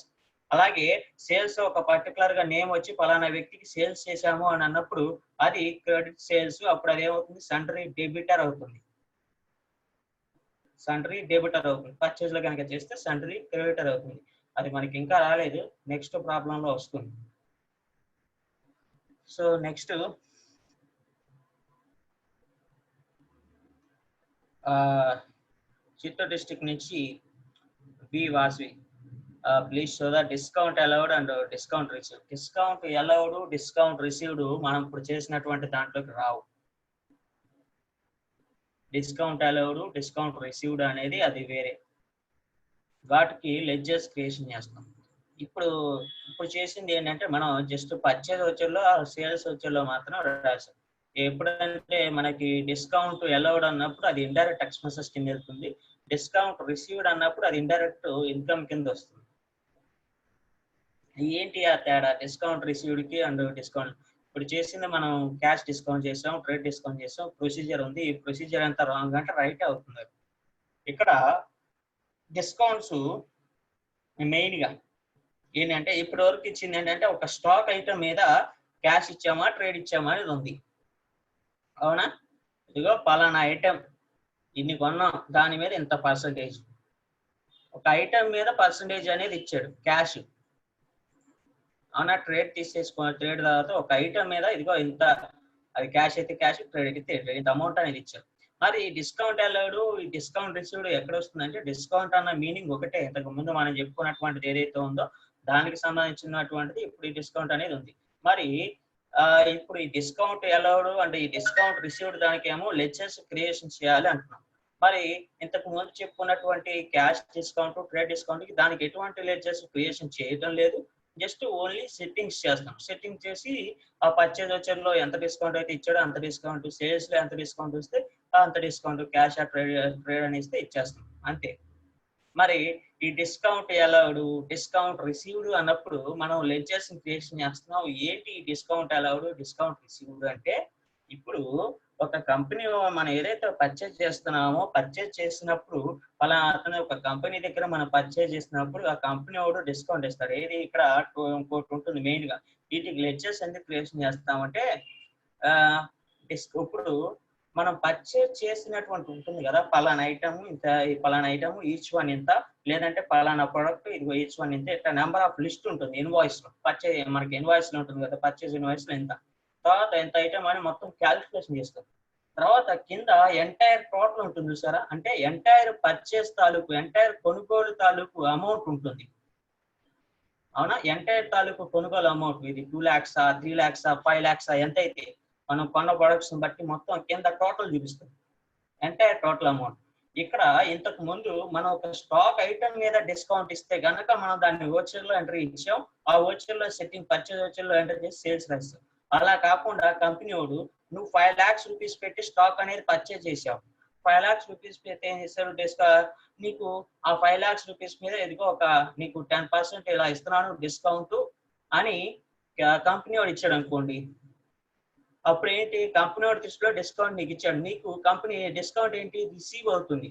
అలాగే సేల్స్ ఒక పర్టికులర్ గా నేమ్ వచ్చి పలానా వ్యక్తికి సేల్స్ చేశాము అని అన్నప్పుడు అది క్రెడిట్ సేల్స్, అప్పుడు అది ఏమవుతుంది, సండరీ డెబిటర్ అవుతుంది. సండరీ డెబిటర్ అవుతుంది. పర్చేజ్ లో కనుక చేస్తే సండరీ క్రెడిటర్ అవుతుంది. అది మనకి ఇంకా రాలేదు, నెక్స్ట్ ప్రాబ్లం లో వస్తుంది. సో నెక్స్ట్ చిత్తూరు డిస్ట్రిక్ట్ నుంచి B Vasavi, please show the discount allowed and discount received. Discount allowed, discount received మనం ఇప్పుడు చేసినటువంటి దాంట్లోకి రావు. డిస్కౌంట్ అలౌడ్, డిస్కౌంట్ రిసీవ్డ్ అనేది అది వేరే, వాటికి లెడ్జర్స్ క్రియేషన్ చేస్తాం. ఇప్పుడు చేసింది ఏంటంటే మనం జస్ట్ పర్చేజ్ వచ్చేలో సేల్స్ వచ్చేలో మాత్రం రాసాం. ఎప్పుడంటే మనకి డిస్కౌంట్ అలౌడ్ అన్నప్పుడు అది ఇండైరెక్ట్ ఎక్స్పెన్సెస్ కింద వెళ్తుంది, డిస్కౌంట్ రిసీవ్డ్ అన్నప్పుడు అది ఇండైరెక్ట్ ఇన్కమ్ కింద వస్తుంది. ఏంటి ఆ తేడా డిస్కౌంట్ రిసీవ్డ్ కి అండ్ డిస్కౌంట్? ఇప్పుడు చేసింది మనం క్యాష్ డిస్కౌంట్ చేసాం, ట్రేడ్ డిస్కౌంట్ చేసాం, ప్రొసీజర్ ఉంది. ఈ ప్రొసీజర్ అంతా రాంగ్ అంటే రైట్ అవుతుంది. ఇక్కడ డిస్కౌంట్స్ మెయిన్ గా ఏంటంటే ఇప్పటి వరకు ఇచ్చింది ఏంటంటే ఒక స్టాక్ ఐటమ్ మీద క్యాష్ ఇచ్చామా ట్రేడ్ ఇచ్చామా అనేది ఉంది, అవునా? ఇదిగో పలానా ఐటమ్ ఇన్ని కొన్నాం, దాని మీద ఇంత పర్సంటేజ్, ఒక ఐటమ్ మీద పర్సంటేజ్ అనేది ఇచ్చాడు క్యాష్, అవునా? ట్రేడ్ తీసేసుకున్న ట్రేడ్ తర్వాత ఒక ఐటమ్ మీద ఇదిగో ఇంత, అది క్యాష్ అయితే క్యాష్, ట్రేడ్ అయితే ట్రేడ్, ఇంత అమౌంట్ అనేది ఇచ్చాడు. మరి డిస్కౌంట్ అలౌడ్, ఈ డిస్కౌంట్ రిసీవ్డ్ ఎక్కడ వస్తుందంటే డిస్కౌంట్ అన్న మీనింగ్ ఒకటే, ఇంతకు ముందు మనం చెప్పుకున్నటువంటిది ఏదైతే ఉందో దానికి సంబంధించినటువంటిది ఇప్పుడు ఈ డిస్కౌంట్ అనేది ఉంది. మరి ఇప్పుడు ఈ డిస్కౌంట్ అలౌడ్ అంటే ఈ డిస్కౌంట్ రిసీవ్డ్ దానికి ఏమో లెడ్జర్స్ క్రియేషన్ చేయాలి అంటున్నాం. మరి ఇంతకు ముందు చెప్పుకున్నటువంటి క్యాష్ డిస్కౌంట్, ట్రేడ్ డిస్కౌంట్ కి దానికి ఎటువంటి లెడ్జర్స్ క్రియేషన్ చేయడం లేదు, జస్ట్ ఓన్లీ సెట్టింగ్స్ చేస్తాం. సెట్టింగ్ చేసి ఆ పర్చేజ్ వచ్చేలో ఎంత డిస్కౌంట్ అయితే ఇచ్చాడో అంత డిస్కౌంట్, సేల్స్ లో ఎంత డిస్కౌంట్ ఇస్తే అంత డిస్కౌంట్, క్యాష్ ట్రేడ్ అని ఇస్తే ఇచ్చేస్తాం, అంతే. మరి ఈ డిస్కౌంట్ అలౌడ్, డిస్కౌంట్ రిసీవ్డ్ అన్నప్పుడు మనం లెడ్జర్స్ క్రియేషన్ చేస్తున్నాం. ఏంటి డిస్కౌంట్ అలౌడ్, డిస్కౌంట్ రిసీవ్డ్ అంటే ఇప్పుడు ఒక కంపెనీ మనం ఏదైతే పర్చేజ్ చేస్తున్నామో, పర్చేజ్ చేసినప్పుడు అతను ఒక కంపెనీ దగ్గర మనం పర్చేజ్ చేసినప్పుడు ఆ కంపెనీ వాడు డిస్కౌంట్ ఇస్తాడు. ఏది ఇక్కడ ఇంకోటి ఉంటుంది మెయిన్ గా, వీటికి లెడ్జర్స్ ఎందుకు క్రియేషన్ చేస్తామంటే ఇప్పుడు మనం పర్చేజ్ చేసినటువంటి ఉంటుంది కదా, పలానా ఐటమ్ ఇంత, ఈ పలానా ఐటమ్ ఈచ్ వన్ ఇంత, లేదంటే పలానా ప్రొడక్ట్ ఇదిగో ఈచ్ వన్ ఇంత, ఇట్లా నెంబర్ ఆఫ్ లిస్ట్ ఉంటుంది ఇన్వాయిస్ లో. పర్చేజ్ మనకి ఇన్వాయిస్ లో ఉంటుంది కదా, పర్చేజ్ ఇన్వాయిస్ లో ఇంత, తర్వాత ఎంత ఐటమ్ అని మొత్తం క్యాలిక్యులేషన్ చేస్తాం. తర్వాత కింద ఎంటైర్ టోటల్ ఉంటుంది చూసారా, అంటే ఎంటైర్ పర్చేజ్ తాలూకు, ఎంటైర్ కొనుగోలు తాలూకు అమౌంట్ ఉంటుంది, అవునా? ఎంటైర్ తాలూకు కొనుగోలు అమౌంట్ ఇది 2 lakhs, 3 lakhs, 5 lakhs ఎంత అయితే మనం కొన్న ప్రొడక్ట్స్ బట్టి మొత్తం కింద టోటల్ చూపిస్తుంది, ఎంటైర్ టోటల్ అమౌంట్. ఇక్కడ ఇంతకు ముందు మనం ఒక స్టాక్ ఐటమ్ మీద డిస్కౌంట్ ఇస్తే గనక మనం దాన్ని ఓచర్ లో ఎంట్రీ ఇచ్చాం, ఆ ఓచర్ లో సెట్టింగ్ పర్చేజ్ ఓచర్ లో ఎంటర్ చేసి సేల్స్ రాస్తాం. అలా కాకుండా కంపెనీ వాడు నువ్వు 5 lakhs రూపీస్ పెట్టి స్టాక్ అనేది పర్చేజ్ చేసావు, 5 lakhs రూపీస్ పెట్టి ఏం చేస్తాడు, నీకు ఆ 5 lakhs రూపీస్ మీద ఇదిగో ఒక నీకు 10% ఇలా ఇస్తున్నాను డిస్కౌంట్ అని కంపెనీ వాడు ఇచ్చాడు అనుకోండి. అప్పుడు ఏంటి, కంపెనీ వాడి దృష్టిలో డిస్కౌంట్ నీకు ఇచ్చాడు, నీకు కంపెనీ డిస్కౌంట్ ఏంటి రిసీవ్ అవుతుంది,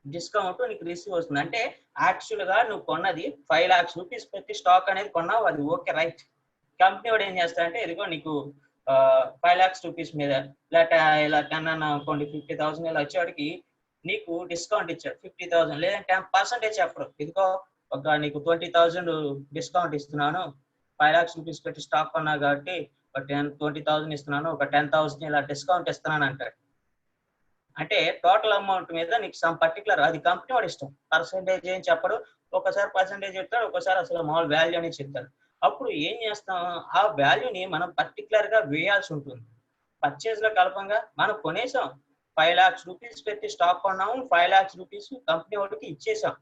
డిస్కౌంట్ నీకు రిసీవ్ అవుతుంది. అంటే యాక్చువల్ గా నువ్వు కొన్నది 5 lakhs రూపీస్ పెట్టి స్టాక్ అనేది కొన్నావు, అది ఓకే రైట్. కంపెనీ వాడు ఏం చేస్తాడంటే ఇదిగో నీకు 5 lakhs రూపీస్ మీద లేక ఇలా 10 అనుకోండి 50,000 ఇలా వచ్చేవాడికి నీకు డిస్కౌంట్ ఇచ్చాడు 50,000, లేదంటే 10% చెప్పరు, ఇదిగో ఒక నీకు 20,000 డిస్కౌంట్ ఇస్తున్నాను, 5 lakhs రూపీస్ పెట్టి స్టాక్ కొన్నా కాబట్టి 20,000 ఇస్తున్నాను, ఒక 10,000 ఇలా డిస్కౌంట్ ఇస్తున్నాను అంటాడు. అంటే టోటల్ అమౌంట్ మీద నీకు సమ్ పర్టికులర్, అది కంపెనీ వాడు ఇష్టం, పర్సంటేజ్ ఏం చెప్పడు, ఒకసారి పర్సంటేజ్ చెప్తాడు, ఒకసారి అసలు మామూలు వాల్యూ అని చెప్తాడు. అప్పుడు ఏం చేస్తాం, ఆ వాల్యూని మనం పర్టికులర్ గా వేయాల్సి ఉంటుంది. పర్చేజ్ లో కలపంగా మనం కొనేసాం, 5 lakhs రూపీస్ పెట్టి స్టాక్ కొన్నాము, 5 lakhs రూపీస్ కంపెనీ వాడికి ఇచ్చేసాం,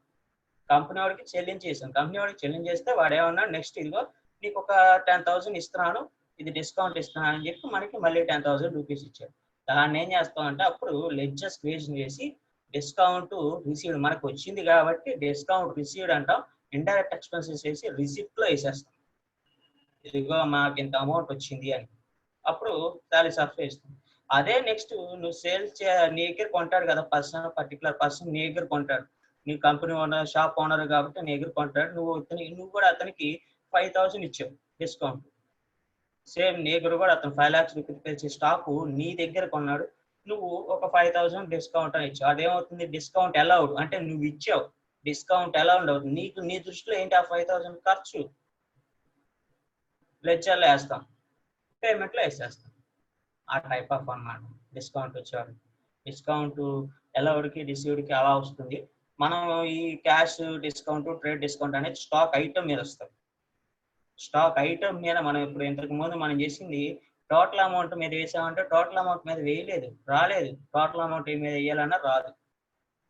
కంపెనీ వాడికి చెల్లించేసాం. కంపెనీ వాడికి చెల్లించేస్తే వాడు ఏమన్నా నెక్స్ట్ ఇదిగో నీకు ఒక 10,000 ఇస్తున్నాను, ఇది డిస్కౌంట్ ఇస్తున్నాను అని చెప్పి మనకి మళ్ళీ 10,000 రూపీస్ ఇచ్చాడు. దాన్ని ఏం చేస్తామంటే అప్పుడు లెడ్జర్స్ క్రియేషన్ చేసి డిస్కౌంట్ రిసీవ్డ్ మనకు వచ్చింది కాబట్టి డిస్కౌంట్ రిసీవ్డ్ అంటాం, ఇండైరెక్ట్ ఎక్స్పెన్సెస్ వేసి రిసిప్ట్ లో వేసేస్తాం, ఇదిగో మాకు ఇంత అమౌంట్ వచ్చింది అని. అప్పుడు టాలీ సాఫ్ట్వేర్ ఇస్తాం. అదే నెక్స్ట్ నువ్వు సేల్స్ నీ దగ్గర కొంటాడు కదా పర్సన్, పర్టికులర్ పర్సన్ నీ దగ్గర కొంటాడు, నీ కంపెనీ ఓనర్ షాప్ ఓనర్ కాబట్టి నీ దగ్గర కొంటాడు, నువ్వు కూడా అతనికి 5,000 ఇచ్చావు డిస్కౌంట్. సేమ్ నీ దగ్గర కూడా అతను 5 lakhs రూపీస్ స్టాకు నీ దగ్గర కొన్నాడు, నువ్వు ఒక 5,000 డిస్కౌంట్ అని ఇచ్చావు. అదేమవుతుంది, డిస్కౌంట్ అలౌడ్ అంటే నువ్వు ఇచ్చావు, డిస్కౌంట్ అలౌడ్ అవుతుంది. నీకు నీ దృష్టిలో ఏంటి ఆ 5,000 ఖర్చు, లెడ్జర్లో వేస్తాం, పేమెంట్లో వేసేస్తాం. ఆ టైప్ ఆఫ్ అన్నమాట డిస్కౌంట్ వచ్చేవాడు. డిస్కౌంట్ అలౌడ్కి రిసీవ్డ్కి అలా వస్తుంది. మనం ఈ క్యాష్ డిస్కౌంట్ ట్రేడ్ డిస్కౌంట్ అనేది స్టాక్ ఐటమ్ మీద వస్తుంది. స్టాక్ ఐటమ్ మీద మనం ఇప్పుడు ఇంతకు ముందు మనం చేసింది టోటల్ అమౌంట్ మీద వేసామంటే టోటల్ అమౌంట్ మీద వేయలేదు, రాలేదు. టోటల్ అమౌంట్ మీద వేయాలన్నా రాదు,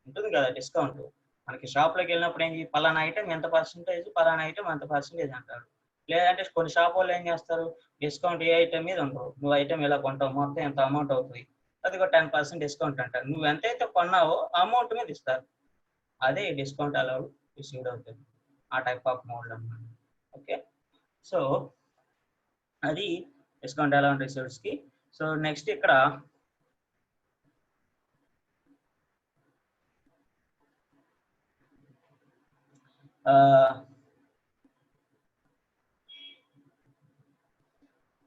ఉంటుంది కదా డిస్కౌంట్. మనకి షాప్లోకి వెళ్ళినప్పుడు ఏంటి, పలానా ఐటమ్ ఎంత పర్సెంటేజ్, పలానా ఐటమ్ అంత పర్సెంటేజ్ అంటారు. లేదంటే కొన్ని షాప్ వాళ్ళు ఏం చేస్తారు, డిస్కౌంట్ ఏ ఐటమ్ మీద ఉండవు, నువ్వు ఐటమ్ ఎలా కొంటావు, మొత్తం ఎంత అమౌంట్ అవుతుంది, అది ఒక 10% డిస్కౌంట్ అంటారు. నువ్వు ఎంతైతే కొన్నావో అమౌంట్ మీద ఇస్తారు. అదే డిస్కౌంట్ అలౌడ్ రిసీవ్డ్ అవుతుంది, ఆ టైప్ ఆఫ్ మోడ్ అన్నమాట. ఓకే, సో అది డిస్కౌంట్ అలౌడ్ రిసీవ్డ్స్ కి. సో నెక్స్ట్ ఇక్కడ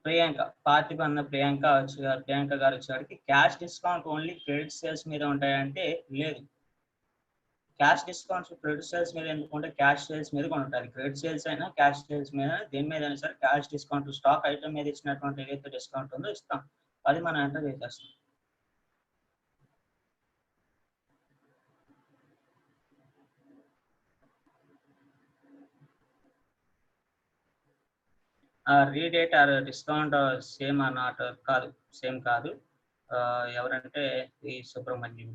ప్రియాంక పార్తిపన్న ప్రియాంక గారు వచ్చేవాడికి cash discount only credit sales మీద ఉంటాయంటే లేదు. క్యాష్ డిస్కౌంట్స్ క్రెడిట్ సేల్స్ మీద ఎందుకంటే క్యాష్ సేల్స్ మీద కూడా ఉంటుంది. క్రెడిట్ సేల్స్ అయినా క్యాష్ సేల్స్ మీద దేని మీద అయినా సరే క్యాష్ డిస్కౌంట్ స్టాక్ ఐటమ్ మీద ఇచ్చినటువంటి ఏదైతే డిస్కౌంట్ ఉందో ఇస్తాం, అది మనం ఎంటర్ చేసేస్తాం. Rebate or discount same or not కాదు, సేమ్ కాదు. ఎవరంటే ఈ సుబ్రహ్మణ్యం,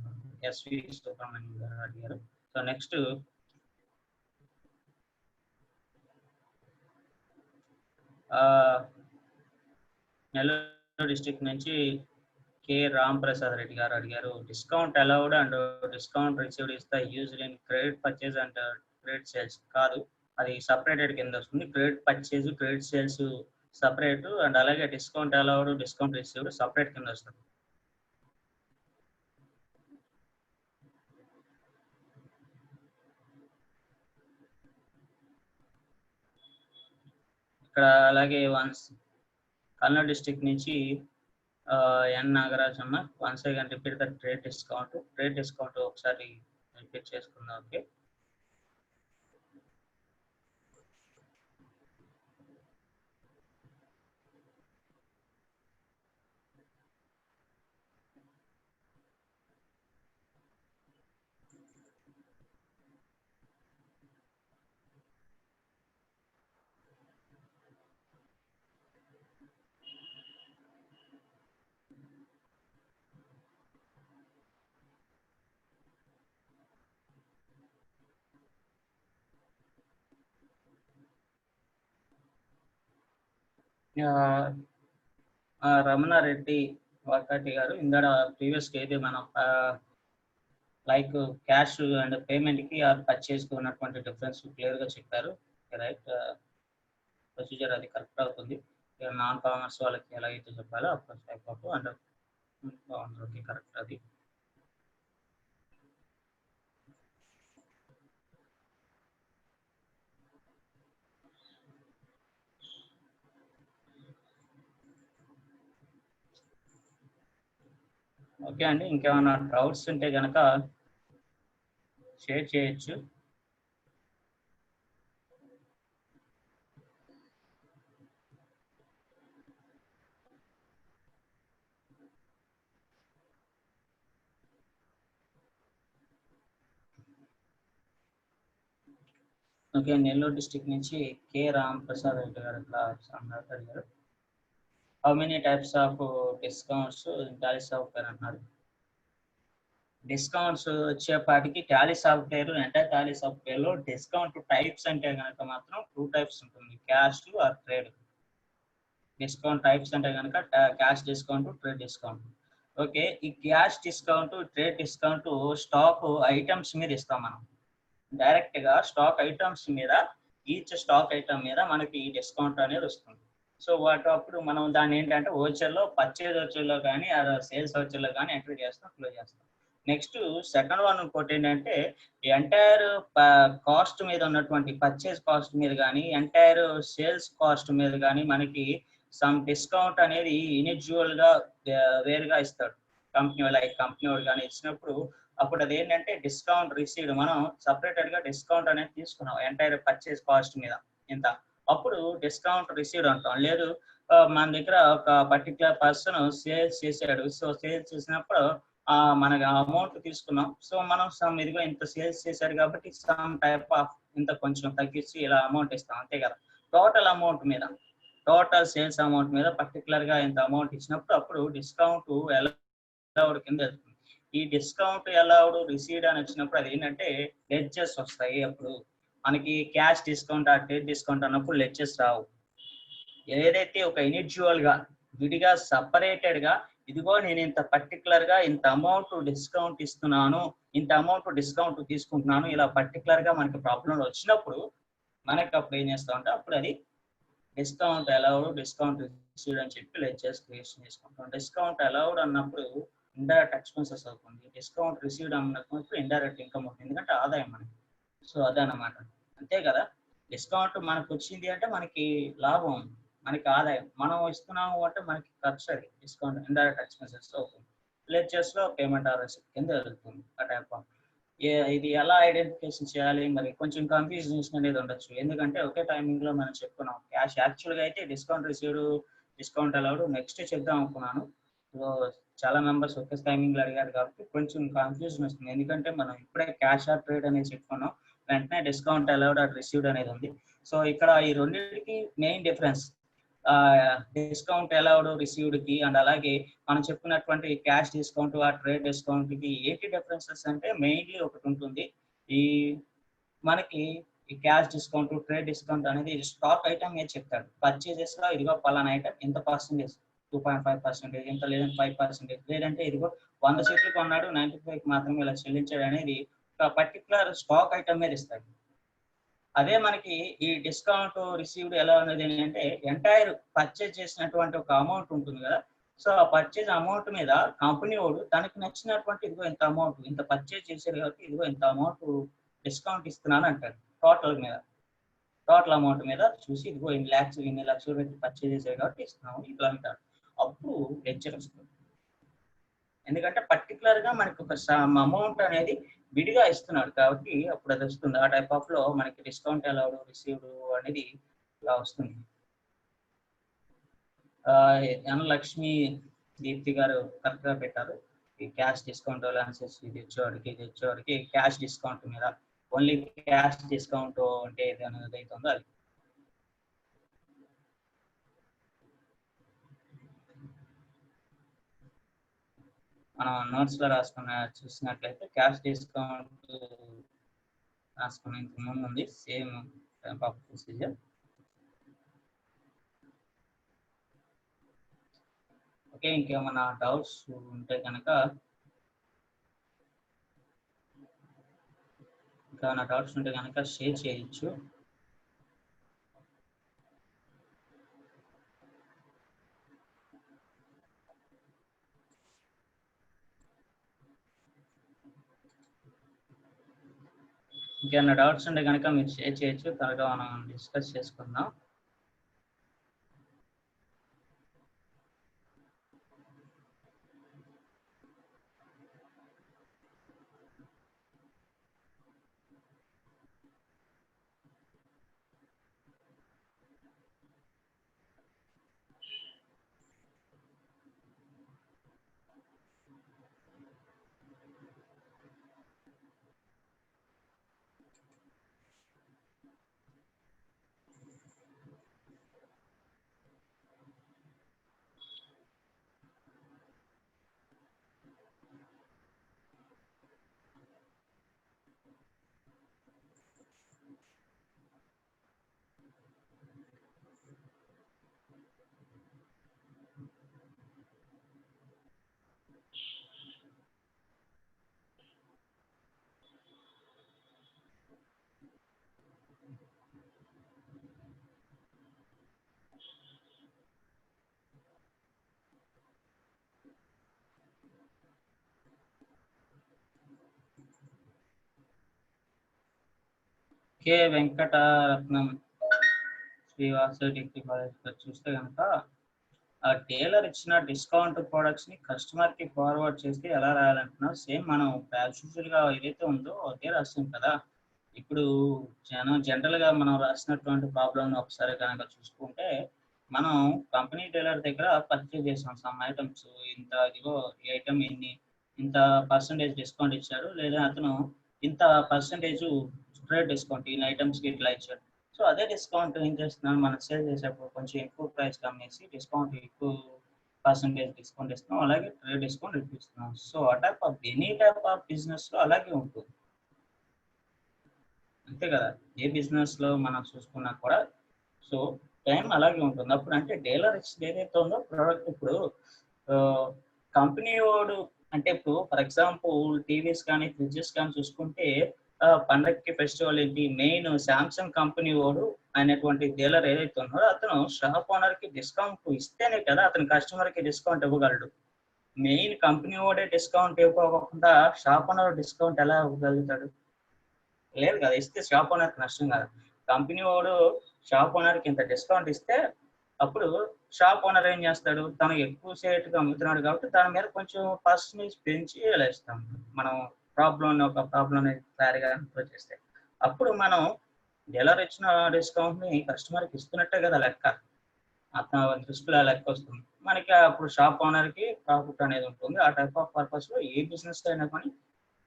ఎస్వి సుబ్రహ్మణ్యం గారు అడిగారు. సో నెక్స్ట్ నెల్లూరు డిస్ట్రిక్ట్ నుంచి కే రామ్ ప్రసాద్ రెడ్డి గారు అడిగారు, discount allowed and discount received is the used in credit purchase and credit sales. కాదు, అది సపరేటెడ్ కింద వస్తుంది. Credit purchase credit sales separate, and అలాగే discount allowed discount received separate కింద వస్తుంది. ఇక్కడ అలాగే కర్నూలు డిస్ట్రిక్ట్ నుంచి ఎన్ నాగరాజ్ అన్న, once again repeat the trade discount ఒకసారి రిపీట్ చేసుకుందాం. ఓకే, రమణారెడ్డి వాకాటి గారు ఇందాక ప్రీవియస్ కి అయితే మనం లైక్ క్యాష్ అండ్ పేమెంట్ కి ఆర్ పర్చేజ్ కి ఉన్నటువంటి డిఫరెన్స్ క్లియర్ గా చెప్పారు. రైట్, ప్రొసీజర్ అది కరెక్ట్ అవుతుంది. నాన్ కామర్స్ వాళ్ళకి ఎలాగైతే చెప్పాలో of course type of and okay correct అది. ఓకే అండి, ఇంకేమైనా డౌట్స్ ఉంటే కనుక షేర్ చేయొచ్చు. ఓకే, నెల్లూరు డిస్ట్రిక్ట్ నుంచి కే రామ్ ప్రసాద్ రెడ్డి గారు ఇట్లా అడిగారు, how many types of discounts Tally software అన్నారు. డిస్కౌంట్స్ వచ్చేపాటికి Tally software entire Tally software లో డిస్కౌంట్ టైప్స్ అంటే కనుక మాత్రం 2 టైప్స్ ఉంటుంది, cash or trade. Discount types అంటే కనుక cash discount, trade discount. Okay, ఈ cash discount trade discount stock items మీద ఇస్తాం మనం, డైరెక్ట్ గా స్టాక్ ఐటమ్స్ మీద, ఈచ్ స్టాక్ ఐటమ్ మీద మనకి ఈ డిస్కౌంట్ అనేది వస్తుంది. సో అప్పుడు మనం దాన్ని ఏంటంటే ఓచర్లో పర్చేజ్ ఓచర్లో కానీ సేల్స్ ఓచర్లో కానీ ఎంట్రీ చేస్తాం, క్లోజ్ చేస్తాం. నెక్స్ట్ సెకండ్ వన్ ఇంకోటి ఏంటంటే ఎంటైర్ కాస్ట్ మీద ఉన్నటువంటి పర్చేస్ కాస్ట్ మీద కానీ ఎంటైర్ సేల్స్ కాస్ట్ మీద కానీ మనకి సమ్ డిస్కౌంట్ అనేది ఇండివిజువల్ గా వేరుగా ఇస్తాడు కంపెనీ వాడు కానీ ఇచ్చినప్పుడు అప్పుడు అది ఏంటంటే డిస్కౌంట్ రిసీవ్డ్ మనం సపరేటెడ్ గా డిస్కౌంట్ అనేది తీసుకున్నాం ఎంటైర్ పర్చేస్ కాస్ట్ మీద ఇంత అప్పుడు డిస్కౌంట్ రిసీవ్డ్ అంటాం. లేదు మన దగ్గర ఒక పర్టికులర్ పర్సన్ సేల్స్ చేశాడు, సో సేల్స్ చేసినప్పుడు మనకి అమౌంట్ తీసుకున్నాం, సో మనం సమ్ ఇదిగో ఇంత సేల్స్ చేశాడు కాబట్టి సమ్ టైప్ ఆఫ్ ఇంత కొంచెం తగ్గించి ఇలా అమౌంట్ ఇస్తాం అంతే కదా. టోటల్ అమౌంట్ మీద టోటల్ సేల్స్ అమౌంట్ మీద పర్టికులర్ గా ఇంత అమౌంట్ ఇచ్చినప్పుడు అప్పుడు డిస్కౌంట్ అలౌడ్ కింద వెళ్తుంది. ఈ డిస్కౌంట్ అలౌడ్ రిసీవ్డ్ అని వచ్చినప్పుడు అది ఏంటంటే లెడ్జెస్ వస్తాయి. అప్పుడు మనకి క్యాష్ డిస్కౌంట్ ట్రేడ్ డిస్కౌంట్ అన్నప్పుడు లెడ్జెస్ రావు. ఏదైతే ఒక ఇండివిజువల్ గా విడిగా సపరేటెడ్ గా ఇదిగో నేను ఇంత పర్టికులర్ గా ఇంత అమౌంట్ డిస్కౌంట్ ఇస్తున్నాను, ఇంత అమౌంట్ డిస్కౌంట్ తీసుకుంటున్నాను, ఇలా పర్టికులర్ గా మనకి ప్రాబ్లం వచ్చినప్పుడు మనకి అప్పుడు ఏం చేస్తామంటే అప్పుడు అది డిస్కౌంట్ అలౌడ్ డిస్కౌంట్ రిసీవ్డ్ అని చెప్పి లెడ్జెస్ క్రియేషన్ చేసుకుంటాం. డిస్కౌంట్ అలౌడ్ అన్నప్పుడు ఇండైరెక్ట్ ఎక్స్పెన్సెస్ అవుతుంది, డిస్కౌంట్ రిసీవ్డ్ అన్నప్పుడు ఇండైరెక్ట్ ఇన్కమ్ అవుతుంది, ఎందుకంటే ఆదాయం మనకి. సో అదనమాట, అంతే కదా. డిస్కౌంట్ మనకు వచ్చింది అంటే మనకి లాభం, మనకి ఆదాయం, మనం ఇస్తున్నాము అంటే మనకి ఖర్చు. అది డిస్కౌంట్ ఇండైరెక్ట్ ఎక్స్పెన్సెస్ అవుతుంది. లెడ్జెస్ లో పేమెంట్ ఆర్ రిసిప్ట్ కింద జరుగుతుంది ఆ టైప్ ఆఫ్. ఇది ఎలా ఐడెంటిఫికేషన్ చేయాలి, మరి కొంచెం కన్ఫ్యూజన్ అనేది ఉండొచ్చు, ఎందుకంటే ఒకే టైమింగ్ లో మనం చెప్పుకున్నాం. క్యాష్ యాక్చువల్ గా అయితే discount received discount allowed next చెప్దాం అనుకున్నాను. సో చాలా మెంబర్స్ ఒకే టైమింగ్ లో అడిగారు కాబట్టి కొంచెం కన్ఫ్యూజన్ వస్తుంది, ఎందుకంటే మనం ఇప్పుడే క్యాష్ ఆర్ ట్రేడ్ అనేది చెప్పుకున్నాం, వెంటనే డిస్కౌంట్ అలౌడ్ ఆర్ రిసీవ్డ్ అనేది ఉంది. సో ఇక్కడ ఈ రెండింటికి main difference discount allowed received కి అండ్ అలాగే మనం చెప్పుకున్నటువంటి క్యాష్ డిస్కౌంట్ ఆ ట్రేడ్ డిస్కౌంట్ కి ఏంటి డిఫరెన్సెస్ అంటే మెయిన్లీ ఒకటి ఉంటుంది. ఈ మనకి ఈ క్యాష్ డిస్కౌంట్ ట్రేడ్ డిస్కౌంట్ అనేది స్టాక్ ఐటమ్ ఏది చెప్తాడు, పర్చేజెస్ లో ఇదిగో పలానా ఐటమ్ ఇంత పర్సెంటేజ్ 2.5%, ఇంత లేదంటే 5%, లేదంటే ఇదిగో 100 సీట్లు కొన్నాడు 95 మాత్రమే ఇలా చెల్లించాడు అనేది ఒక పర్టికులర్ స్టాక్ ఐటమ్ మీద ఇస్తాడు. అదే మనకి ఈ డిస్కౌంట్ రిసీవ్డ్ ఎలా ఉన్నది అంటే ఎంటైర్ పర్చేజ్ చేసినటువంటి ఒక అమౌంట్ ఉంటుంది కదా. సో ఆ పర్చేజ్ అమౌంట్ మీద కంపెనీ వాడు తనకి నచ్చినటువంటి ఇదిగో ఇంత అమౌంట్ ఇంత పర్చేజ్ చేశారు కాబట్టి ఇదిగో ఇంత అమౌంట్ డిస్కౌంట్ ఇస్తున్నాను అంటాడు. టోటల్ అమౌంట్ మీద చూసి ఇదిగో ఇన్ని లక్షలు పెట్టి పర్చేజ్ చేశారు కాబట్టి ఇస్తున్నాము ఇట్లా అంటాడు. అప్పుడు లెడ్జర్ వస్తుంది, ఎందుకంటే పర్టికులర్ గా మనకి ఒక అమౌంట్ అనేది విడిగా ఇస్తున్నాడు కాబట్టి అప్పుడు అది వస్తుంది. ఆ టైప్ ఆఫ్ లో మనకి డిస్కౌంట్ అలౌడ్ రిసీవ్డ్ అనేది ఇలా వస్తుంది. లక్ష్మి దీప్తి గారు కరెక్ట్ గా పెట్టారు. ఈ క్యాష్ డిస్కౌంట్ అలవెన్సెస్ ఇది వచ్చేవాడికి క్యాష్ డిస్కౌంట్ మీద ఓన్లీ క్యాష్ డిస్కౌంట్ అంటే ఏది అనేది అవుతుందో అది. మనం నోట్స్ లో చూసినట్లయితే క్యాష్ డిస్కౌంట్ రాసుకునే ముందు ఉంది same type of procedure. Okay, ఇంకేమైనా డౌట్స్ ఉంటే కనుక షేర్ చేయొచ్చు. ఇంకేమైనా డౌట్స్ ఉంటే కనుక మీరు షేర్ చేయొచ్చు, త్వరగా మనం డిస్కస్ చేసుకుందాం. కే వెంకటరత్నం శ్రీవాస డిగ్రీ కాలేజ్ చూస్తే కనుక ఆ టైలర్ ఇచ్చిన డిస్కౌంట్ ప్రొడక్ట్స్ ని కస్టమర్ కి ఫార్వర్డ్ చేస్తే ఎలా రాయాలంటున్నా సేమ్ మనం యాజ్ యూజువల్ గా ఏదైతే ఉందో అదే రాస్తాం కదా. ఇప్పుడు జనరల్ గా మనం రాసినటువంటి ప్రాబ్లమ్ ఒకసారి కనుక చూసుకుంటే మనం కంపెనీ టైలర్ దగ్గర పర్చేజ్ చేసాం సమ్ ఐటమ్స్, ఇంత ఇదిగో ఈ ఐటమ్ ఇంత పర్సంటేజ్ డిస్కౌంట్ ఇచ్చాడు, లేదా అతను ఇంత పర్సంటేజ్ స్ప్రెడ్ డిస్కౌంట్ ఈ ఐటమ్స్ కి ఇట్లా ఇచ్చాడు. సో అదే డిస్కౌంట్ ఏం చేస్తున్నాం, మనం సేల్ చేసేప్పుడు కొంచెం ఎక్కువ ప్రైస్ కమ్మేసి డిస్కౌంట్ ఎక్కువ పర్సంటేజ్ డిస్కౌంట్ ఇస్తున్నాం, అలాగే ట్రేడ్ డిస్కౌంట్ ఇప్పిస్తున్నాం. సో ఆ type of any type of business లో అలాగే ఉంటుంది, అంతే కదా. ఏ బిజినెస్ లో మనం చూసుకున్నా కూడా సో టైం అలాగే ఉంటుంది. అప్పుడు అంటే డీలర్ ఏదైతే ఉందో ప్రోడక్ట్ ఇప్పుడు కంపెనీ వాడు అంటే ఇప్పుడు ఫర్ ఎగ్జాంపుల్ టీవీస్ కానీ ఫ్రిడ్జెస్ కానీ చూసుకుంటే పండగకి ఫెస్టివల్ ఏంటి మెయిన్ శాంసంగ్ కంపెనీ వాడు అనేటువంటి డీలర్ ఏదైతే ఉన్నాడో అతను షాప్ ఓనర్ కి డిస్కౌంట్ ఇస్తేనే కదా అతను కస్టమర్ కి డిస్కౌంట్ ఇవ్వగలడు. మెయిన్ కంపెనీ వాడే డిస్కౌంట్ ఇవ్వకుండా షాప్ ఓనర్ డిస్కౌంట్ ఎలా ఇవ్వగలుగుతాడు? లేదు కదా, ఇస్తే షాప్ ఓనర్కి నష్టం కదా. కంపెనీ వాడు షాప్ ఓనర్కి ఇంత డిస్కౌంట్ ఇస్తే అప్పుడు షాప్ ఓనర్ ఏం చేస్తాడు, తను ఎక్కువ సేట్గా అమ్ముతున్నాడు కాబట్టి దాని మీద కొంచెం పర్సంటేజ్ పెంచి వేస్తాం. మనం ఒక ప్రాబ్లం క్లారిగా చేస్తే అప్పుడు మనం డీలర్ ఇచ్చిన డిస్కౌంట్ ని కస్టమర్కి ఇస్తున్నట్టే కదా లెక్క, అతని దృష్టిలో లెక్క వస్తుంది మనకి. అప్పుడు షాప్ ఓనర్ కి ప్రాఫిట్ అనేది ఉంటుంది. ఆ టైప్ ఆఫ్ పర్పస్ లో ఏ బిజినెస్ అయినా కానీ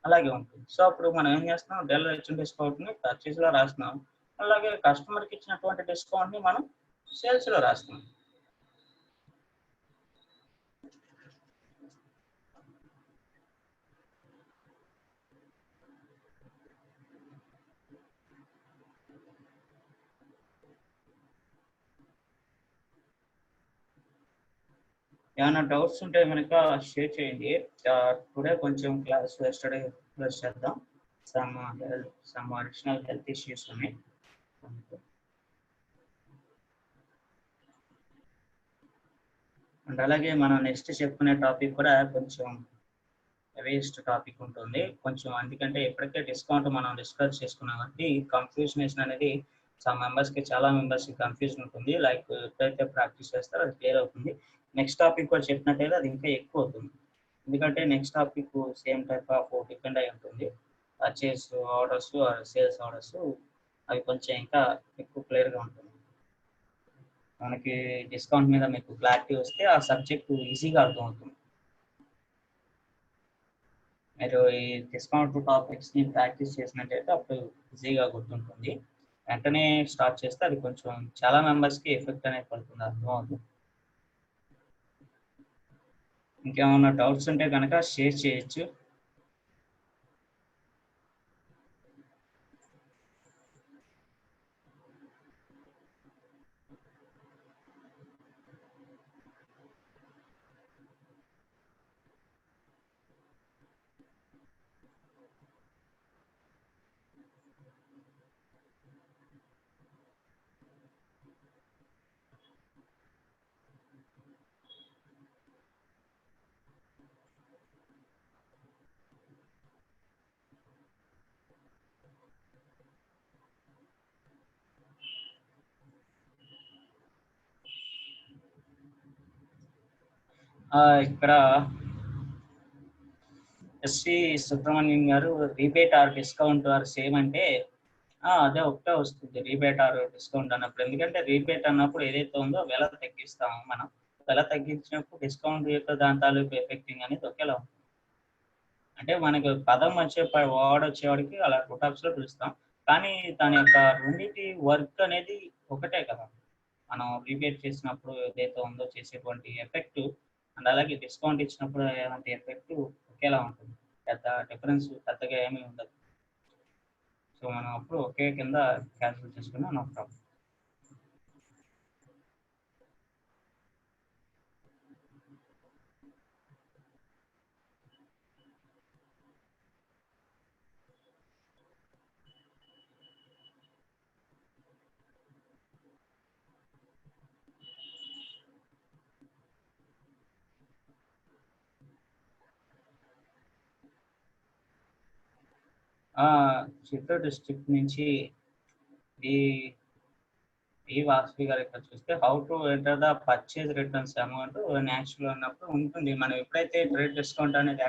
అలాగే ఉంటుంది. సో అప్పుడు మనం ఏం చేస్తున్నాం, డీలర్ ఇచ్చిన డిస్కౌంట్ ని పర్చేస్ లో రాస్తున్నాం, అలాగే కస్టమర్ కి ఇచ్చినటువంటి డిస్కౌంట్ ని మనం సేల్స్ లో రాస్తున్నాం. ఏమైనా డౌట్స్ ఉంటే కనుక షేర్ చేయండి. టుడే కొంచెం క్లాస్ ఎస్టర్డే క్లాస్ చేద్దాం, సమ్ అడిషనల్ హెల్త్ ఇష్యూస్ ఉన్నాయి. అండ్ అలాగే మనం నెక్స్ట్ చెప్పుకునే టాపిక్ కూడా కొంచెం వేస్ట్ టాపిక్ ఉంటుంది కొంచెం, ఎందుకంటే ఎప్పటికే డిస్కౌంట్ మనం డిస్కస్ చేసుకున్నాం కాబట్టి కన్ఫ్యూజన్ అనేది చాలా మెంబర్స్ కి కన్ఫ్యూజన్ ఉంటుంది. లైక్ ఎప్పుడైతే ప్రాక్టీస్ చేస్తారో అది క్లియర్ అవుతుంది. నెక్స్ట్ టాపిక్ కూడా చెప్పినట్టయితే అది ఇంకా ఎక్కువ అవుతుంది, ఎందుకంటే next topic same type of depend అయి ఉంటుంది. పర్చేస్ ఆర్డర్స్ సేల్స్ ఆర్డర్స్ అవి కొంచెం ఇంకా ఎక్కువ క్లియర్గా ఉంటుంది. మనకి డిస్కౌంట్ మీద మీకు క్లారిటీ వస్తే ఆ సబ్జెక్ట్ ఈజీగా అర్థమవుతుంది. మీరు ఈ డిస్కౌంట్ టాపిక్స్ ని ప్రాక్టీస్ చేసినట్టయితే అప్పుడు ఈజీగా గుర్తుంటుంది. వెంటనే స్టార్ట్ చేస్తే అది కొంచెం చాలా మెంబర్స్ కి ఎఫెక్ట్ అనేది పడుతుంది, అర్థమవుతుంది. ఇంకేమైనా డౌట్స్ ఉంటే కనుక షేర్ చేయొచ్చు. ఇక్కడ ఎస్వి సుబ్రహ్మణ్యం గారు రీబేట్ ఆర్ డిస్కౌంట్ ఆర్ సేమ్ అంటే అదే ఒకటే వస్తుంది, రీబేట్ ఆర్ డిస్కౌంట్ అన్నప్పుడు. ఎందుకంటే రీబేట్ అన్నప్పుడు ఏదైతే ఉందో వెల తగ్గిస్తాము, మనం వెల తగ్గించినప్పుడు డిస్కౌంట్ యొక్క దాని తాలూకు ఎఫెక్టింగ్ అనేది ఒకేలా ఉంటుంది. అంటే మనకు పదం వర్డ్ వచ్చేవాడికి అలా టూ టైప్స్ లో పిలుస్తాం, కానీ దాని యొక్క రెండింటి వర్క్ అనేది ఒకటే కదా. మనం రీబేట్ చేసినప్పుడు ఏదైతే ఉందో చేసేటువంటి ఎఫెక్ట్ అండ్ అలాగే డిస్కౌంట్ ఇచ్చినప్పుడు అలాంటి ఎఫెక్ట్ ఒకేలా ఉంటుంది, పెద్దగా ఏమీ ఉండదు. సో మనం అప్పుడు ఒకే కింద క్యాన్సిల్ చేసుకున్నా నో ప్రాబ్లం. చిత్తూరు డిస్ట్రిక్ట్ నుంచి ఈ వాసవి గారు ఇక్కడ చూస్తే how to enter the purchase returns amount actual ఉన్నప్పుడు ఉంటుంది. మనం ఎప్పుడైతే ట్రేడ్ డిస్కౌంట్ అనేది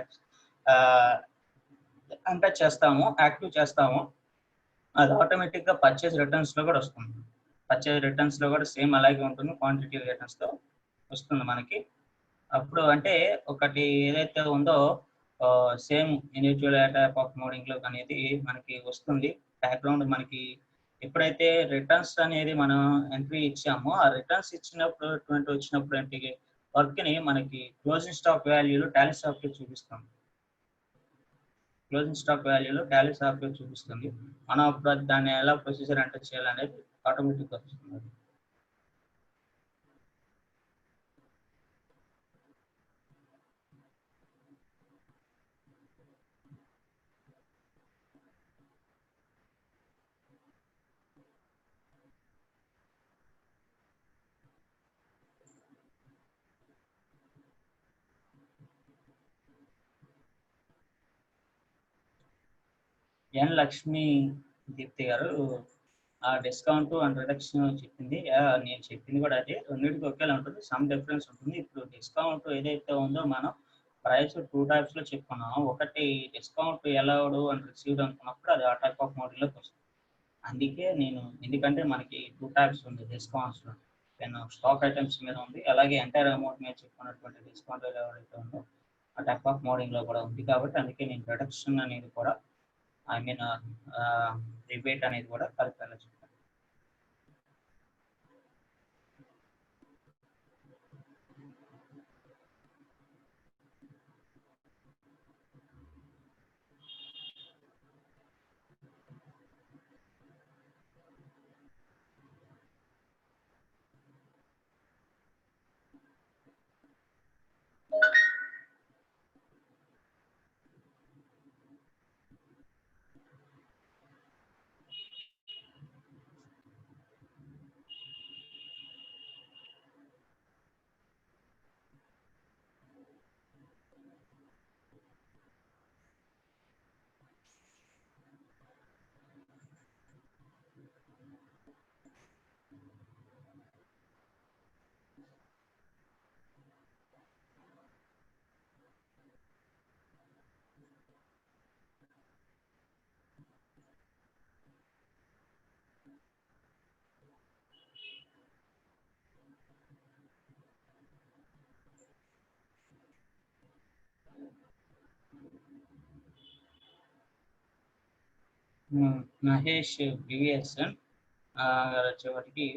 అంటే చేస్తామో, యాక్టివ్ చేస్తామో, అది ఆటోమేటిక్ గా పర్చేజ్ రిటర్న్స్ లో కూడా వస్తుంది. పర్చేజ్ రిటర్న్స్ లో కూడా సేమ్ అలాగే ఉంటుంది, క్వాంటిటీ రిటర్న్స్ తో వస్తుంది మనకి. అప్పుడు అంటే ఒకటి ఏదైతే ఉందో same individual type of modding లో అనేది మనకి వస్తుంది. బ్యాక్గ్రౌండ్ మనకి ఎప్పుడైతే రిటర్న్స్ అనేది మనం ఎంట్రీ ఇచ్చామో, ఆ రిటర్న్స్ ఇచ్చినప్పుడు వచ్చినప్పుడు ఏంటి వర్క్ ని మనకి క్లోజింగ్ స్టాక్ వాల్యూలో టాలీ సాఫ్ట్వేర్ చూపిస్తుంది. క్లోజింగ్ స్టాక్ వాల్యూలో టాలీ సాఫ్ట్వేర్ చూపిస్తుంది. మనం అప్పుడు దాన్ని ఎలా ప్రొసీజర్ ఎంటర్ చేయాలనేది ఆటోమేటిక్గా వస్తుంది. ఎన్ లక్ష్మి దీప్తి గారు ఆ డిస్కౌంట్ అండ్ రిడక్షన్ చెప్పింది. నేను చెప్పింది కూడా అదే, రెండింటికి ఒకేలా ఉంటుంది, సమ్ డిఫరెన్స్ ఉంటుంది. ఇప్పుడు డిస్కౌంట్ ఏదైతే ఉందో మనం ప్రైస్ 2 టైప్స్ లో చెప్పుకున్నాం. ఒకటి డిస్కౌంట్ అలౌడ్ అండ్ రిసీవ్డ్ అనుకున్నప్పుడు అది ఆ టైప్ ఆఫ్ మోడల్లోకి వస్తుంది. అందుకే నేను, ఎందుకంటే మనకి 2 టైప్స్ ఉంది డిస్కౌంట్స్ లో. నేను స్టాక్ ఐటమ్స్ మీద ఉంది, అలాగే ఎంటైర్ అమౌంట్ మీద చెప్పుకున్నటువంటి డిస్కౌంట్ ఏదైతే ఉందో ఆ టైప్ ఆఫ్ మోడింగ్ లో కూడా ఉంది. కాబట్టి అందుకే నేను రిడక్షన్ అనేది కూడా రిబేట్ అనేది కూడా కలిపేలా చెప్పాను. మహేష్ బివిఎస్ వచ్చేవాటికి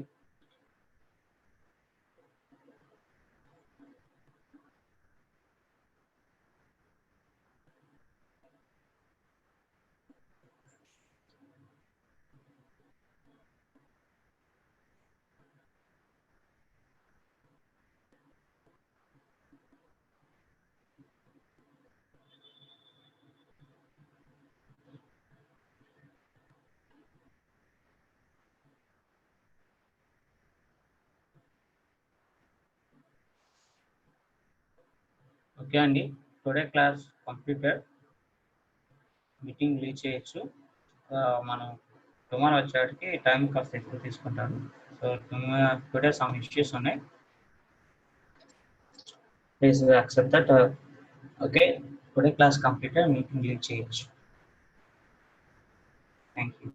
ఓకే అండి. Today class completed. Meeting leave చేయొచ్చు. మనం టుమారో వచ్చేటికి టైం కాస్త ఎక్కువ తీసుకుంటాను. సో టుడే సమ్ ఇష్యూస్ ఉన్నాయి, please accept that. Okay, today class completed, meeting leave చేయొచ్చు. Thank you.